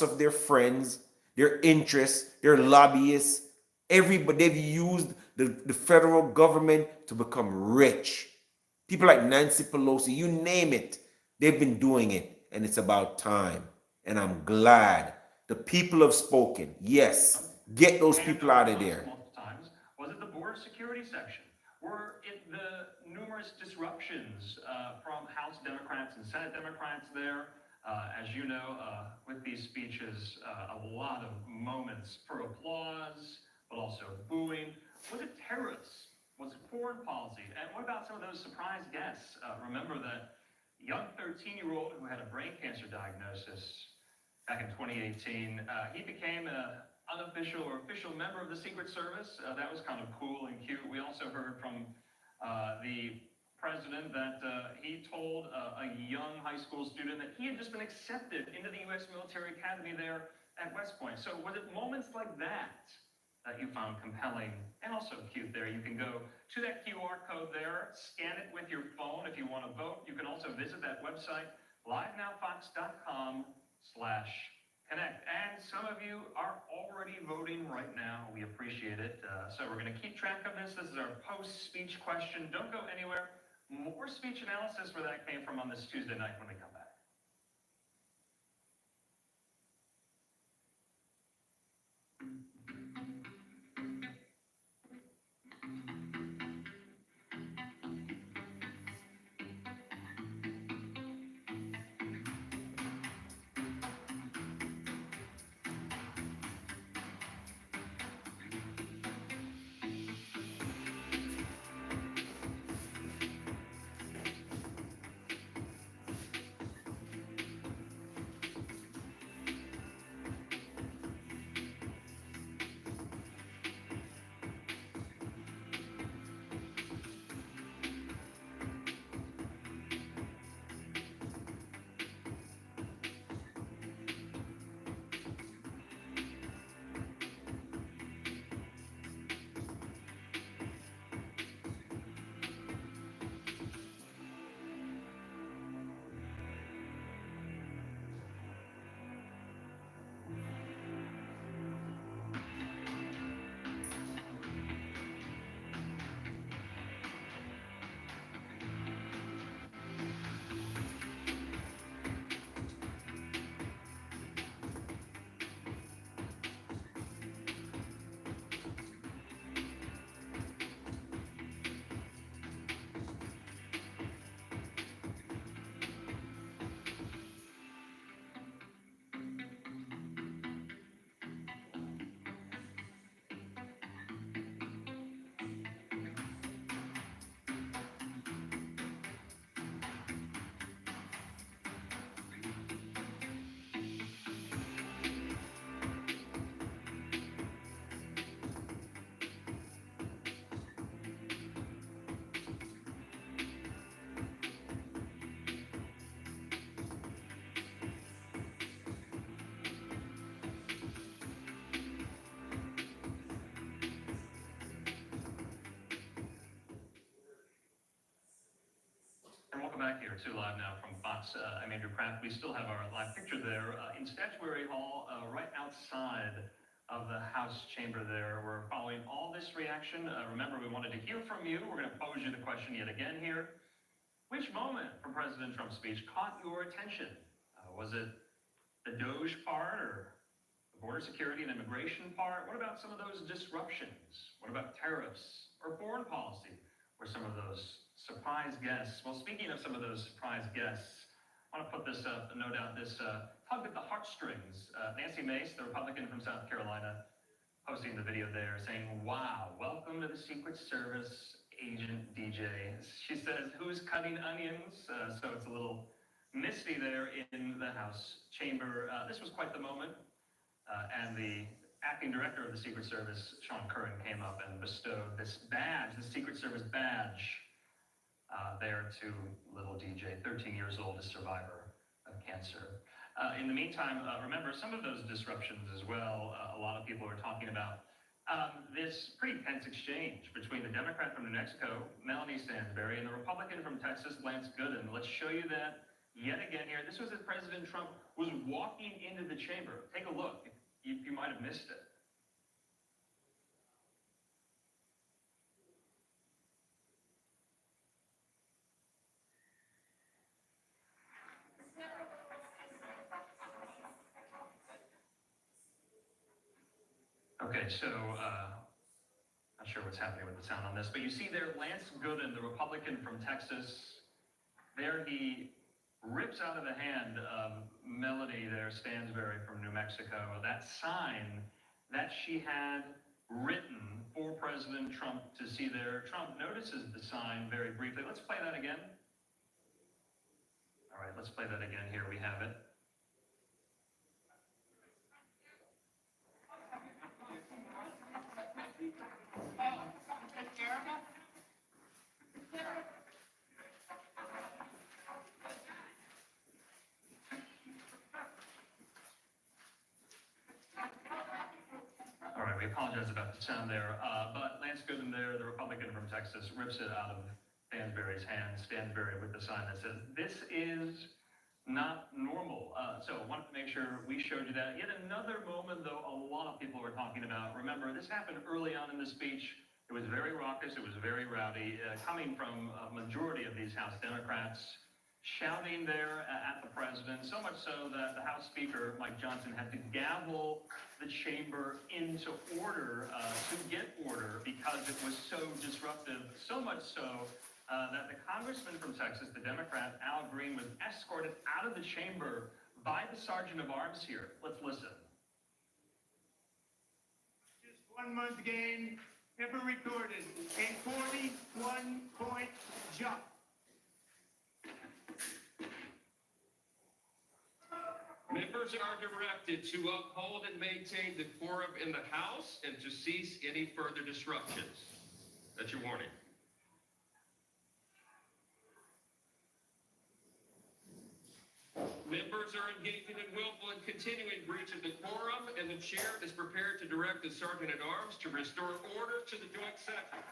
of their friends, their interests, their lobbyists. Everybody, they've used the federal government to become rich. People like Nancy Pelosi, you name it, they've been doing it, and it's about time. And I'm glad the people have spoken. Yes, get those people out of there. Multiple times. Was it the border security section? Were it the numerous disruptions from House Democrats and Senate Democrats there? As you know, with these speeches, a lot of moments for applause, but also booing. Was it tariffs? Was it foreign policy? And what about some of those surprise guests? Remember that young 13-year-old who had a brain cancer diagnosis back in 2018. He became an unofficial or official member of the Secret Service. That was kind of cool and cute. We also heard from the president that he told a young high school student that he had just been accepted into the U.S. military academy there at West Point. So was it moments like that that you found compelling and also cute there? You can go to that QR code there, scan it with your phone if you want to vote. You can also visit that website, livenowfox.com/connect. And some of you are already voting right now. We appreciate it. So we're going to keep track of this. This is our post-speech question. Don't go anywhere. More speech analysis where that came from on this Tuesday night when we come back. And welcome back here to Live Now from Fox. I'm Andrew Kraft. We still have our live picture there in Statuary Hall, right outside of the House chamber there. We're following all this reaction. Remember, we wanted to hear from you. We're going to pose you the question yet again here. Which moment from President Trump's speech caught your attention? Was it the Doge part or the border security and immigration part? What about some of those disruptions? What about tariffs or foreign policy? Were some of those surprise guests? Well, speaking of some of those surprise guests, I want to put this up, no doubt, this tug at the heartstrings. Nancy Mace, the Republican from South Carolina, posting the video there saying, "Wow, welcome to the Secret Service, Agent DJ." She says, "Who's cutting onions?" So it's a little misty there in the House chamber. This was quite the moment. And the acting director of the Secret Service, Sean Curran, came up and bestowed this badge, the Secret Service badge, there to little DJ, 13 years old, a survivor of cancer. In the meantime, remember some of those disruptions as well. A lot of people are talking about this pretty tense exchange between the Democrat from New Mexico, Melanie Stansbury, and the Republican from Texas, Lance Gooden. Let's show you that yet again here. This was as President Trump was walking into the chamber. Take a look. You might have missed it. Okay, so not sure what's happening with the sound on this, but you see there Lance Gooden, the Republican from Texas. There he rips out of the hand of Melody there, Stansbury from New Mexico, that sign that she had written for President Trump to see there. Trump notices the sign very briefly. Let's play that again. All right, let's play that again. Here we have it. All right, we apologize about the sound there, but Lance Gooden there, the Republican from Texas, rips it out of Stansbury's hand, Stansbury with the sign that says, "This is not normal." So I wanted to make sure we showed you that. Yet another moment, though, a lot of people were talking about. Remember, this happened early on in the speech. It was very raucous. It was very rowdy, coming from a majority of these House Democrats, shouting there at the president, so much so that the House Speaker, Mike Johnson, had to gavel the chamber into order to get order because it was so disruptive, so much so that the congressman from Texas, the Democrat, Al Green, was escorted out of the chamber by the Sergeant of Arms here. Let's listen. Just 1 month gain ever recorded, a 41-point jump. Members are directed to uphold and maintain the quorum in the House and to cease any further disruptions. That's your warning. Members are engaging in willful and continuing breach of the quorum, and the chair is prepared to direct the Sergeant at Arms to restore order to the joint session.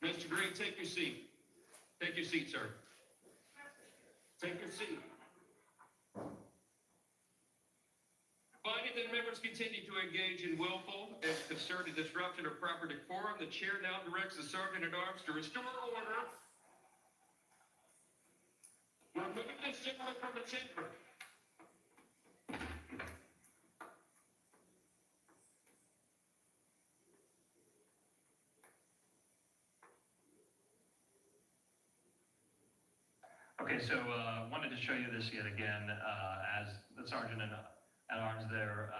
Mr. Green, take your seat. Take your seat, sir. Take your seat. Finding that members continue to engage in willful and concerted disruption of proper decorum, the chair now directs the Sergeant at Arms to restore order. Remove this gentleman from the chamber. Okay, so wanted to show you this yet again as the Sergeant at Arms there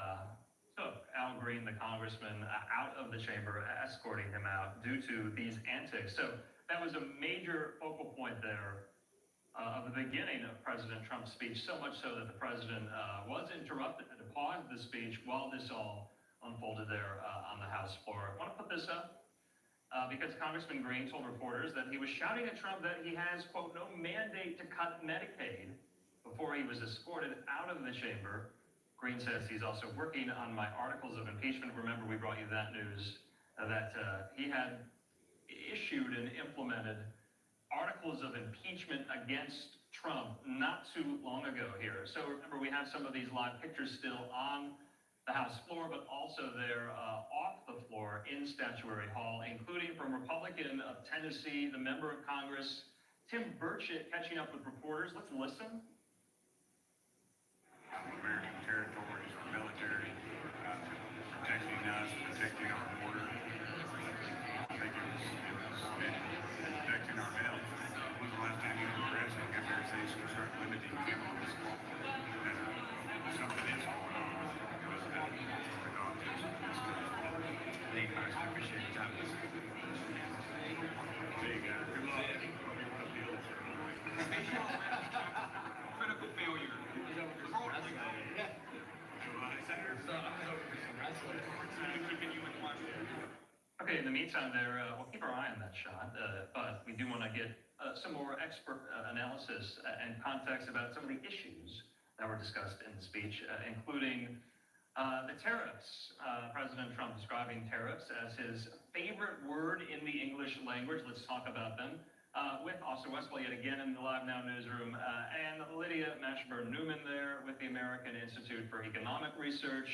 took Al Green, the congressman, out of the chamber, escorting him out due to these antics. So that was a major focal point there of the beginning of President Trump's speech, so much so that the president was interrupted and paused the speech while this all unfolded there on the House floor. I want to put this up. Because Congressman Green told reporters that he was shouting at Trump that he has, quote, no mandate to cut Medicaid before he was escorted out of the chamber. Green says he's also working on my articles of impeachment. Remember, we brought you that news, that he had issued and implemented articles of impeachment against Trump not too long ago here. So remember, we have some of these live pictures still on the House floor, but also there off the floor in Statuary Hall, including from Republican of Tennessee, the member of Congress, Tim Burchett, catching up with reporters. Let's listen. American territories, our military, protecting us, protecting our border. I think it was protecting our health. When was the last time you were president got there and say you start limiting chemicals? Something is going on. I appreciate your time. Big, good luck. Critical Okay, in the meantime there, we'll keep our eye on that shot, but we do want to get some more expert analysis and context about some of the issues that were discussed in the speech, including the tariffs. President Trump describing tariffs as his favorite word in the English language. Let's talk about them. With Austin Westphal yet again in the Live Now newsroom, and Lydia Mashburn-Newman there with the American Institute for Economic Research.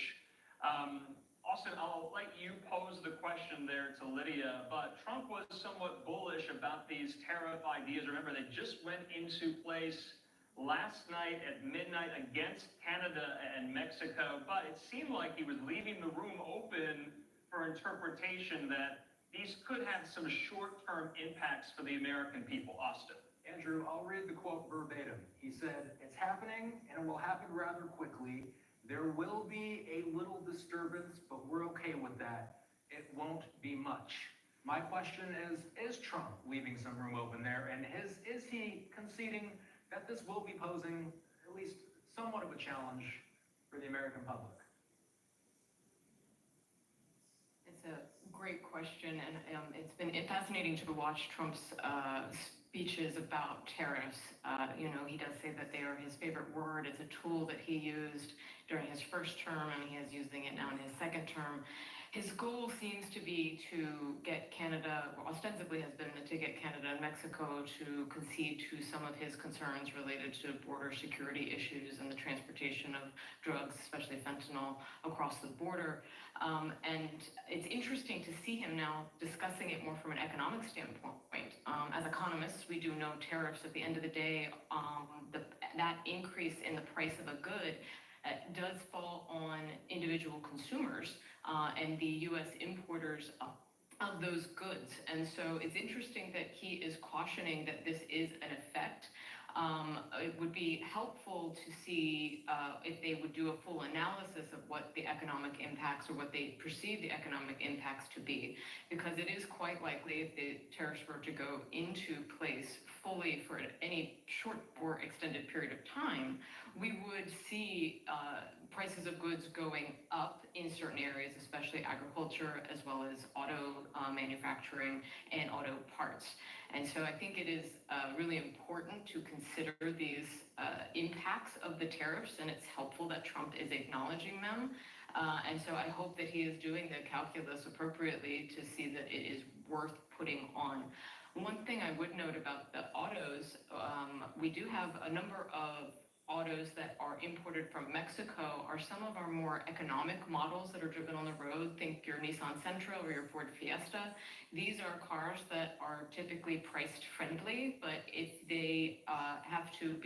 Austin, I'll let you pose the question there to Lydia, but Trump was somewhat bullish about these tariff ideas. Remember, they just went into place last night at midnight against Canada and Mexico, but it seemed like he was leaving the room open for interpretation that these could have some short-term impacts for the American people. Austin. Andrew, I'll read the quote verbatim. He said, "It's happening and it will happen rather quickly. There will be a little disturbance, but we're okay with that. It won't be much." My question is Trump leaving some room open there? And is he conceding that this will be posing at least somewhat of a challenge for the American public? It's a great question, and it's been fascinating to watch Trump's speeches about tariffs. He does say that they are his favorite word. It's a tool that he used during his first term, and he is using it now in his second term. His goal seems to be to get Canada, or ostensibly has been to get Canada and Mexico to concede to some of his concerns related to border security issues and the transportation of drugs, especially fentanyl, across the border. And it's interesting to see him now discussing it more from an economic standpoint. As economists, we do know tariffs at the end of the day, that increase in the price of a good does fall on individual consumers and the U.S. importers of those goods. And so it's interesting that he is cautioning that this is an effect. It would be helpful to see if they would do a full analysis of what the economic impacts or what they perceive the economic impacts to be, because it is quite likely if the tariffs were to go into place fully for any short or extended period of time, we would see prices of goods going up in certain areas, especially agriculture, as well as auto manufacturing and auto parts. And so I think it is really important to consider these impacts of the tariffs, and it's helpful that Trump is acknowledging them. And so I hope that he is doing the calculus appropriately to see that it is worth putting on. One thing I would note about the autos, we do have a number of autos that are imported from Mexico are some of our more economic models that are driven on the road. Think your Nissan Sentra or your Ford Fiesta. These are cars that are typically priced friendly, but if they have to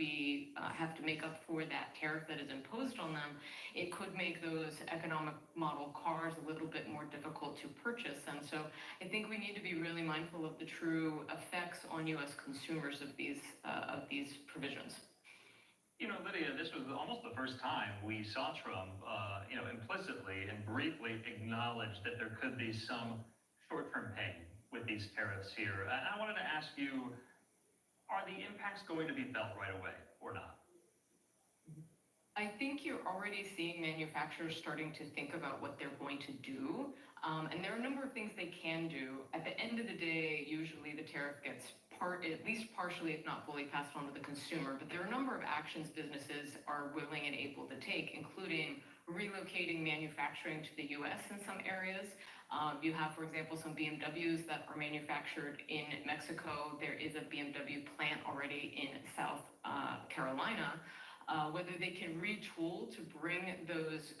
make up for that tariff that is imposed on them, it could make those economic model cars a little bit more difficult to purchase. And so I think we need to be really mindful of the true effects on U.S. consumers of these provisions. Lydia, this was almost the first time we saw Trump, implicitly and briefly acknowledge that there could be some short-term pain with these tariffs here. And I wanted to ask you, are the impacts going to be felt right away or not? I think you're already seeing manufacturers starting to think about what they're going to do. And there are a number of things they can do. At the end of the day, usually the tariff gets at least partially, if not fully, passed on to the consumer. But there are a number of actions businesses are willing and able to take, including relocating manufacturing to the U.S. in some areas. You have, for example, some BMWs that are manufactured in Mexico. There is a BMW plant already in South Carolina. Whether they can retool to bring those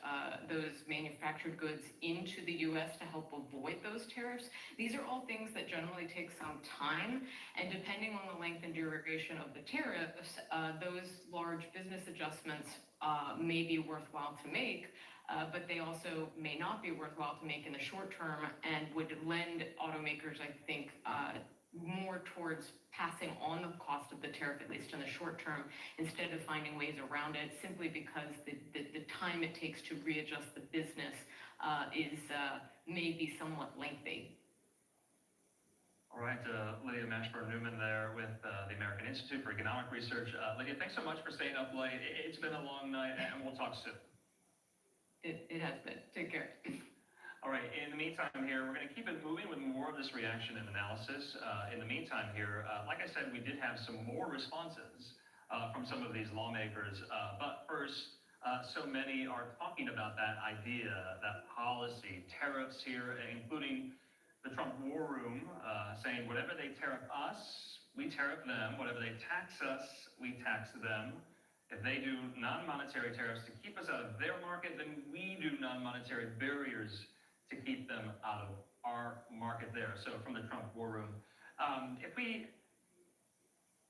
manufactured goods into the U.S. to help avoid those tariffs. These are all things that generally take some time, and depending on the length and duration of the tariffs, those large business adjustments may be worthwhile to make, but they also may not be worthwhile to make in the short term and would lend automakers, I think, more towards passing on the cost of the tariff, at least in the short term, instead of finding ways around it, simply because the time it takes to readjust the business may be somewhat lengthy. All right, Lydia Mashburn-Newman there with the American Institute for Economic Research. Lydia, thanks so much for staying up late. It's been a long night, and we'll talk soon. It has been. Take care. All right, in the meantime here, we're going to keep it moving with more of this reaction and analysis. In the meantime here, like I said, we did have some more responses from some of these lawmakers. But first, so many are talking about that idea, that policy, tariffs here, including the Trump war room, saying whatever they tariff us, we tariff them. Whatever they tax us, we tax them. If they do non-monetary tariffs to keep us out of their market, then we do non-monetary barriers to keep them out of our market there. So from the Trump war room. If we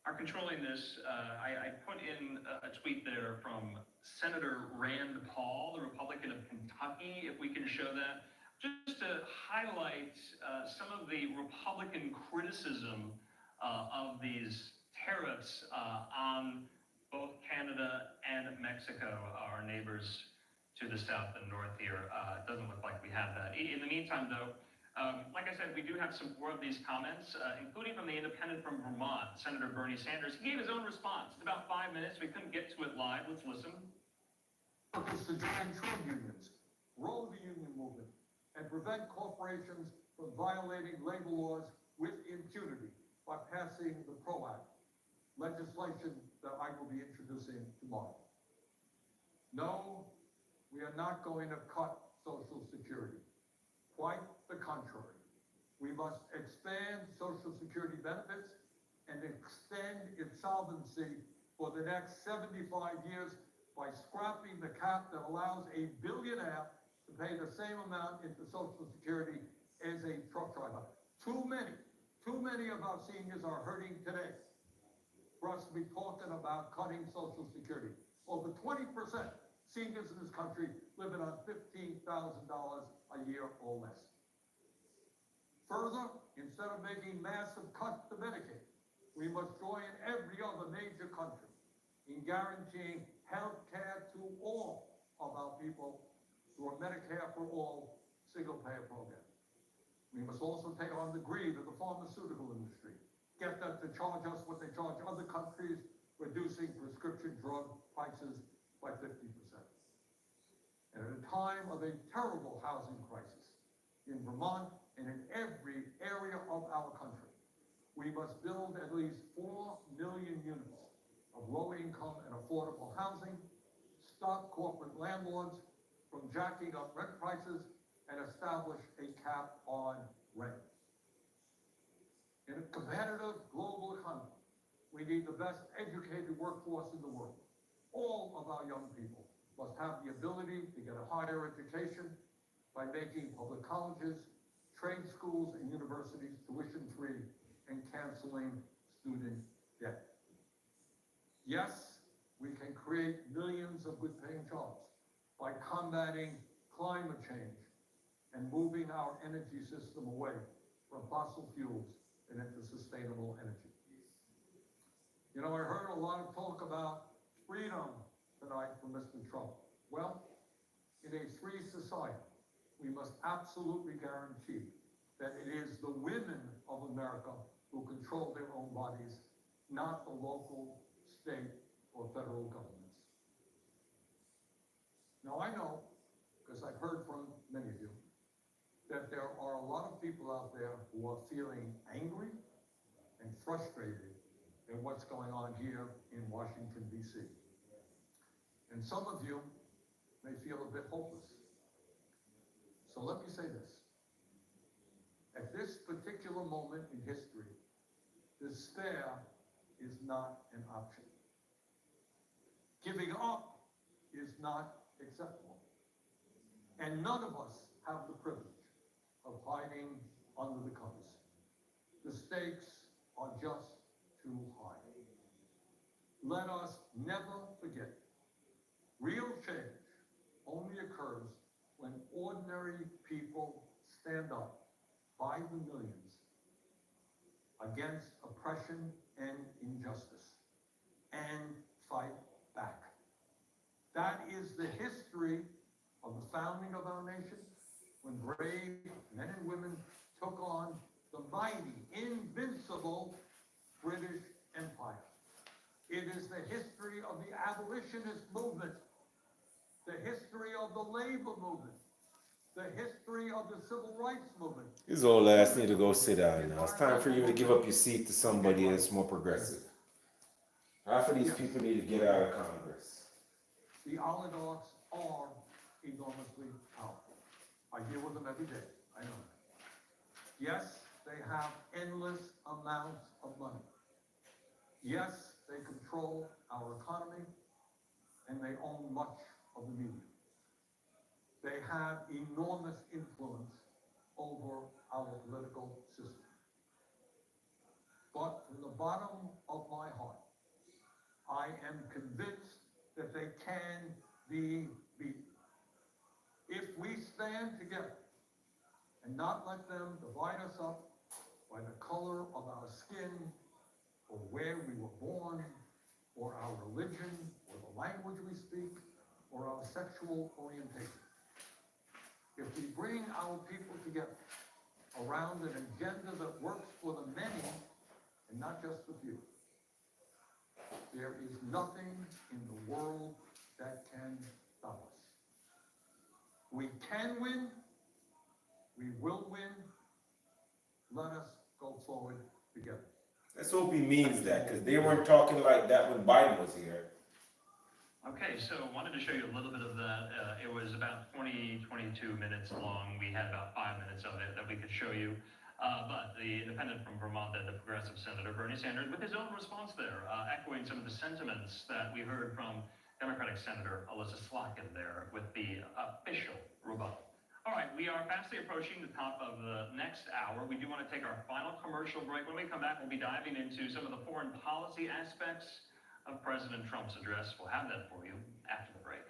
are controlling this, I put in a tweet there from Senator Rand Paul, the Republican of Kentucky, if we can show that, just to highlight some of the Republican criticism of these tariffs on both Canada and Mexico, our neighbors to the south and north here. It doesn't look like we have that. In the meantime, though, like I said, we do have some more of these comments, including from the independent from Vermont, Senator Bernie Sanders. He gave his own response. It's about 5 minutes. We couldn't get to it live. Let's listen. Is to join trade unions, grow the union movement, and prevent corporations from violating labor laws with impunity by passing the PRO Act, legislation that I will be introducing tomorrow. No, we are not going to cut Social Security. Quite the contrary. We must expand Social Security benefits and extend its solvency for the next 75 years by scrapping the cap that allows a billionaire to pay the same amount into Social Security as a truck driver. Too many of our seniors are hurting today for us to be talking about cutting Social Security. Over 20% seniors in this country living on $15,000 a year or less. Further, instead of making massive cuts to Medicaid, we must join every other major country in guaranteeing health care to all of our people through a Medicare for all single-payer program. We must also take on the greed of the pharmaceutical industry, get them to charge us what they charge other countries, reducing prescription drug prices by 50%. And at a time of a terrible housing crisis in Vermont and in every area of our country, we must build at least 4 million units of low-income and affordable housing, stop corporate landlords from jacking up rent prices, and establish a cap on rent. In a competitive global economy, we need the best educated workforce in the world. All of our young people must have the ability to get a higher education by making public colleges, trade schools, and universities tuition-free and canceling student debt. Yes, we can create millions of good-paying jobs by combating climate change and moving our energy system away from fossil fuels and into sustainable energy. You know, I heard a lot of talk about freedom tonight from Mr. Trump. Well, in a free society, we must absolutely guarantee that it is the women of America who control their own bodies, not the local, state, or federal governments. Now, I know, because I've heard from many of you, that there are a lot of people out there who are feeling angry and frustrated at what's going on here in Washington, D.C. And some of you may feel a bit hopeless. So let me say this. At this particular moment in history, despair is not an option. Giving up is not acceptable. And none of us have the privilege of hiding under the covers. The stakes are just too high. Let us never forget, real change only occurs when ordinary people stand up by the millions against oppression and injustice and fight back. That is the history of the founding of our nation, when brave men and women took on the mighty, invincible British Empire. It is the history of the abolitionist movement, the history of the labor movement, the history of the civil rights movement. His old ass need to go sit down now. It's time for you to give up your seat to somebody that's more progressive. Half of these people need to get out of Congress. The oligarchs are enormously powerful. I deal with them every day, I know that. Yes, they have endless amounts of money. Yes, they control our economy, and they own much of the media. They have enormous influence over our political system. But from the bottom of my heart, I am convinced that they can be beaten. If we stand together and not let them divide us up by the color of our skin, or where we were born, or our religion, or the language we speak, or our sexual orientation. If we bring our people together around an agenda that works for the many and not just the few, there is nothing in the world that can stop us. We can win. We will win. Let us go forward together. Let's hope he means that, because they weren't talking like that when Biden was here. Okay, so wanted to show you a little bit of that. It was about 22 minutes long. We had about 5 minutes of it that we could show you. But the independent from Vermont, the progressive Senator Bernie Sanders, with his own response there, echoing some of the sentiments that we heard from Democratic Senator Alyssa Slotkin there with the official rebuttal. All right, we are fastly approaching the top of the next hour. We do want to take our final commercial break. When we come back, we'll be diving into some of the foreign policy aspects of President Trump's address. We'll have that for you after the break.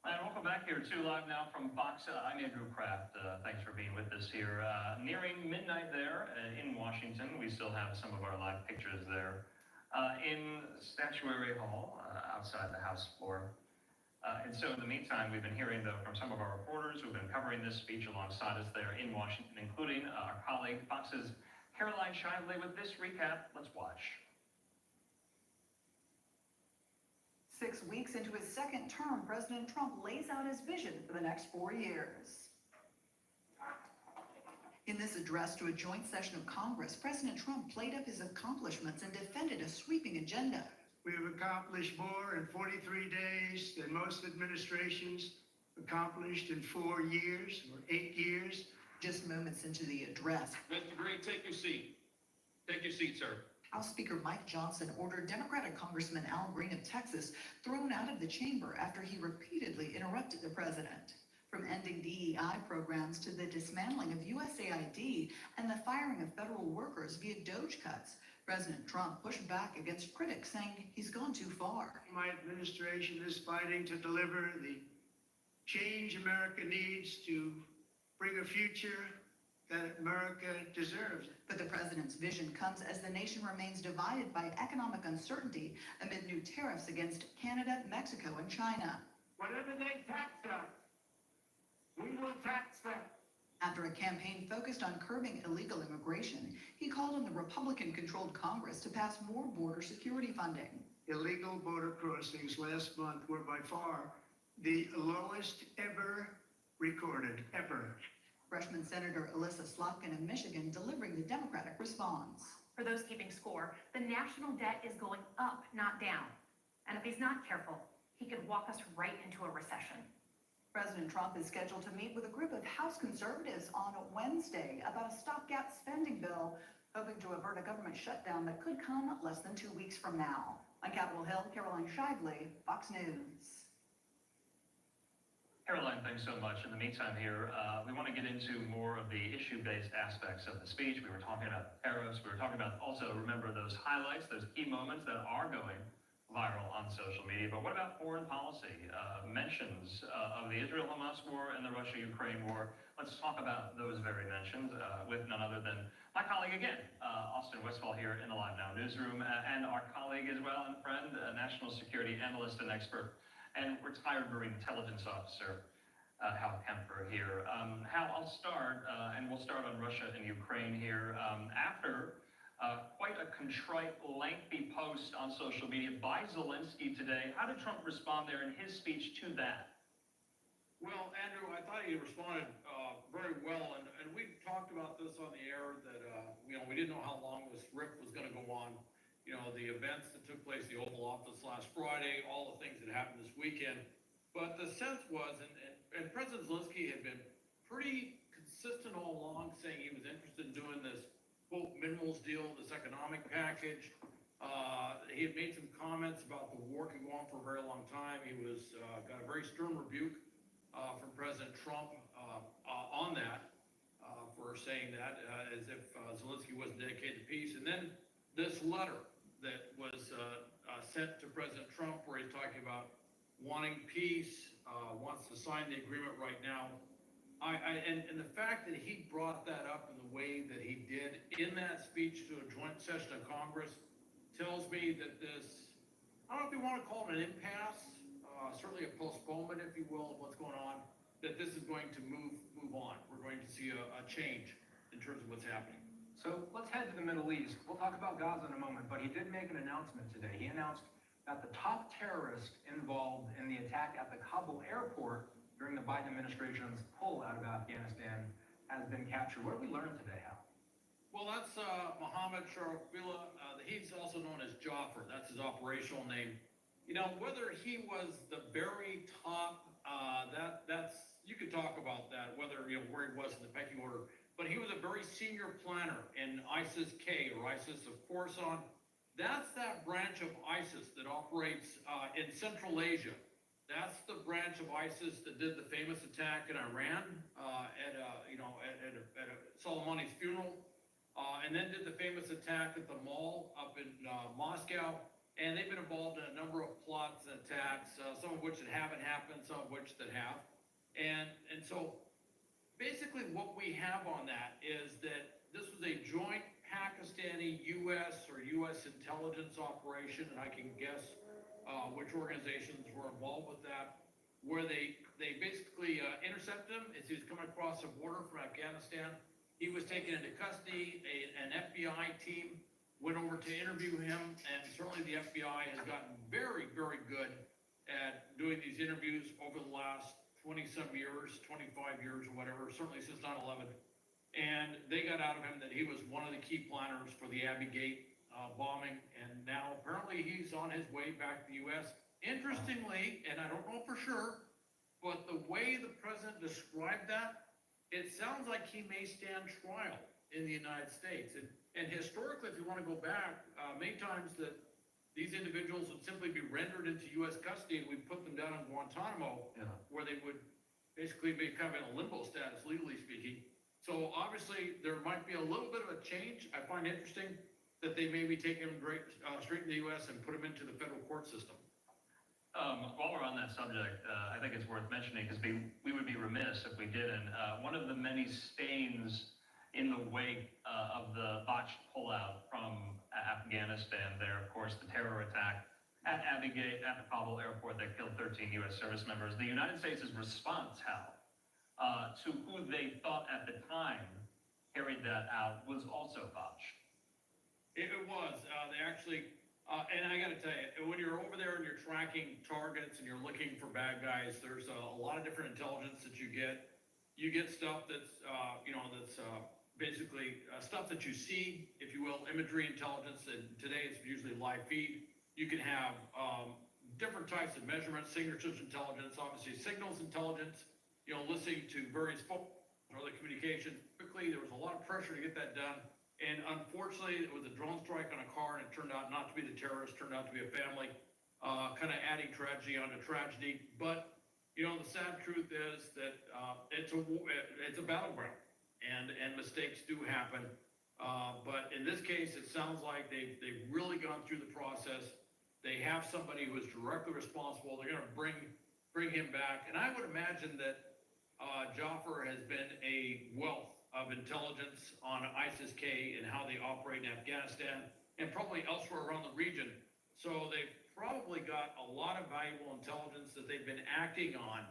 And welcome back here to Live Now from Fox. I'm Andrew Kraft. Thanks for being with us here. Nearing midnight there in Washington. We still have some of our live pictures there in Statuary Hall outside the House floor. And so in the meantime, we've been hearing, though, from some of our reporters who've been covering this speech alongside us there in Washington, including our colleague, Fox's Caroline Shively, with this recap. Let's watch. 6 weeks into his second term, President Trump lays out his vision for the next 4 years. In this address to a joint session of Congress, President Trump played up his accomplishments and defended a sweeping agenda. We have accomplished more in 43 days than most administrations accomplished in 4 years or 8 years. Just moments into the address, Mr. Green, take your seat. Take your seat, sir. House Speaker Mike Johnson ordered Democratic Congressman Al Green of Texas thrown out of the chamber after he repeatedly interrupted the president. From ending DEI programs to the dismantling of USAID and the firing of federal workers via DOGE cuts, President Trump pushed back against critics, saying he's gone too far. My administration is fighting to deliver the change America needs to bring a future that America deserves. But the president's vision comes as the nation remains divided by economic uncertainty amid new tariffs against Canada, Mexico, and China. Whatever they tax us, we will tax them. After a campaign focused on curbing illegal immigration, he called on the Republican-controlled Congress to pass more border security funding. Illegal border crossings last month were by far the lowest ever recorded, ever. Freshman Senator Alyssa Slotkin of Michigan delivering the Democratic response. For those keeping score, the national debt is going up, not down. And if he's not careful, he could walk us right into a recession. President Trump is scheduled to meet with a group of House conservatives on Wednesday about a stopgap spending bill, hoping to avert a government shutdown that could come less than 2 weeks from now. On Capitol Hill, Caroline Shively, Fox News. Caroline, thanks so much. In the meantime here, we want to get into more of the issue-based aspects of the speech. We were talking about tariffs. We were talking about also, remember, those highlights, those key moments that are going viral on social media. But what about foreign policy? Mentions of the Israel-Hamas war and the Russia-Ukraine war. Let's talk about those very mentions with none other than my colleague again, Austin Westfall here in the Live Now newsroom, and our colleague as well and friend, national security analyst and expert, and retired Marine intelligence officer, Hal Kemper here. Hal, I'll start, and we'll start on Russia and Ukraine here. After quite a contrite, lengthy post on social media by Zelensky today, how did Trump respond there in his speech to that? Well, Andrew, I thought he responded very well, and we talked about this on the air that, we didn't know how long this rift was going to go on. The events that took place, the Oval Office last Friday, all the things that happened this weekend. But the sense was, and President Zelensky had been pretty consistent all along saying he was interested in doing this, quote, minerals deal, this economic package. He had made some comments about the war could go on for a very long time. He was got a very stern rebuke from President Trump on that for saying that, as if Zelensky wasn't dedicated to peace. And then this letter that was sent to President Trump where he's talking about wanting peace, wants to sign the agreement right now. And the fact that he brought that up in the way that he did in that speech to a joint session of Congress tells me that this, I don't know if you want to call it an impasse, certainly a postponement, if you will, of what's going on, that this is going to move on. We're going to see a change in terms of what's happening. So let's head to the Middle East. We'll talk about Gaza in a moment, but he did make an announcement today. He announced that the top terrorist involved in the attack at the Kabul airport during the Biden administration's pull out of Afghanistan has been captured. What did we learn today, Hal? Well, that's Mohammed Sharafillah. He's also known as Jaffer. That's his operational name. Whether he was the very top, that's you could talk about that, whether where he was in the pecking order. But he was a very senior planner in ISIS-K, or ISIS of Khorasan. That's that branch of ISIS that operates in Central Asia. That's the branch of ISIS that did the famous attack in Iran at Soleimani's funeral, and then did the famous attack at the mall up in Moscow. And they've been involved in a number of plots and attacks, some of which that haven't happened, some of which that have. And so basically what we have on that is that this was a joint Pakistani-U.S. or U.S. intelligence operation, and I can guess which organizations were involved with that, where they basically intercepted him as he was coming across the border from Afghanistan. He was taken into custody. An FBI team went over to interview him, and certainly the FBI has gotten very, very good at doing these interviews over the last 20-some years, 25 years or whatever, certainly since 9/11. And they got out of him that he was one of the key planners for the Abbey Gate bombing, and now apparently he's on his way back to the U.S. Interestingly, and I don't know for sure, but the way the president described that, it sounds like he may stand trial in the United States. And historically, if you want to go back, many times that these individuals would simply be rendered into U.S. custody, and we put them down in Guantanamo, where they would basically be kind of in a limbo status, legally speaking. So obviously, there might be a little bit of a change. I find interesting that they maybe take him straight in the U.S. and put him into the federal court system. While we're on that subject, I think it's worth mentioning, because we would be remiss if we didn't. One of the many stains in the wake of the botched pullout from Afghanistan there, of course, the terror attack at Abbey Gate, at the Kabul airport that killed 13 U.S. service members. The United States' response, Hal, to who they thought at the time carried that out was also botched. It was. They actually, and I got to tell you, when you're over there and you're tracking targets and you're looking for bad guys, there's a lot of different intelligence that you get. You get stuff that's, basically stuff that you see, if you will, imagery intelligence, and today it's usually live feed. You can have different types of measurements, signatures intelligence, obviously signals intelligence, listening to various phone or other communications. Quickly, there was a lot of pressure to get that done. And unfortunately, it was a drone strike on a car, and it turned out not to be the terrorist, turned out to be a family, kind of adding tragedy onto tragedy. But, the sad truth is that it's a battleground. And mistakes do happen, but in this case, it sounds like they've really gone through the process. They have somebody who is directly responsible. They're going to bring him back, and I would imagine that Jaffer has been a wealth of intelligence on ISIS-K and how they operate in Afghanistan and probably elsewhere around the region. So they've probably got a lot of valuable intelligence that they've been acting on.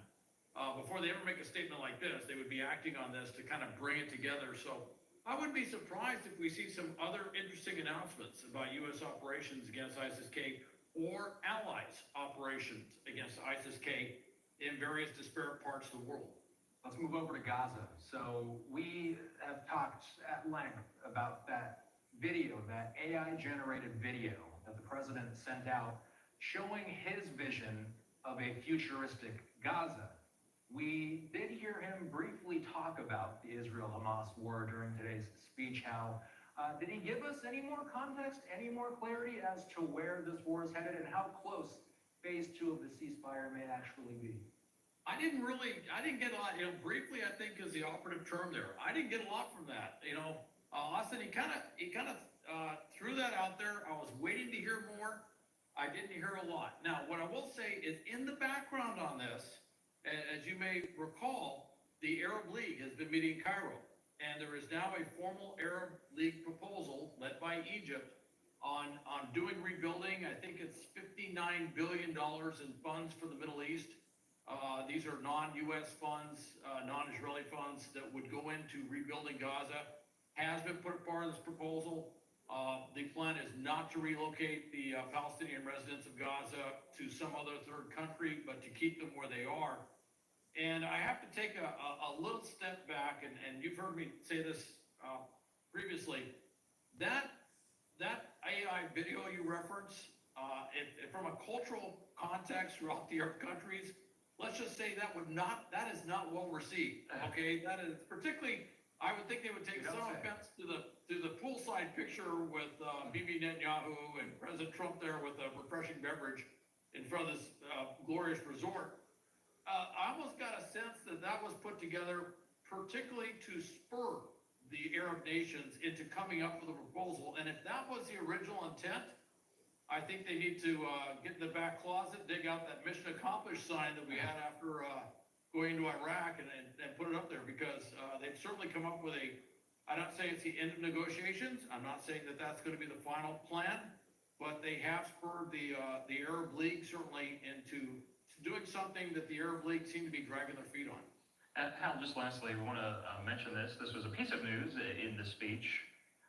Before they ever make a statement like this, they would be acting on this to kind of bring it together. So I wouldn't be surprised if we see some other interesting announcements about U.S. operations against ISIS-K or allies' operations against ISIS-K in various disparate parts of the world. Let's move over to Gaza. So we have talked at length about that video, that AI-generated video that the president sent out showing his vision of a futuristic Gaza. We did hear him briefly talk about the Israel-Hamas war during today's speech, Hal. Did he give us any more context, any more clarity as to where this war is headed and how close phase 2 of the ceasefire may actually be? I didn't get a lot, briefly, I think is the operative term there. I didn't get a lot from that, Austin, he kind of threw that out there. I was waiting to hear more. I didn't hear a lot. Now, what I will say is in the background on this, as you may recall, the Arab League has been meeting in Cairo, and there is now a formal Arab League proposal led by Egypt on doing rebuilding. I think it's $59 billion in funds for the Middle East. These are non-U.S. funds, non-Israeli funds that would go into rebuilding Gaza. Has been put part of this proposal. The plan is not to relocate the Palestinian residents of Gaza to some other third country, but to keep them where they are. And I have to take a little step back, and you've heard me say this previously. That AI video you reference, from a cultural context throughout the Arab countries, let's just say that is not well received. Okay, that is particularly. I would think they would take some offense to the poolside picture with Bibi Netanyahu and President Trump there with a refreshing beverage in front of this glorious resort. I almost got a sense that was put together particularly to spur the Arab nations into coming up with a proposal. And if that was the original intent, I think they need to get in the back closet, dig out that mission accomplished sign that we had after going into Iraq and put it up there, because they've certainly come up with I'm not saying it's the end of negotiations. I'm not saying that that's going to be the final plan, but they have spurred the Arab League certainly into doing something that the Arab League seem to be dragging their feet on. Hal, just lastly, we want to mention this. This was a piece of news in the speech.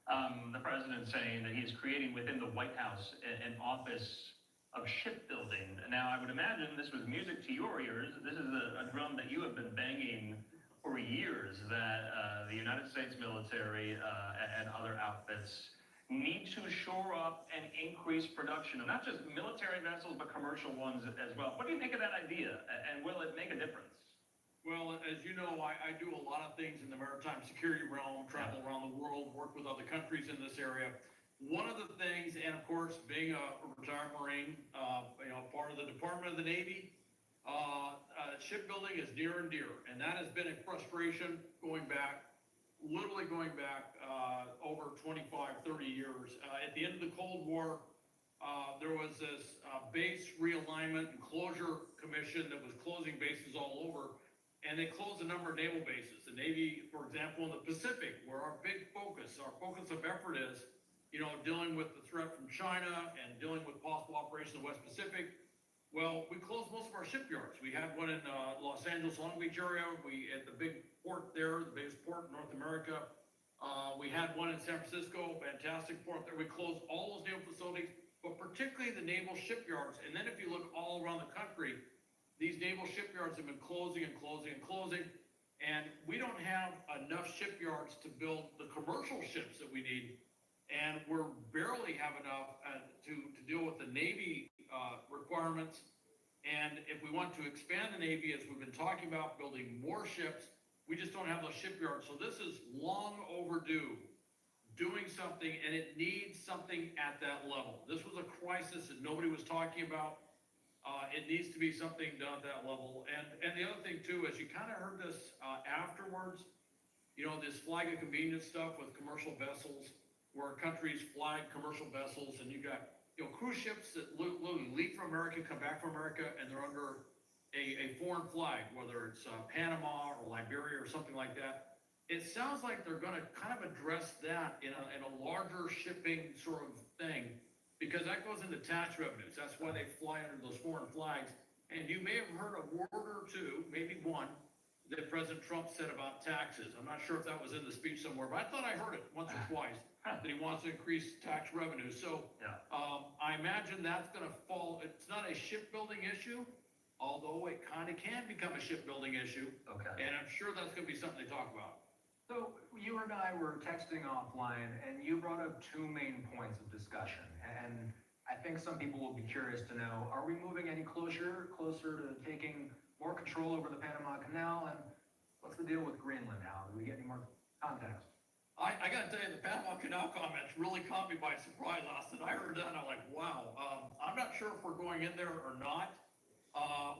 The president saying that he's creating within the White House an office of shipbuilding. Now, I would imagine this was music to your ears. This is a drum that you have been banging for years, that the United States military and other outfits need to shore up and increase production of not just military vessels, but commercial ones as well. What do you think of that idea, and will it make a difference? Well, as you know, I do a lot of things in the maritime security realm, travel around the world, work with other countries in this area. One of the things, and of course, being a retired Marine, part of the Department of the Navy, shipbuilding is near and dear, and that has been a frustration literally going back over 25, 30 years. At the end of the Cold War, there was this base realignment and closure commission that was closing bases all over, and they closed a number of naval bases. The Navy, for example, in the Pacific, where our focus of effort is, dealing with the threat from China and dealing with possible operations in the West Pacific. Well, we closed most of our shipyards. We had one in Los Angeles, Long Beach area. We at the big port there, the biggest port in North America. We had one in San Francisco, fantastic port there. We closed all those naval facilities, but particularly the naval shipyards. And then if you look all around the country, these naval shipyards have been closing and closing and closing. And we don't have enough shipyards to build the commercial ships that we need. And we're barely have enough to deal with the Navy requirements. And if we want to expand the Navy, as we've been talking about, building more ships, we just don't have those shipyards. So this is long overdue, doing something, and it needs something at that level. This was a crisis that nobody was talking about. It needs to be something done at that level. And the other thing too, is you kind of heard this afterwards, this flag of convenience stuff with commercial vessels, where countries flag commercial vessels, and you got cruise ships that literally leave from America, come back from America, and they're under a foreign flag, whether it's Panama or Liberia or something like that. It sounds like they're going to kind of address that in a larger shipping sort of thing, because that goes into tax revenues. That's why they fly under those foreign flags. And you may have heard a word or two, maybe one, that President Trump said about taxes. I'm not sure if that was in the speech somewhere, but I thought I heard it once or twice, that he wants to increase tax revenue. So I imagine that's going to fall. It's not a shipbuilding issue, although it kind of can become a shipbuilding issue. Okay. And I'm sure that's going to be something they talk about. So you and I were texting offline, and you brought up two main points of discussion. And I think some people will be curious to know, are we moving any closer to taking more control over the Panama Canal? And what's the deal with Greenland now? Do we get any more context? I got to tell you, the Panama Canal comments really caught me by surprise last night. I heard that and I'm like, wow. I'm not sure if we're going in there or not.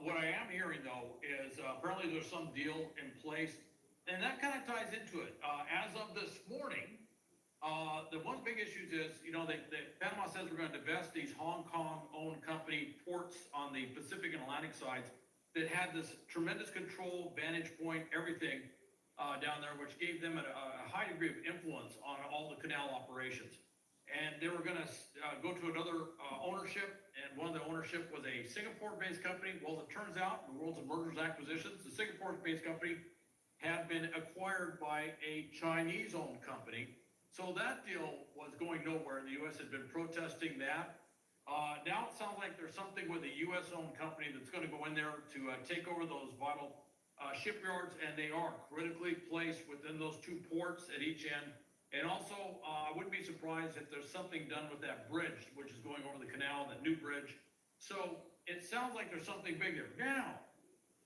What I am hearing, though, is apparently there's some deal in place, and that kind of ties into it. As of this morning, the one big issue is, Panama says we're going to divest these Hong Kong-owned company ports on the Pacific and Atlantic sides that had this tremendous control, vantage point, everything down there, which gave them a high degree of influence on all the canal operations. And they were going to go to another ownership, and one of the ownership was a Singapore-based company. Well, it turns out, in the world of mergers and acquisitions, the Singapore-based company had been acquired by a Chinese-owned company. So that deal was going nowhere. The U.S. had been protesting that. Now it sounds like there's something with a U.S.-owned company that's going to go in there to take over those vital shipyards, and they are critically placed within those two ports at each end. And also, I wouldn't be surprised if there's something done with that bridge, which is going over the canal, that new bridge. So it sounds like there's something big there. Now,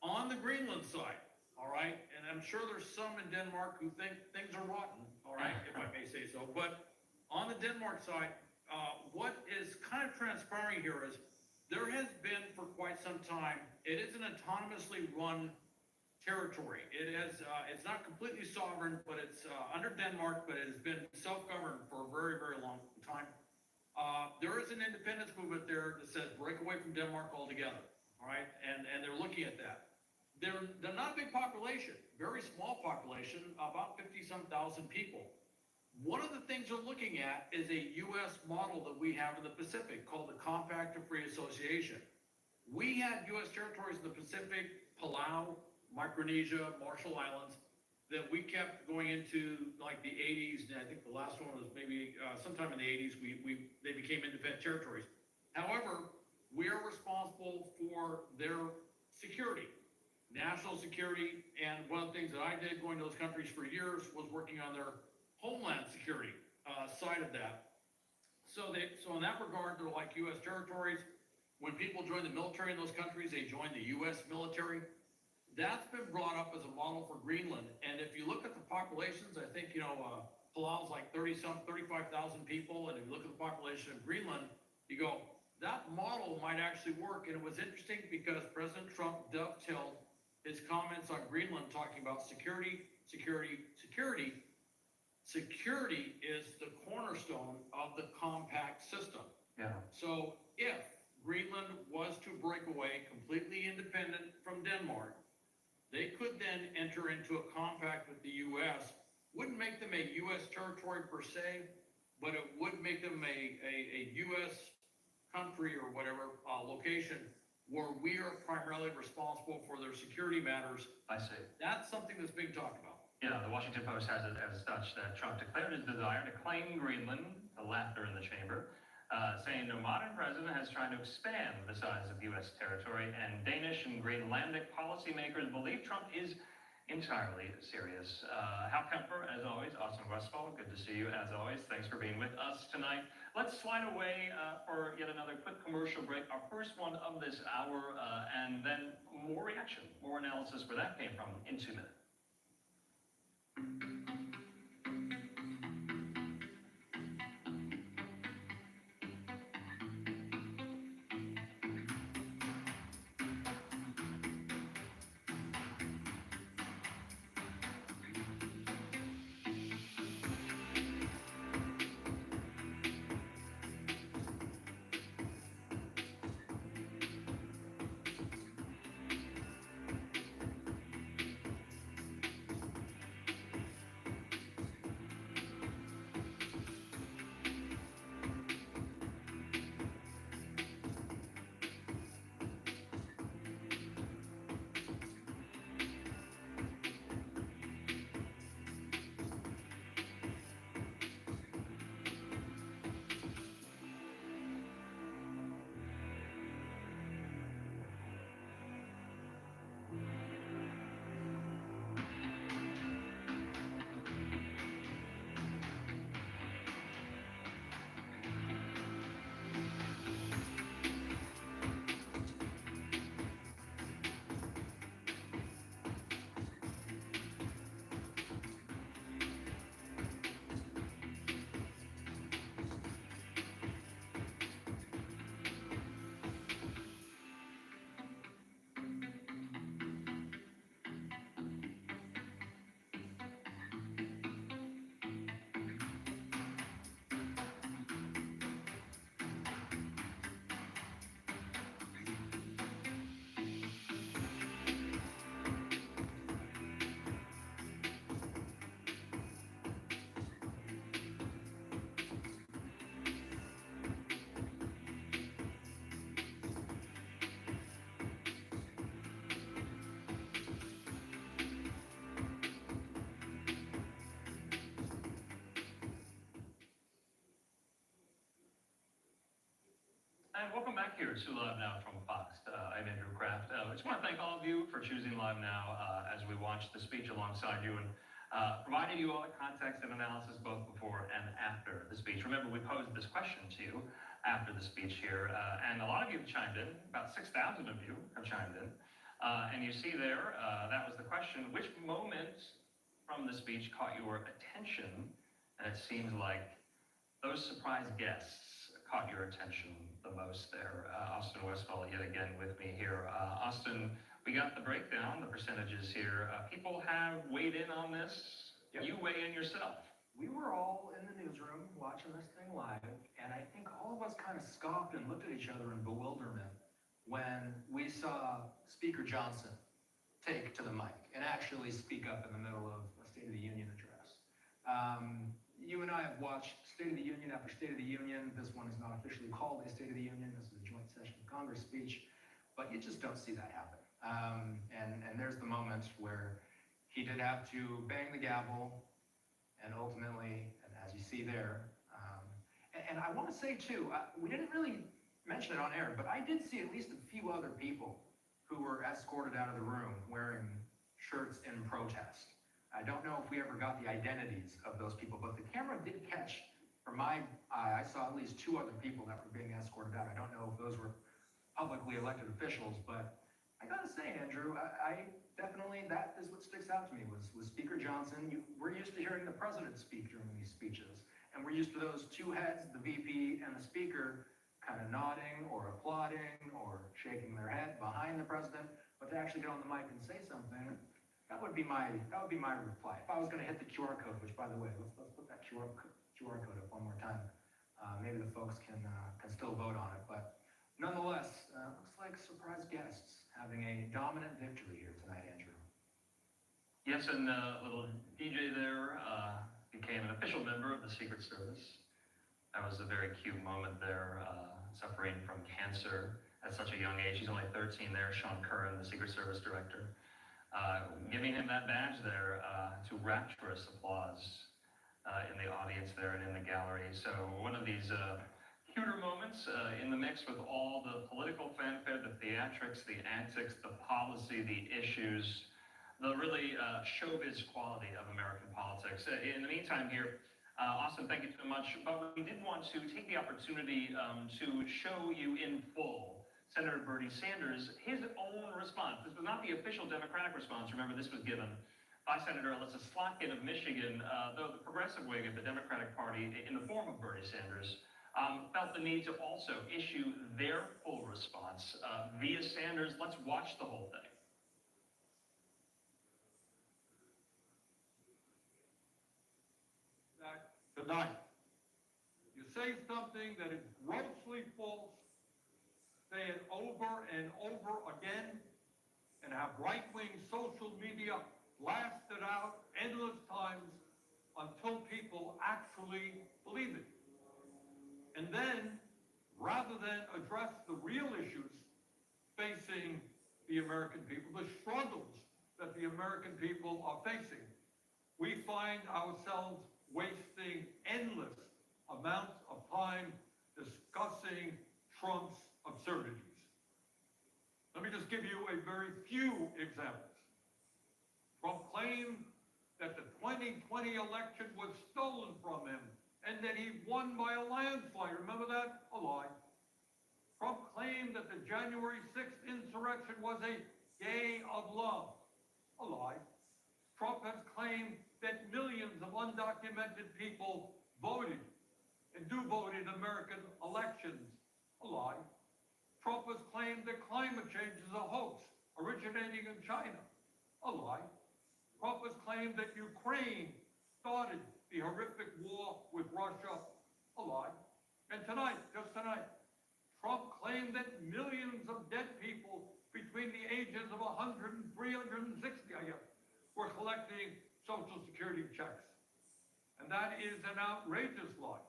on the Greenland side, all right, and I'm sure there's some in Denmark who think things are rotten, all right, if I may say so. But on the Denmark side, what is kind of transpiring here is there has been for quite some time, it is an autonomously run territory. It's not completely sovereign, but it's under Denmark, but it has been self-governed for a very, very long time. There is an independence movement there that says break away from Denmark altogether, all right? And they're looking at that. They're not a big population, very small population, about 50-some thousand people. One of the things they're looking at is a U.S. model that we have in the Pacific called the Compact of Free Association. We had U.S. territories in the Pacific, Palau, Micronesia, Marshall Islands, that we kept going into like the 80s, and I think the last one was maybe sometime in the 80s, they became independent territories. However, we are responsible for their security, national security, and one of the things that I did going to those countries for years was working on their homeland security side of that. So in that regard, they're like U.S. territories. When people join the military in those countries, they join the U.S. military. That's been brought up as a model for Greenland. And if you look at the populations, I think, Palau's like 35,000 people. And if you look at the population of Greenland, you go, that model might actually work. And it was interesting because President Trump dovetailed his comments on Greenland talking about security. Security is the cornerstone of the compact system. Yeah. So if Greenland was to break away completely independent from Denmark, they could then enter into a compact with the U.S. Wouldn't make them a U.S. territory per se, but it would make them a U.S. country or whatever location where we are primarily responsible for their security matters. I see. That's something that's being talked about. Yeah, the Washington Post has it as such that Trump declared his desire to claim Greenland, the laughter in the chamber, saying no modern president has tried to expand the size of U.S. territory, and Danish and Greenlandic policymakers believe Trump is entirely serious. Hal Kemper, as always, Austin Westfall, good to see you as always. Thanks for being with us tonight. Let's slide away for yet another quick commercial break, our first one of this hour, and then more reaction, more analysis where that came from in 2 minutes. And welcome back here to Live Now from Fox. I'm Andrew Kraft. I just want to thank all of you for choosing Live Now as we watched the speech alongside you and providing you all the context and analysis both before and after the speech. Remember, we posed this question to you after the speech here, and a lot of you have chimed in. About 6,000 of you have chimed in. And you see there, that was the question, which moment from the speech caught your attention? And it seems like those surprise guests caught your attention the most there. Austin Westfall yet again with me here. Austin, we got the breakdown, the percentages here. People have weighed in on this. Yep. You weigh in yourself. We were all in the newsroom watching this thing live, and I think all of us kind of scoffed and looked at each other in bewilderment when we saw Speaker Johnson take to the mic and actually speak up in the middle of a State of the Union address. You and I have watched State of the Union after State of the Union. This one is not officially called a State of the Union. This is a joint session of Congress speech, but you just don't see that happen. And there's the moment where he did have to bang the gavel, and ultimately, and as you see there, and I want to say too, we didn't really mention it on air, but I did see at least a few other people who were escorted out of the room wearing shirts in protest. I don't know if we ever got the identities of those people, but the camera did catch, from my eye, I saw at least 2 other people that were being escorted out. I don't know if those were publicly elected officials, but I gotta say, Andrew, Andrew. I definitely, that is what sticks out to me was Speaker Johnson. We're used to hearing the president speak during these speeches, and we're used to those two heads, the VP and the speaker, kind of nodding or applauding or shaking their head behind the president. But to actually get on the mic and say something, that would be my reply. If I was going to hit the QR code, which by the way, let's put that QR code up one more time. Maybe the folks can still vote on it, but nonetheless, looks like surprise guests having a dominant victory here tonight, Andrew. Yes, and little DJ there became an official member of the Secret Service. That was a very cute moment there, suffering from cancer at such a young age. He's only 13 there, Sean Curran, the Secret Service director, giving him that badge there to rapturous applause in the audience there and in the gallery. So one of these cuter moments in the mix with all the political fanfare, the theatrics, the antics, the policy, the issues, the really showbiz quality of American politics. In the meantime here, Austin, thank you so much. But we did want to take the opportunity to show you in full Senator Bernie Sanders, his own response. This was not the official Democratic response. Remember, this was given by Senator Alyssa Slotkin of Michigan, though the progressive wing of the Democratic Party, in the form of Bernie Sanders, felt the need to also issue their full response via Sanders. Let's watch the whole thing. That tonight, you say something that is grossly false, say it over and over again, and have right-wing social media blast it out endless times until people actually believe it. And then, rather than address the real issues facing the American people, the struggles that the American people are facing, we find ourselves wasting endless amounts of time discussing Trump's absurdities. Let me just give you a very few examples. Trump claimed that the 2020 election was stolen from him and that he won by a landslide. Remember that? A lie. Trump claimed that the January 6th insurrection was a day of love. A lie. Trump has claimed that millions of undocumented people voted and do vote in American elections. A lie. Trump has claimed that climate change is a hoax originating in China. A lie. Trump has claimed that Ukraine started the horrific war with Russia. A lie. And tonight, just tonight, Trump claimed that millions of dead people between the ages of 100 and 360, I guess, were collecting Social Security checks. And that is an outrageous lie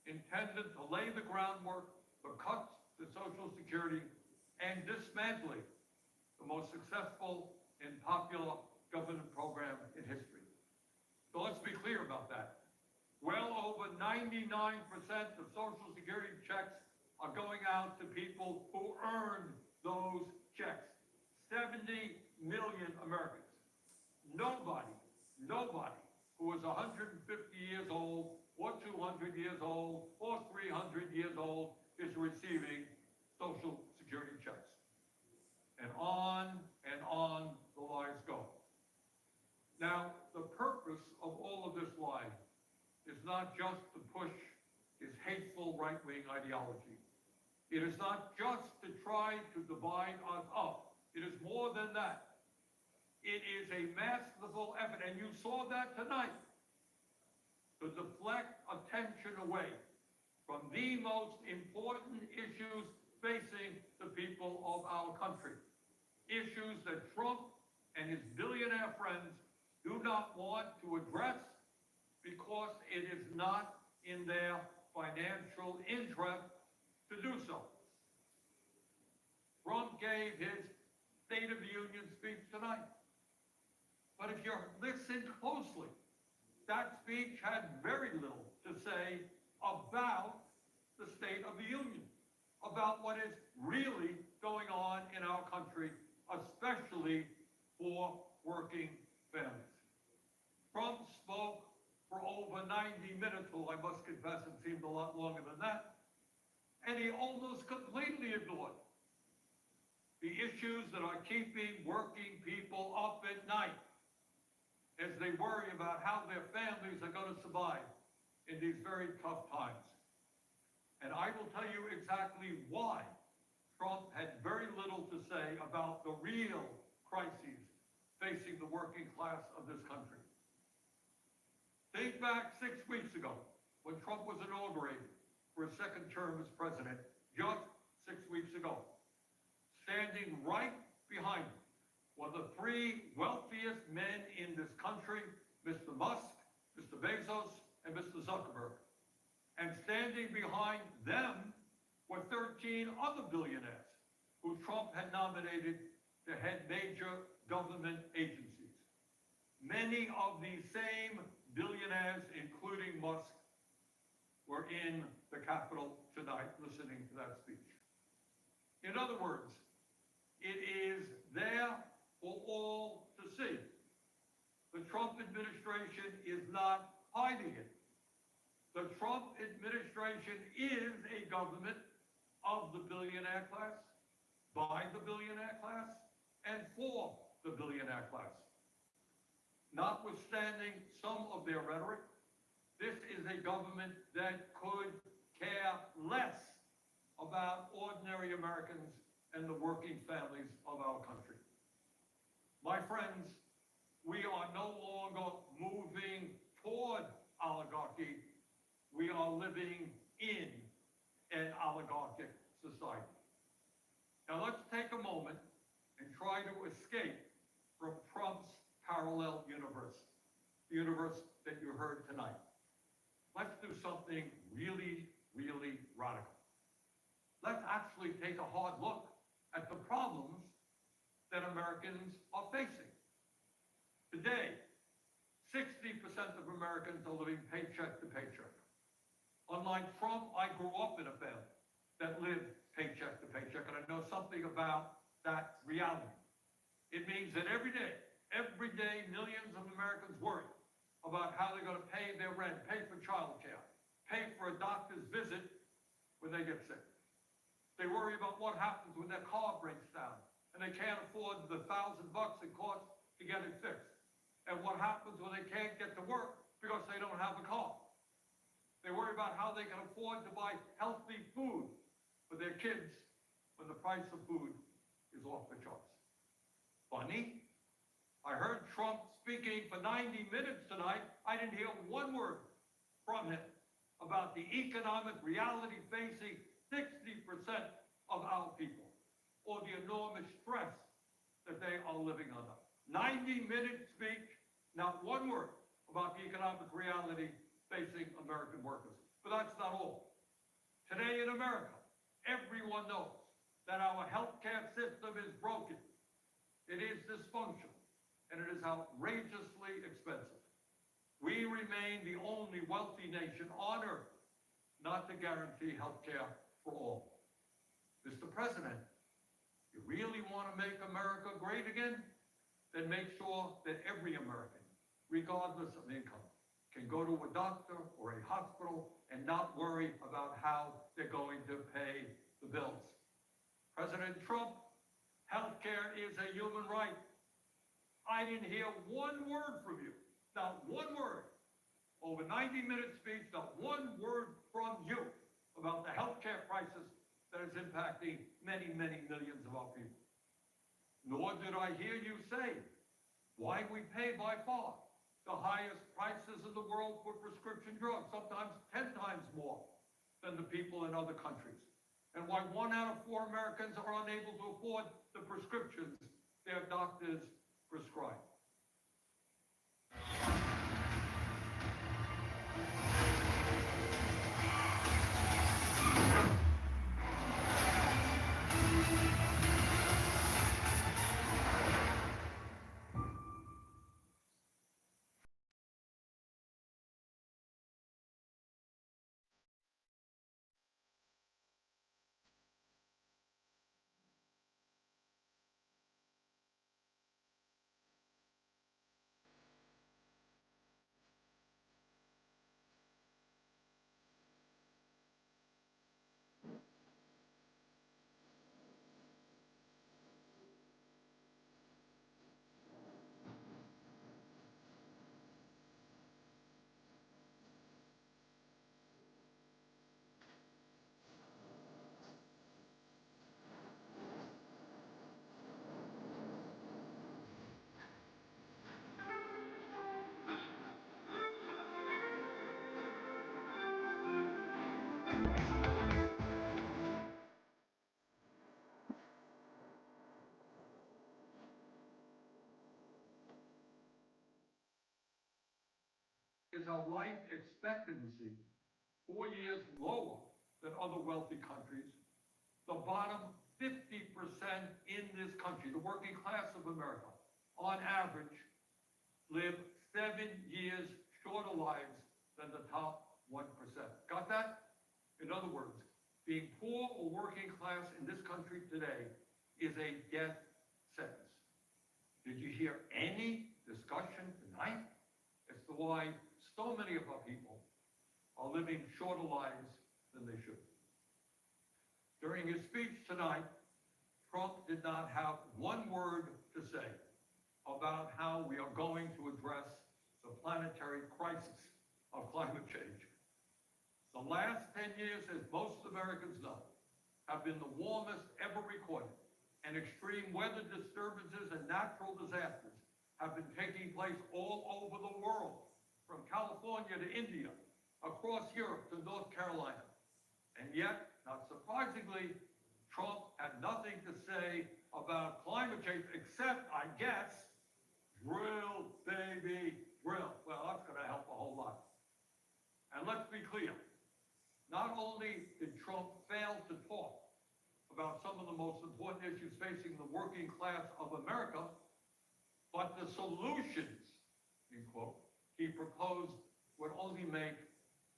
intended to lay the groundwork for cuts to Social Security and dismantling the most successful and popular government program in history. So let's be clear about that. Well over 99% of Social Security checks are going out to people who earned those checks. 70 million Americans. Nobody who is 150 years old or 200 years old or 300 years old is receiving Social Security checks. And on the lies go. Now, the purpose of all of this lie is not just to push his hateful right-wing ideology. It is not just to try to divide us up. It is more than that. It is a masterful effort, and you saw that tonight, to deflect attention away from the most important issues facing the people of our country. Issues that Trump and his billionaire friends do not want to address because it is not in their financial interest to do so. Trump gave his State of the Union speech tonight. But if you listen closely, that speech had very little to say about the State of the Union, about what is really going on in our country, especially for working families. Trump spoke for over 90 minutes, well, I must confess it seemed a lot longer than that, and he almost completely ignored the issues that are keeping working people up at night as they worry about how their families are going to survive in these very tough times. And I will tell you exactly why Trump had very little to say about the real crises facing the working class of this country. Think back 6 weeks ago when Trump was inaugurated for a second term as president, just 6 weeks ago. Standing right behind him were the three wealthiest men in this country, Mr. Musk, Mr. Bezos, and Mr. Zuckerberg. And standing behind them were 13 other billionaires who Trump had nominated to head major government agencies. Many of these same billionaires, including Musk, were in the Capitol tonight listening to that speech. In other words, it is there for all to see. The Trump administration is not hiding it. The Trump administration is a government of the billionaire class, by the billionaire class, and for the billionaire class. Notwithstanding some of their rhetoric, this is a government that could care less about ordinary Americans and the working families of our country. My friends, we are no longer moving toward oligarchy. We are living in an oligarchic society. Now let's take a moment and try to escape from Trump's parallel universe, the universe that you heard tonight. Let's do something really, really radical. Let's actually take a hard look at the problems that Americans are facing. Today, 60% of Americans are living paycheck to paycheck. Unlike Trump, I grew up in a family that lived paycheck to paycheck, and I know something about that reality. It means that every day, millions of Americans worry about how they're going to pay their rent, pay for childcare, pay for a doctor's visit when they get sick. They worry about what happens when their car breaks down and they can't afford the $1,000 it costs to get it fixed. And what happens when they can't get to work because they don't have a car. They worry about how they can afford to buy healthy food for their kids when the price of food is off the charts. Funny, I heard Trump speaking for 90 minutes tonight. I didn't hear one word from him about the economic reality facing 60% of our people, or the enormous stress that they are living under. 90-minute speech, not one word about the economic reality facing American workers. But that's not all. Today in America, everyone knows that our healthcare system is broken. It is dysfunctional, and it is outrageously expensive. We remain the only wealthy nation on earth not to guarantee healthcare for all. Mr. President, you really want to make America great again? Then make sure that every American, regardless of income, can go to a doctor or a hospital and not worry about how they're going to pay the bills. President Trump, healthcare is a human right. I didn't hear one word from you, not one word. Over 90-minute speech, not one word from you about the healthcare crisis that is impacting many, many millions of our people. Nor did I hear you say why we pay by far the highest prices in the world for prescription drugs, sometimes 10 times more than the people in other countries, and why 1 out of 4 Americans are unable to afford the prescriptions their doctors prescribe. is our life expectancy 4 years lower than other wealthy countries. The bottom 50% in this country, the working class of America, on average, live 7 years shorter lives than the top 1%. Got that? In other words, being poor or working class in this country today is a death sentence. Did you hear any discussion tonight as to why so many of our people are living shorter lives than they should? During his speech tonight, Trump did not have one word to say about how we are going to address the planetary crisis of climate change. The last 10 years, as most Americans know, have been the warmest ever recorded, and extreme weather disturbances and natural disasters have been taking place all over the world, from California to India, across Europe to North Carolina. And yet, not surprisingly, Trump had nothing to say about climate change except, I guess, drill, baby, drill. Well, that's going to help a whole lot. And let's be clear. Not only did Trump fail to talk about some of the most important issues facing the working class of America, but the solutions, in quote, he proposed would only make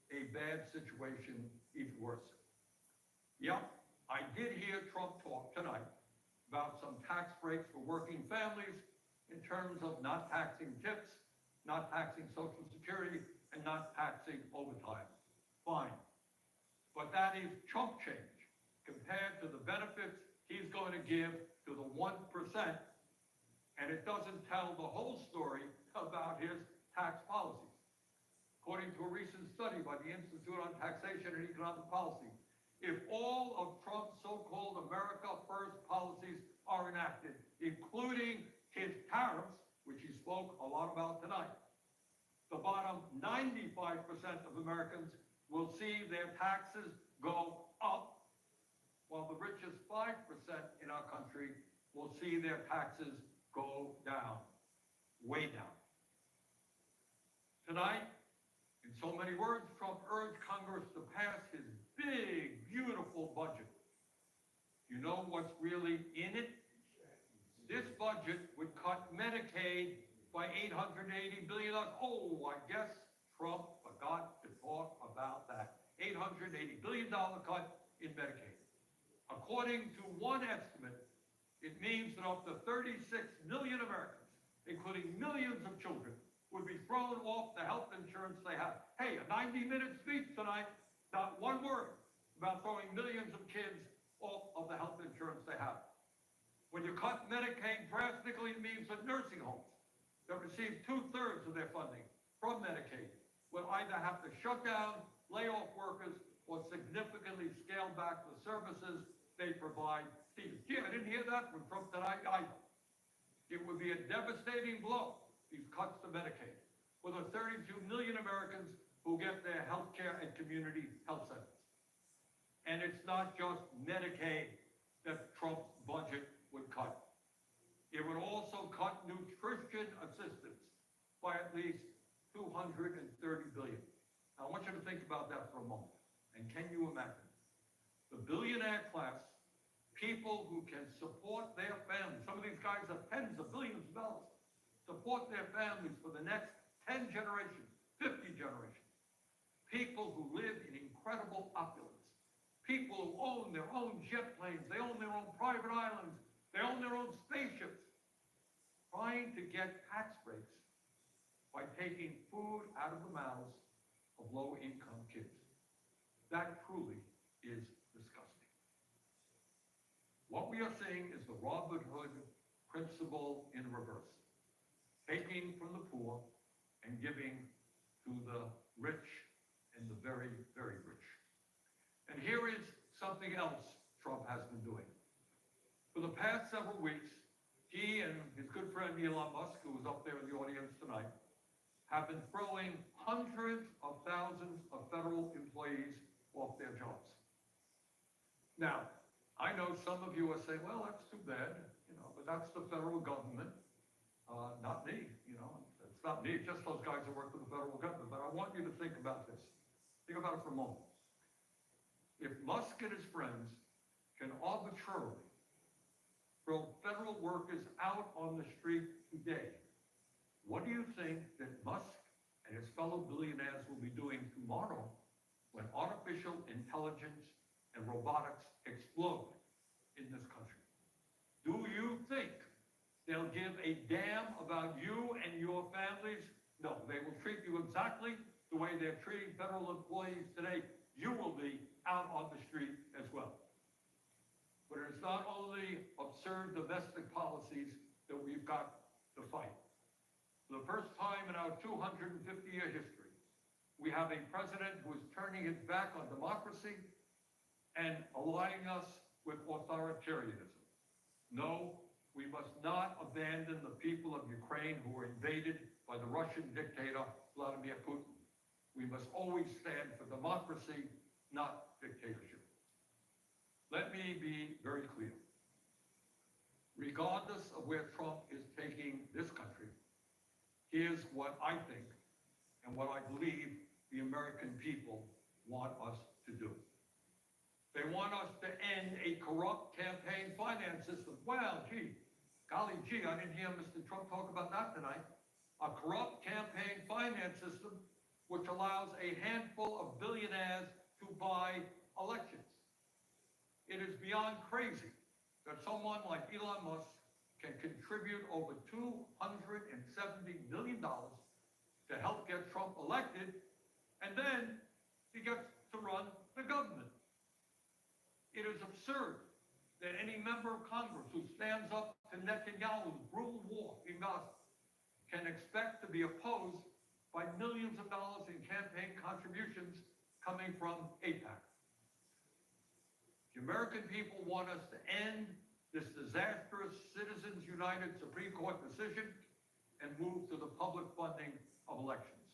a bad situation even worse. Yep, I did hear Trump talk tonight about some tax breaks for working families in terms of not taxing tips, not taxing Social Security, and not taxing overtime. Fine. But that is chump change compared to the benefits he's going to give to the 1%. And it doesn't tell the whole story about his tax policies. According to a recent study by the Institute on Taxation and Economic Policy, if all of Trump's so-called America First policies are enacted, including his tariffs, which he spoke a lot about tonight, the bottom 95% of Americans will see their taxes go up, while the richest 5% in our country will see their taxes go down, way down. Tonight, in so many words, Trump urged Congress to pass his big, beautiful budget. You know what's really in it? This budget would cut Medicaid by $880 billion. Oh, I guess Trump forgot to talk about that $880 billion cut in Medicaid. According to one estimate, it means that up to 36 million Americans, including millions of children, would be thrown off the health insurance they have. Hey, a 90-minute speech tonight, not one word about throwing millions of kids off of the health insurance they have. When you cut Medicaid drastically, it means that nursing homes that receive 2/3 of their funding from Medicaid will either have to shut down, lay off workers, or significantly scale back the services they provide. Gee, I didn't hear that from Trump tonight either. It would be a devastating blow, these cuts to Medicaid, for the 32 million Americans who get their health care at community health centers. And it's not just Medicaid that Trump's budget would cut. It would also cut nutrition assistance by at least $230 billion. Now, I want you to think about that for a moment. And can you imagine? The billionaire class, people who can support their families, some of these guys have tens of billions of dollars, support their families for the next 10 generations, 50 generations. People who live in incredible opulence. People who own their own jet planes, they own their own private islands, they own their own spaceships, trying to get tax breaks by taking food out of the mouths of low-income kids. That truly is disgusting. What we are seeing is the Robin Hood principle in reverse. Taking from the poor and giving to the rich and the very, very rich. And here is something else Trump has been doing. For the past several weeks, he and his good friend Elon Musk, who was up there in the audience tonight, have been throwing hundreds of thousands of federal employees off their jobs. Now, I know some of you are saying, well, that's too bad, but that's the federal government, not me, it's not me, it's just those guys who work for the federal government. But I you to think about this. Think about it for a moment. If Musk and his friends can arbitrarily throw federal workers out on the street today, what do you think that Musk and his fellow billionaires will be doing tomorrow when artificial intelligence and robotics explode in this country? Do you think they'll give a damn about you and your families? No, they will treat you exactly the way they're treating federal employees today. You will be out on the street as well. But it's not only absurd domestic policies that we've got to fight. For the first time in our 250-year history, we have a president who is turning his back on democracy and aligning us with authoritarianism. No, we must not abandon the people of Ukraine who were invaded by the Russian dictator, Vladimir Putin. We must always stand for democracy, not dictatorship. Let me be very clear. Regardless of where Trump is taking this country, here's what I think and what I believe the American people want us to do. They want us to end a corrupt campaign finance system. Well, golly gee, I didn't hear Mr. Trump talk about that tonight. A corrupt campaign finance system which allows a handful of billionaires to buy elections. It is beyond crazy that someone like Elon Musk can contribute over $270 million to help get Trump elected, and then he gets to run the government. It is absurd that any member of Congress who stands up to Netanyahu's brutal war in Gaza can expect to be opposed by millions of dollars in campaign contributions coming from AIPAC. The American people want us to end this disastrous Citizens United Supreme Court decision and move to the public funding of elections.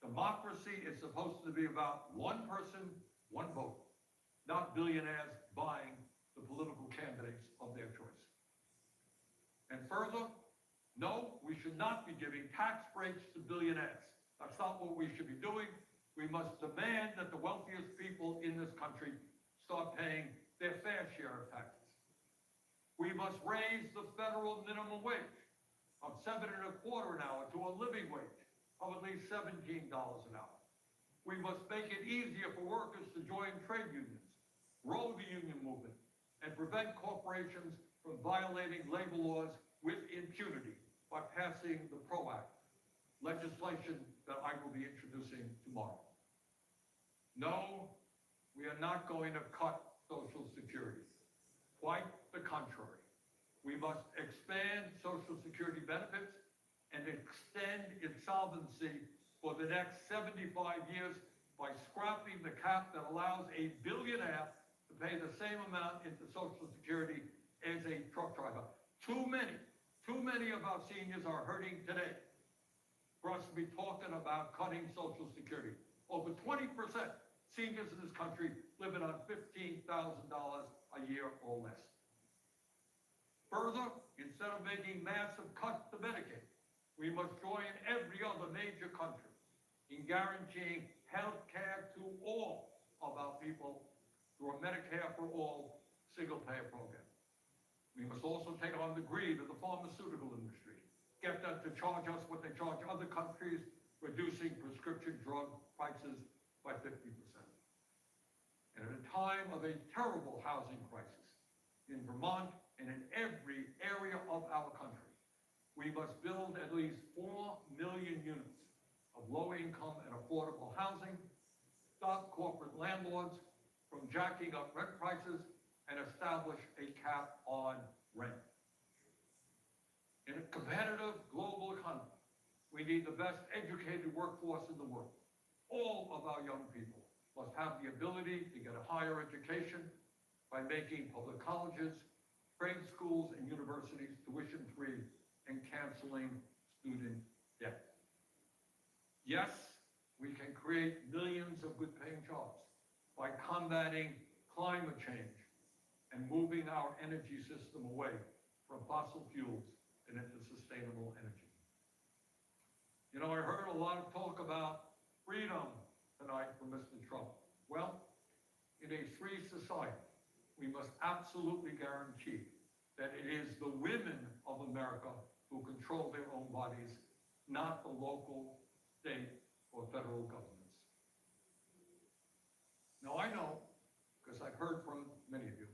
Democracy is supposed to be about one person, one vote, not billionaires buying the political candidates of their choice. And further, no, we should not be giving tax breaks to billionaires. That's not what we should be doing. We must demand that the wealthiest people in this country start paying their fair share of taxes. We must raise the federal minimum wage of $7.25 an hour to a living wage of at least $17 an hour. We must make it easier for workers to join trade unions, grow the union movement, and prevent corporations from violating labor laws with impunity by passing the PRO Act, legislation that I will be introducing tomorrow. No, we are not going to cut Social Security. Quite the contrary. We must expand Social Security benefits and extend its solvency for the next 75 years by scrapping the cap that allows a billionaire to pay the same amount into Social Security as a truck driver. Too many of our seniors are hurting today for us to be talking about cutting Social Security. Over 20% seniors in this country living on $15,000 a year or less. Further, instead of making massive cuts to Medicaid, we must join every other major country in guaranteeing health care to all of our people through a Medicare for All single-payer program. We must also take on the greed of the pharmaceutical industry, get them to charge us what they charge other countries, reducing prescription drug prices by 50%. And at a time of a terrible housing crisis in Vermont and in every area of our country, we must build at least 4 million units of low-income and affordable housing, stop corporate landlords from jacking up rent prices, and establish a cap on rent. In a competitive global economy, we need the best educated workforce in the world. All of our young people must have the ability to get a higher education by making public colleges, trade schools, and universities tuition-free and canceling student debt. Yes, we can create millions of good-paying jobs by combating climate change and moving our energy system away from fossil fuels and into sustainable energy. You know, I heard a lot of talk about freedom tonight from Mr. Trump. Well, in a free society, we must absolutely guarantee that it is the women of America who control their own bodies, not the local, state, or federal governments. Now, I know, because I've heard from many of you,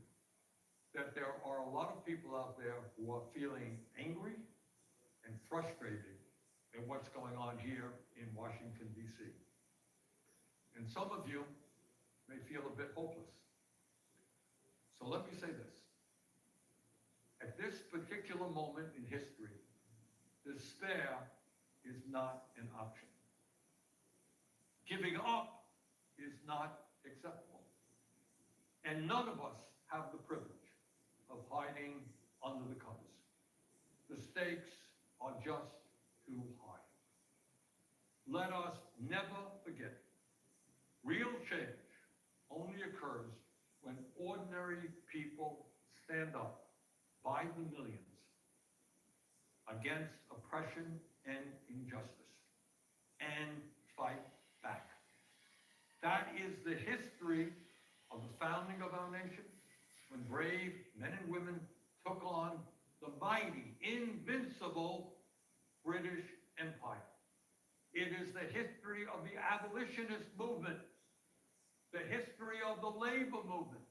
that there are a lot of people out there who are feeling angry and frustrated at what's going on here in Washington, D.C. And some of you may feel a bit hopeless. So let me say this. At this particular moment in history, despair is not an option. Giving up is not acceptable. And none of us have the privilege of hiding under the covers. The stakes are just too high. Let us never forget, real change only occurs when ordinary people stand up by the millions against oppression and injustice and fight back. That is the history of the founding of our nation, when brave men and women took on the mighty, invincible British Empire. It is the history of the abolitionist movement, the history of the labor movement,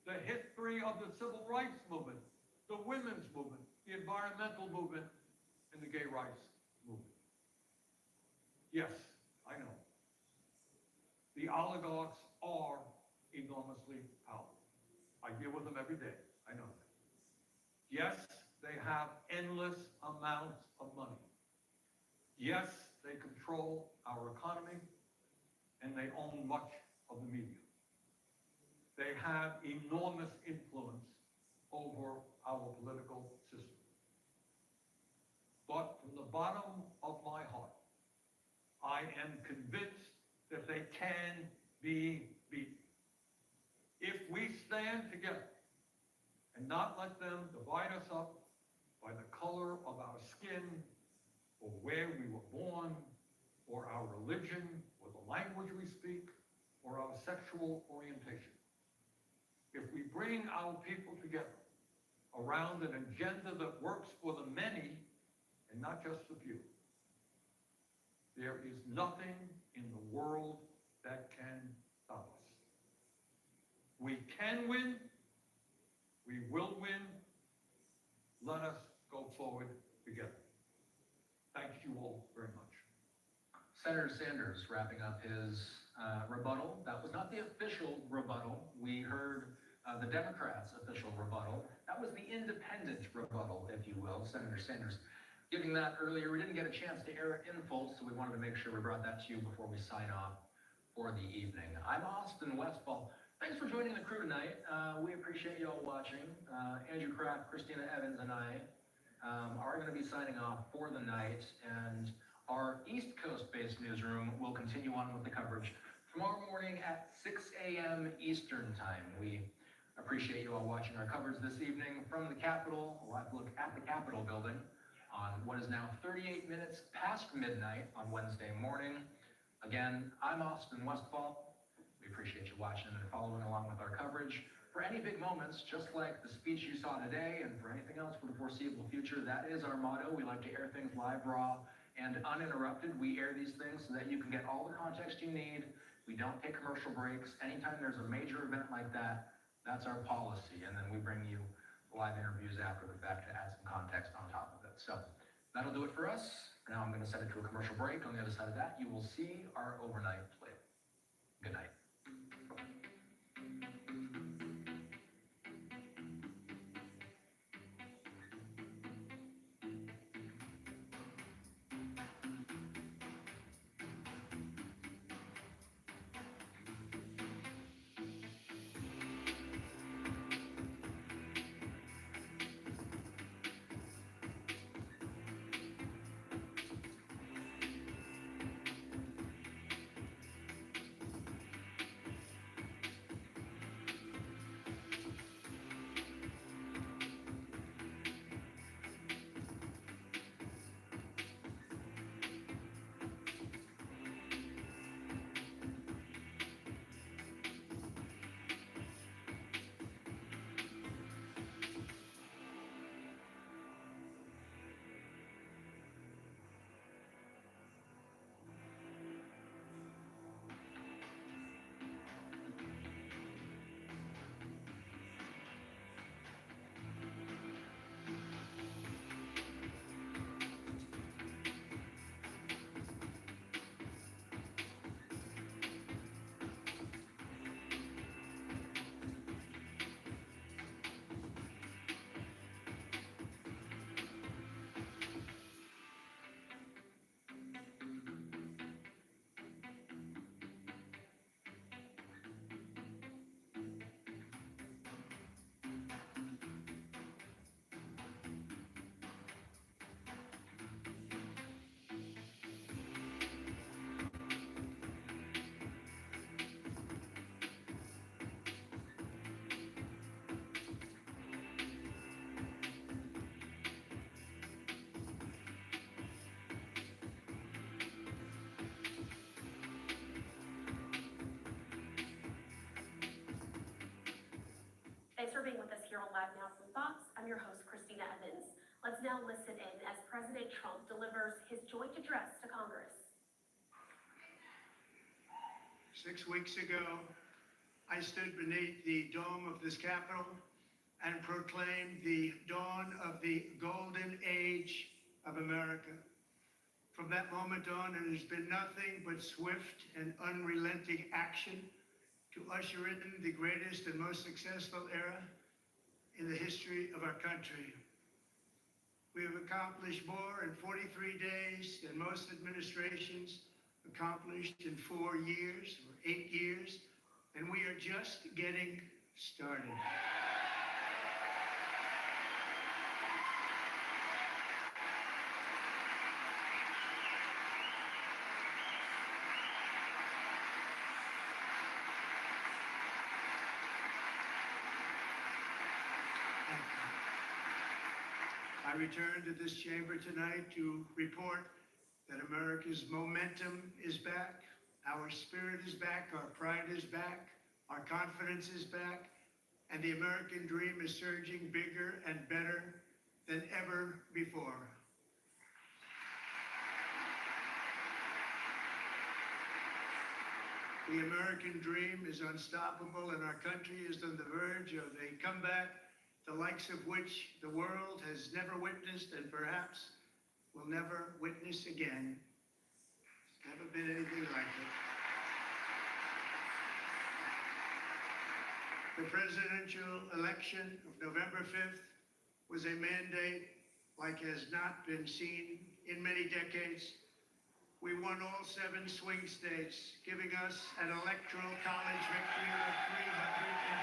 the history of the civil rights movement, the women's movement, the environmental movement, and the gay rights movement. Yes, I know. The oligarchs are enormously powerful. I deal with them every day. I know that. Yes, they have endless amounts of money. Yes, they control our economy, and they own much of the media. They have enormous influence over our political system. But from the bottom of my heart, I am convinced that they can be beaten. If we stand together and not let them divide us up by the color of our skin, or where we were born, or our religion, or the language we speak, or our sexual orientation. If we bring our people together around an agenda that works for the many and not just the few, there is nothing in the world that can stop us. We can win. We will win. Let us go forward together. Thank you all very much. Senator Sanders wrapping up his rebuttal. That was not the official rebuttal. We heard the Democrats' official rebuttal. That was the independent rebuttal, if you will. Senator Sanders giving that earlier. We didn't get a chance to air it in full, so we wanted to make sure we brought that to you before we sign off for the evening. I'm Austin Westfall. Thanks for joining the crew tonight. We appreciate you all watching. Andrew Kraft, Christina Evans, and I are going to be signing off for the night, and our East Coast-based newsroom will continue on with the coverage tomorrow morning at 6 a.m. Eastern Time. We appreciate you all watching our coverage this evening from the Capitol. We'll have to look at the Capitol building on what is now 38 minutes past midnight on Wednesday morning. Again, I'm Austin Westfall. We appreciate you watching and following along with our coverage. For any big moments, just like the speech you saw today, and for anything else for the foreseeable future, that is our motto. We like to air things live, raw, and uninterrupted. We air these things so that you can get all the context you need. We don't take commercial breaks. Anytime there's a major event like that, that's our policy. And then we bring you live interviews after the fact to add some context on top of it. So that'll do it for us. Now I'm going to send it to a commercial break. On the other side of that, you will see our overnight play. Good night. here on Live Now Some Thoughts. I'm your host, Christina Evans. Let's now listen in as President Trump delivers his joint address to Congress. 6 weeks ago, I stood beneath the dome of this Capitol and proclaimed the dawn of the golden age of America. From that moment on, it has been nothing but swift and unrelenting action to usher in the greatest and most successful era in the history of our country. We have accomplished more in 43 days than most administrations accomplished in 4 years or 8 years, and we are just getting started. I return to this chamber tonight to report that America's momentum is back, our spirit is back, our pride is back, our confidence is back, and the American dream is surging bigger and better than ever before. The American dream is unstoppable, and our country is on the verge of a comeback, the likes of which the world has never witnessed and perhaps will never witness again. There's never been anything like it. The presidential election of November 5th was a mandate like has not been seen in many decades. We won all 7 swing states, giving us an electoral college victory of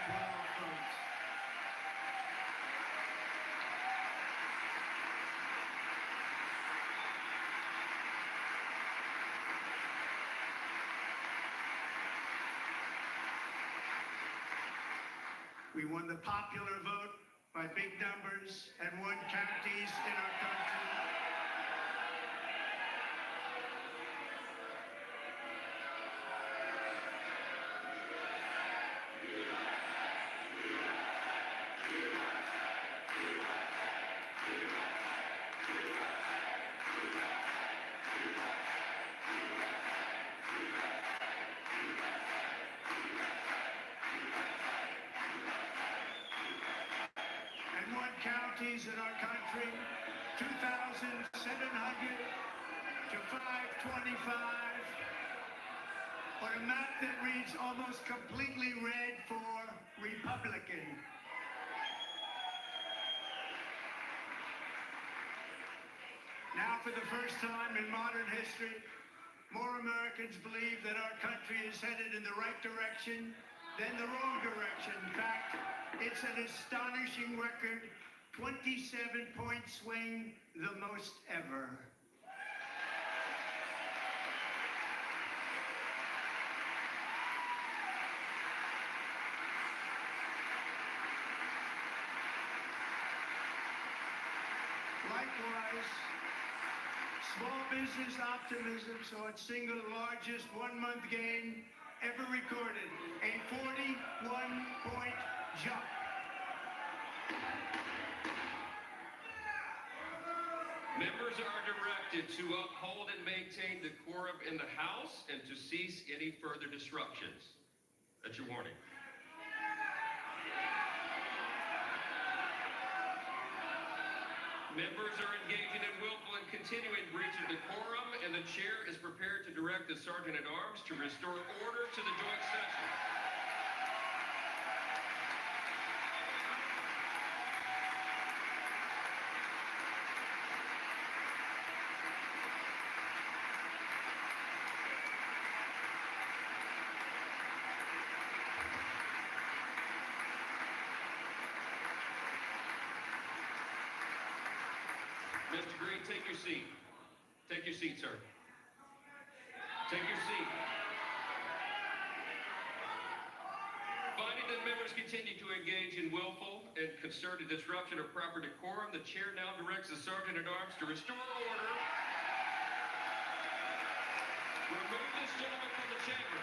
312 votes. We won the popular vote by big numbers and won counties in our country. Counties in our country, 2,700 to 525, on a map that reads almost completely red for Republican. Now, for the first time in modern history, more Americans believe that our country is headed in the right direction than the wrong direction. In fact, it's an astonishing record, 27-point swing, the most ever. Likewise, small business optimism saw its single largest one-month gain ever recorded, a 41-point jump. Members are directed to uphold and maintain decorum in the House and to cease any further disruptions. That's your warning. Members are engaging in willful and continuing breach of decorum, and the chair is prepared to direct the Sergeant-at-Arms to restore order to the joint session. Mr. Green, take your seat. Take your seat, sir. Take your seat. Finding that members continue to engage in willful and concerted disruption of proper decorum, the chair now directs the Sergeant-at-Arms to restore order. Remove this gentleman from the chamber.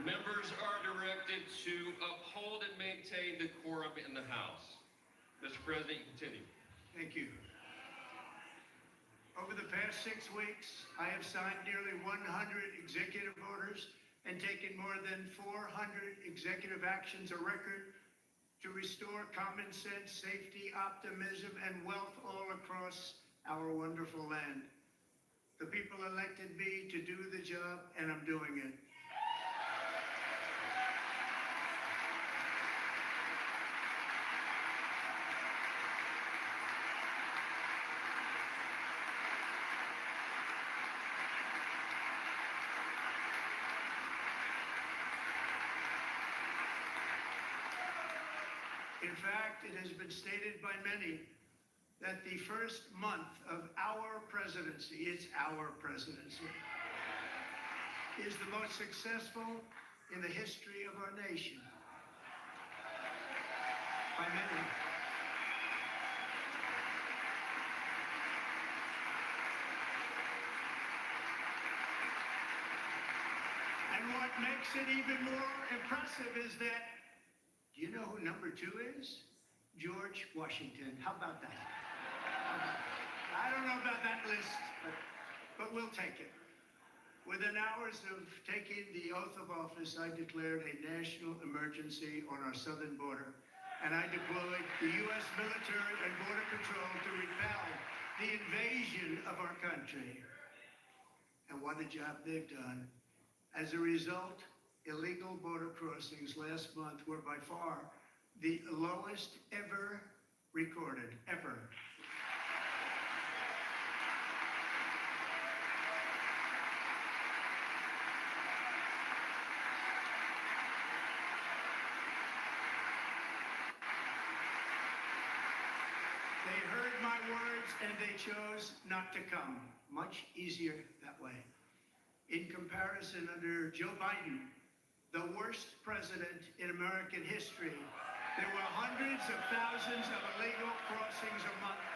Members are directed to uphold and maintain decorum in the House. Mr. President, you continue. Thank you. Over the past 6 weeks, I have signed nearly 100 executive orders and taken more than 400 executive actions, a record to restore common sense, safety, optimism, and wealth all across our wonderful land. The people elected me to do the job, and I'm doing it. In fact, it has been stated by many that the first month of our presidency, it's our presidency, is the most successful in the history of our nation. By many. And what makes it even more impressive is that, do you know who number 2 is? George Washington. How about that? I don't know about that list, but we'll take it. Within hours of taking the oath of office, I declared a national emergency on our southern border, and I deployed the U.S. military and border patrol to repel the invasion of our country. And what a job they've done. As a result, illegal border crossings last month were by far the lowest ever recorded, ever. They heard my words and they chose not to come. Much easier that way. In comparison, under Joe Biden, the worst president in American history, there were hundreds of thousands of illegal crossings a month,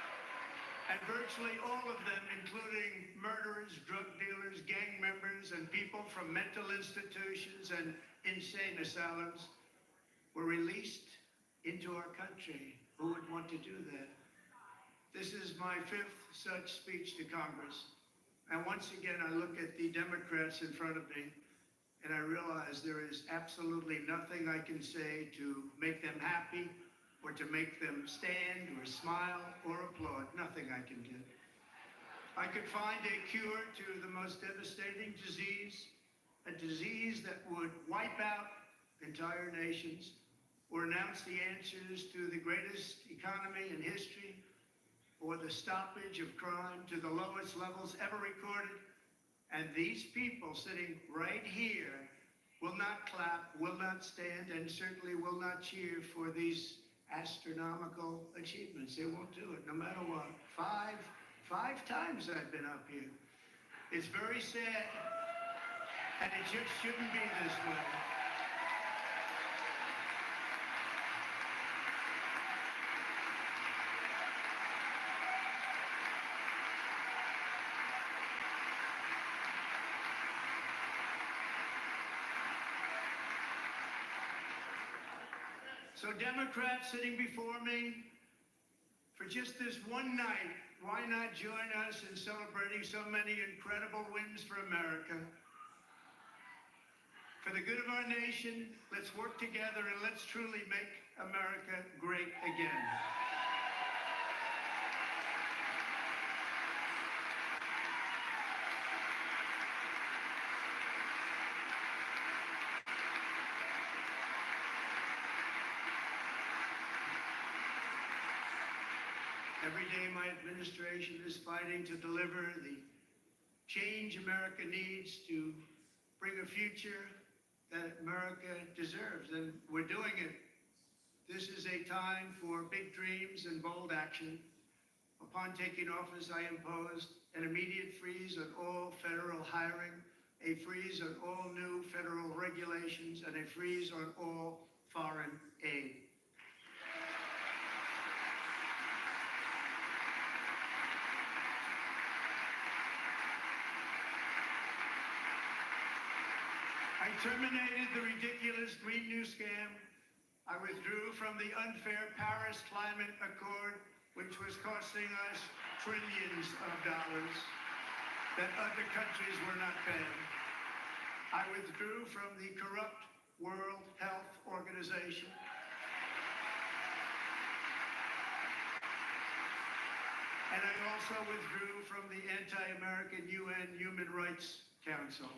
and virtually all of them, including murderers, drug dealers, gang members, and people from mental institutions and insane asylums, were released into our country. Who would want to do that? This is my 5th such speech to Congress. And once again, I look at the Democrats in front of me, and I realize there is absolutely nothing I can say to make them happy or to make them stand or smile or applaud. Nothing I can do. I could find a cure to the most devastating disease, a disease that would wipe out entire nations, or announce the answers to the greatest economy in history, or the stoppage of crime to the lowest levels ever recorded. And these people sitting right here will not clap, will not stand, and certainly will not cheer for these astronomical achievements. They won't do it, no matter what. Five times I've been up here. It's very sad, and it just shouldn't be this way. So Democrats sitting before me, for just this one night, why not join us in celebrating so many incredible wins for America? For the good of our nation, let's work together and let's truly make America great again. Every day my administration is fighting to deliver the change America needs to bring a future that America deserves, and we're doing it. This is a time for big dreams and bold action. Upon taking office, I imposed an immediate freeze on all federal hiring, a freeze on all new federal regulations, and a freeze on all foreign aid. I terminated the ridiculous Green New Scam. I withdrew from the unfair Paris Climate Accord, which was costing us trillions of dollars that other countries were not paying. I withdrew from the corrupt World Health Organization. And I also withdrew from the anti-American UN Human Rights Council.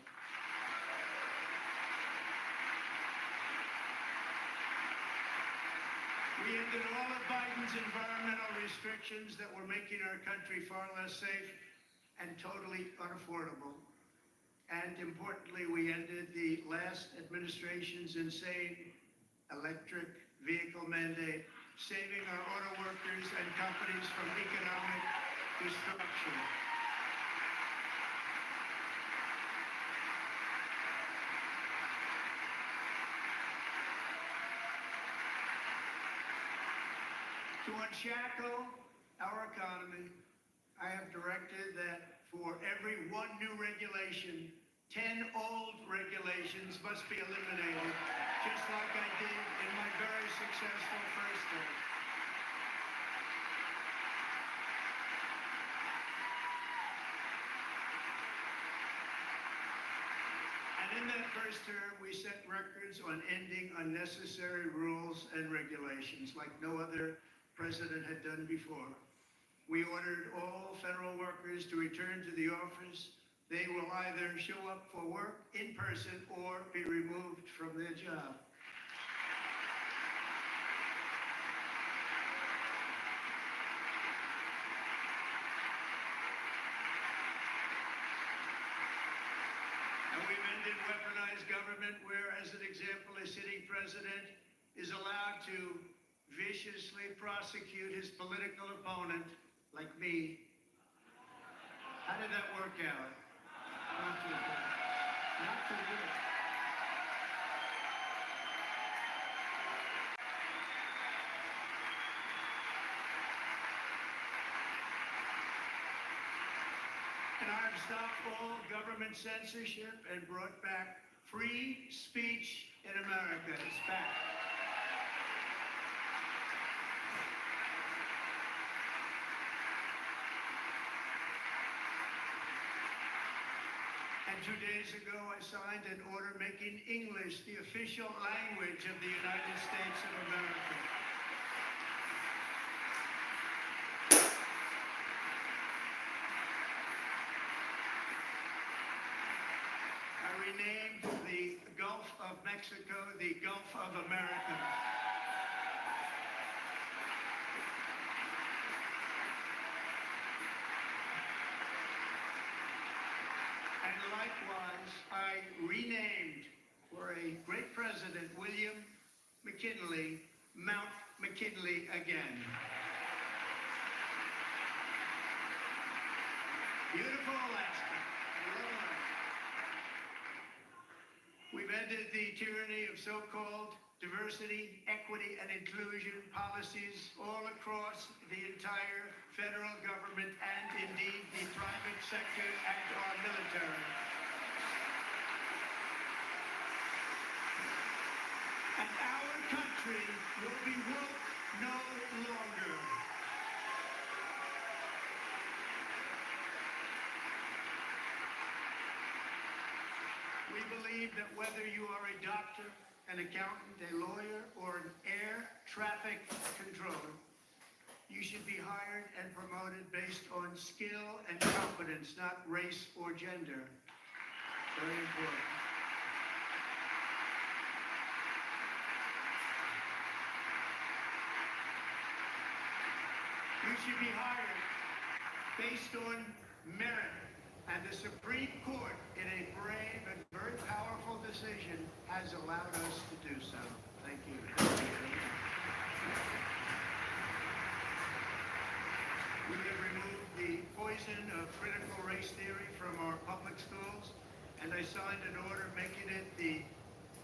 We ended all of Biden's environmental restrictions that were making our country far less safe and totally unaffordable. And importantly, we ended the last administration's insane electric vehicle mandate, saving our auto workers and companies from economic destruction. To unshackle our economy, I have directed that for every one new regulation, 10 old regulations must be eliminated, just like I did in my very successful first term. And in that first term, we set records on ending unnecessary rules and regulations like no other president had done before. We ordered all federal workers to return to the office. They will either show up for work in person or be removed from their job. And we've ended weaponized government where, as an example, a sitting president is allowed to viciously prosecute his political opponent, like me. How did that work out? Not too good. Not too good. And I've stopped all government censorship and brought back free speech in America. It's back. And 2 days ago, I signed an order making English the official language of the United States of America. I renamed the Gulf of Mexico the Gulf of America. And likewise, I renamed, for a great president, William McKinley, Mount McKinley again. Beautiful Alaska. Love Alaska. We've ended the tyranny of so-called diversity, equity, and inclusion policies all across the entire federal government and indeed the private sector and our military. And our country will be woke no longer. We believe that whether you are a doctor, an accountant, a lawyer, or an air traffic controller, you should be hired and promoted based on skill and competence, not race or gender. Very important. You should be hired based on merit. And the Supreme Court, in a brave and very powerful decision, has allowed us to do so. Thank you. We have removed the poison of critical race theory from our public schools, and I signed an order making it the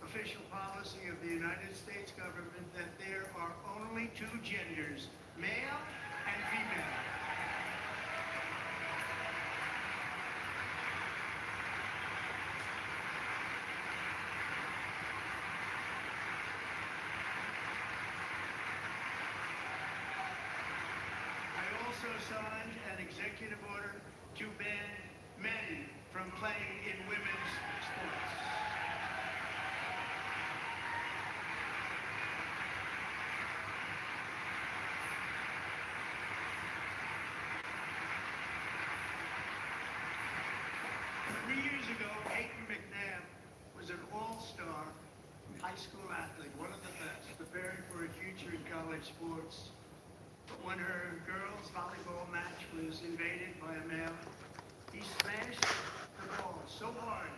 official policy of the United States government that there are only two genders, male and female. also signed an executive order to ban men from playing in women's sports. Years ago, Peyton McNabb was an all-star high school athlete, one of the best, preparing for a future in college sports. But when her girls' volleyball match was invaded by a male, he smashed the ball so hard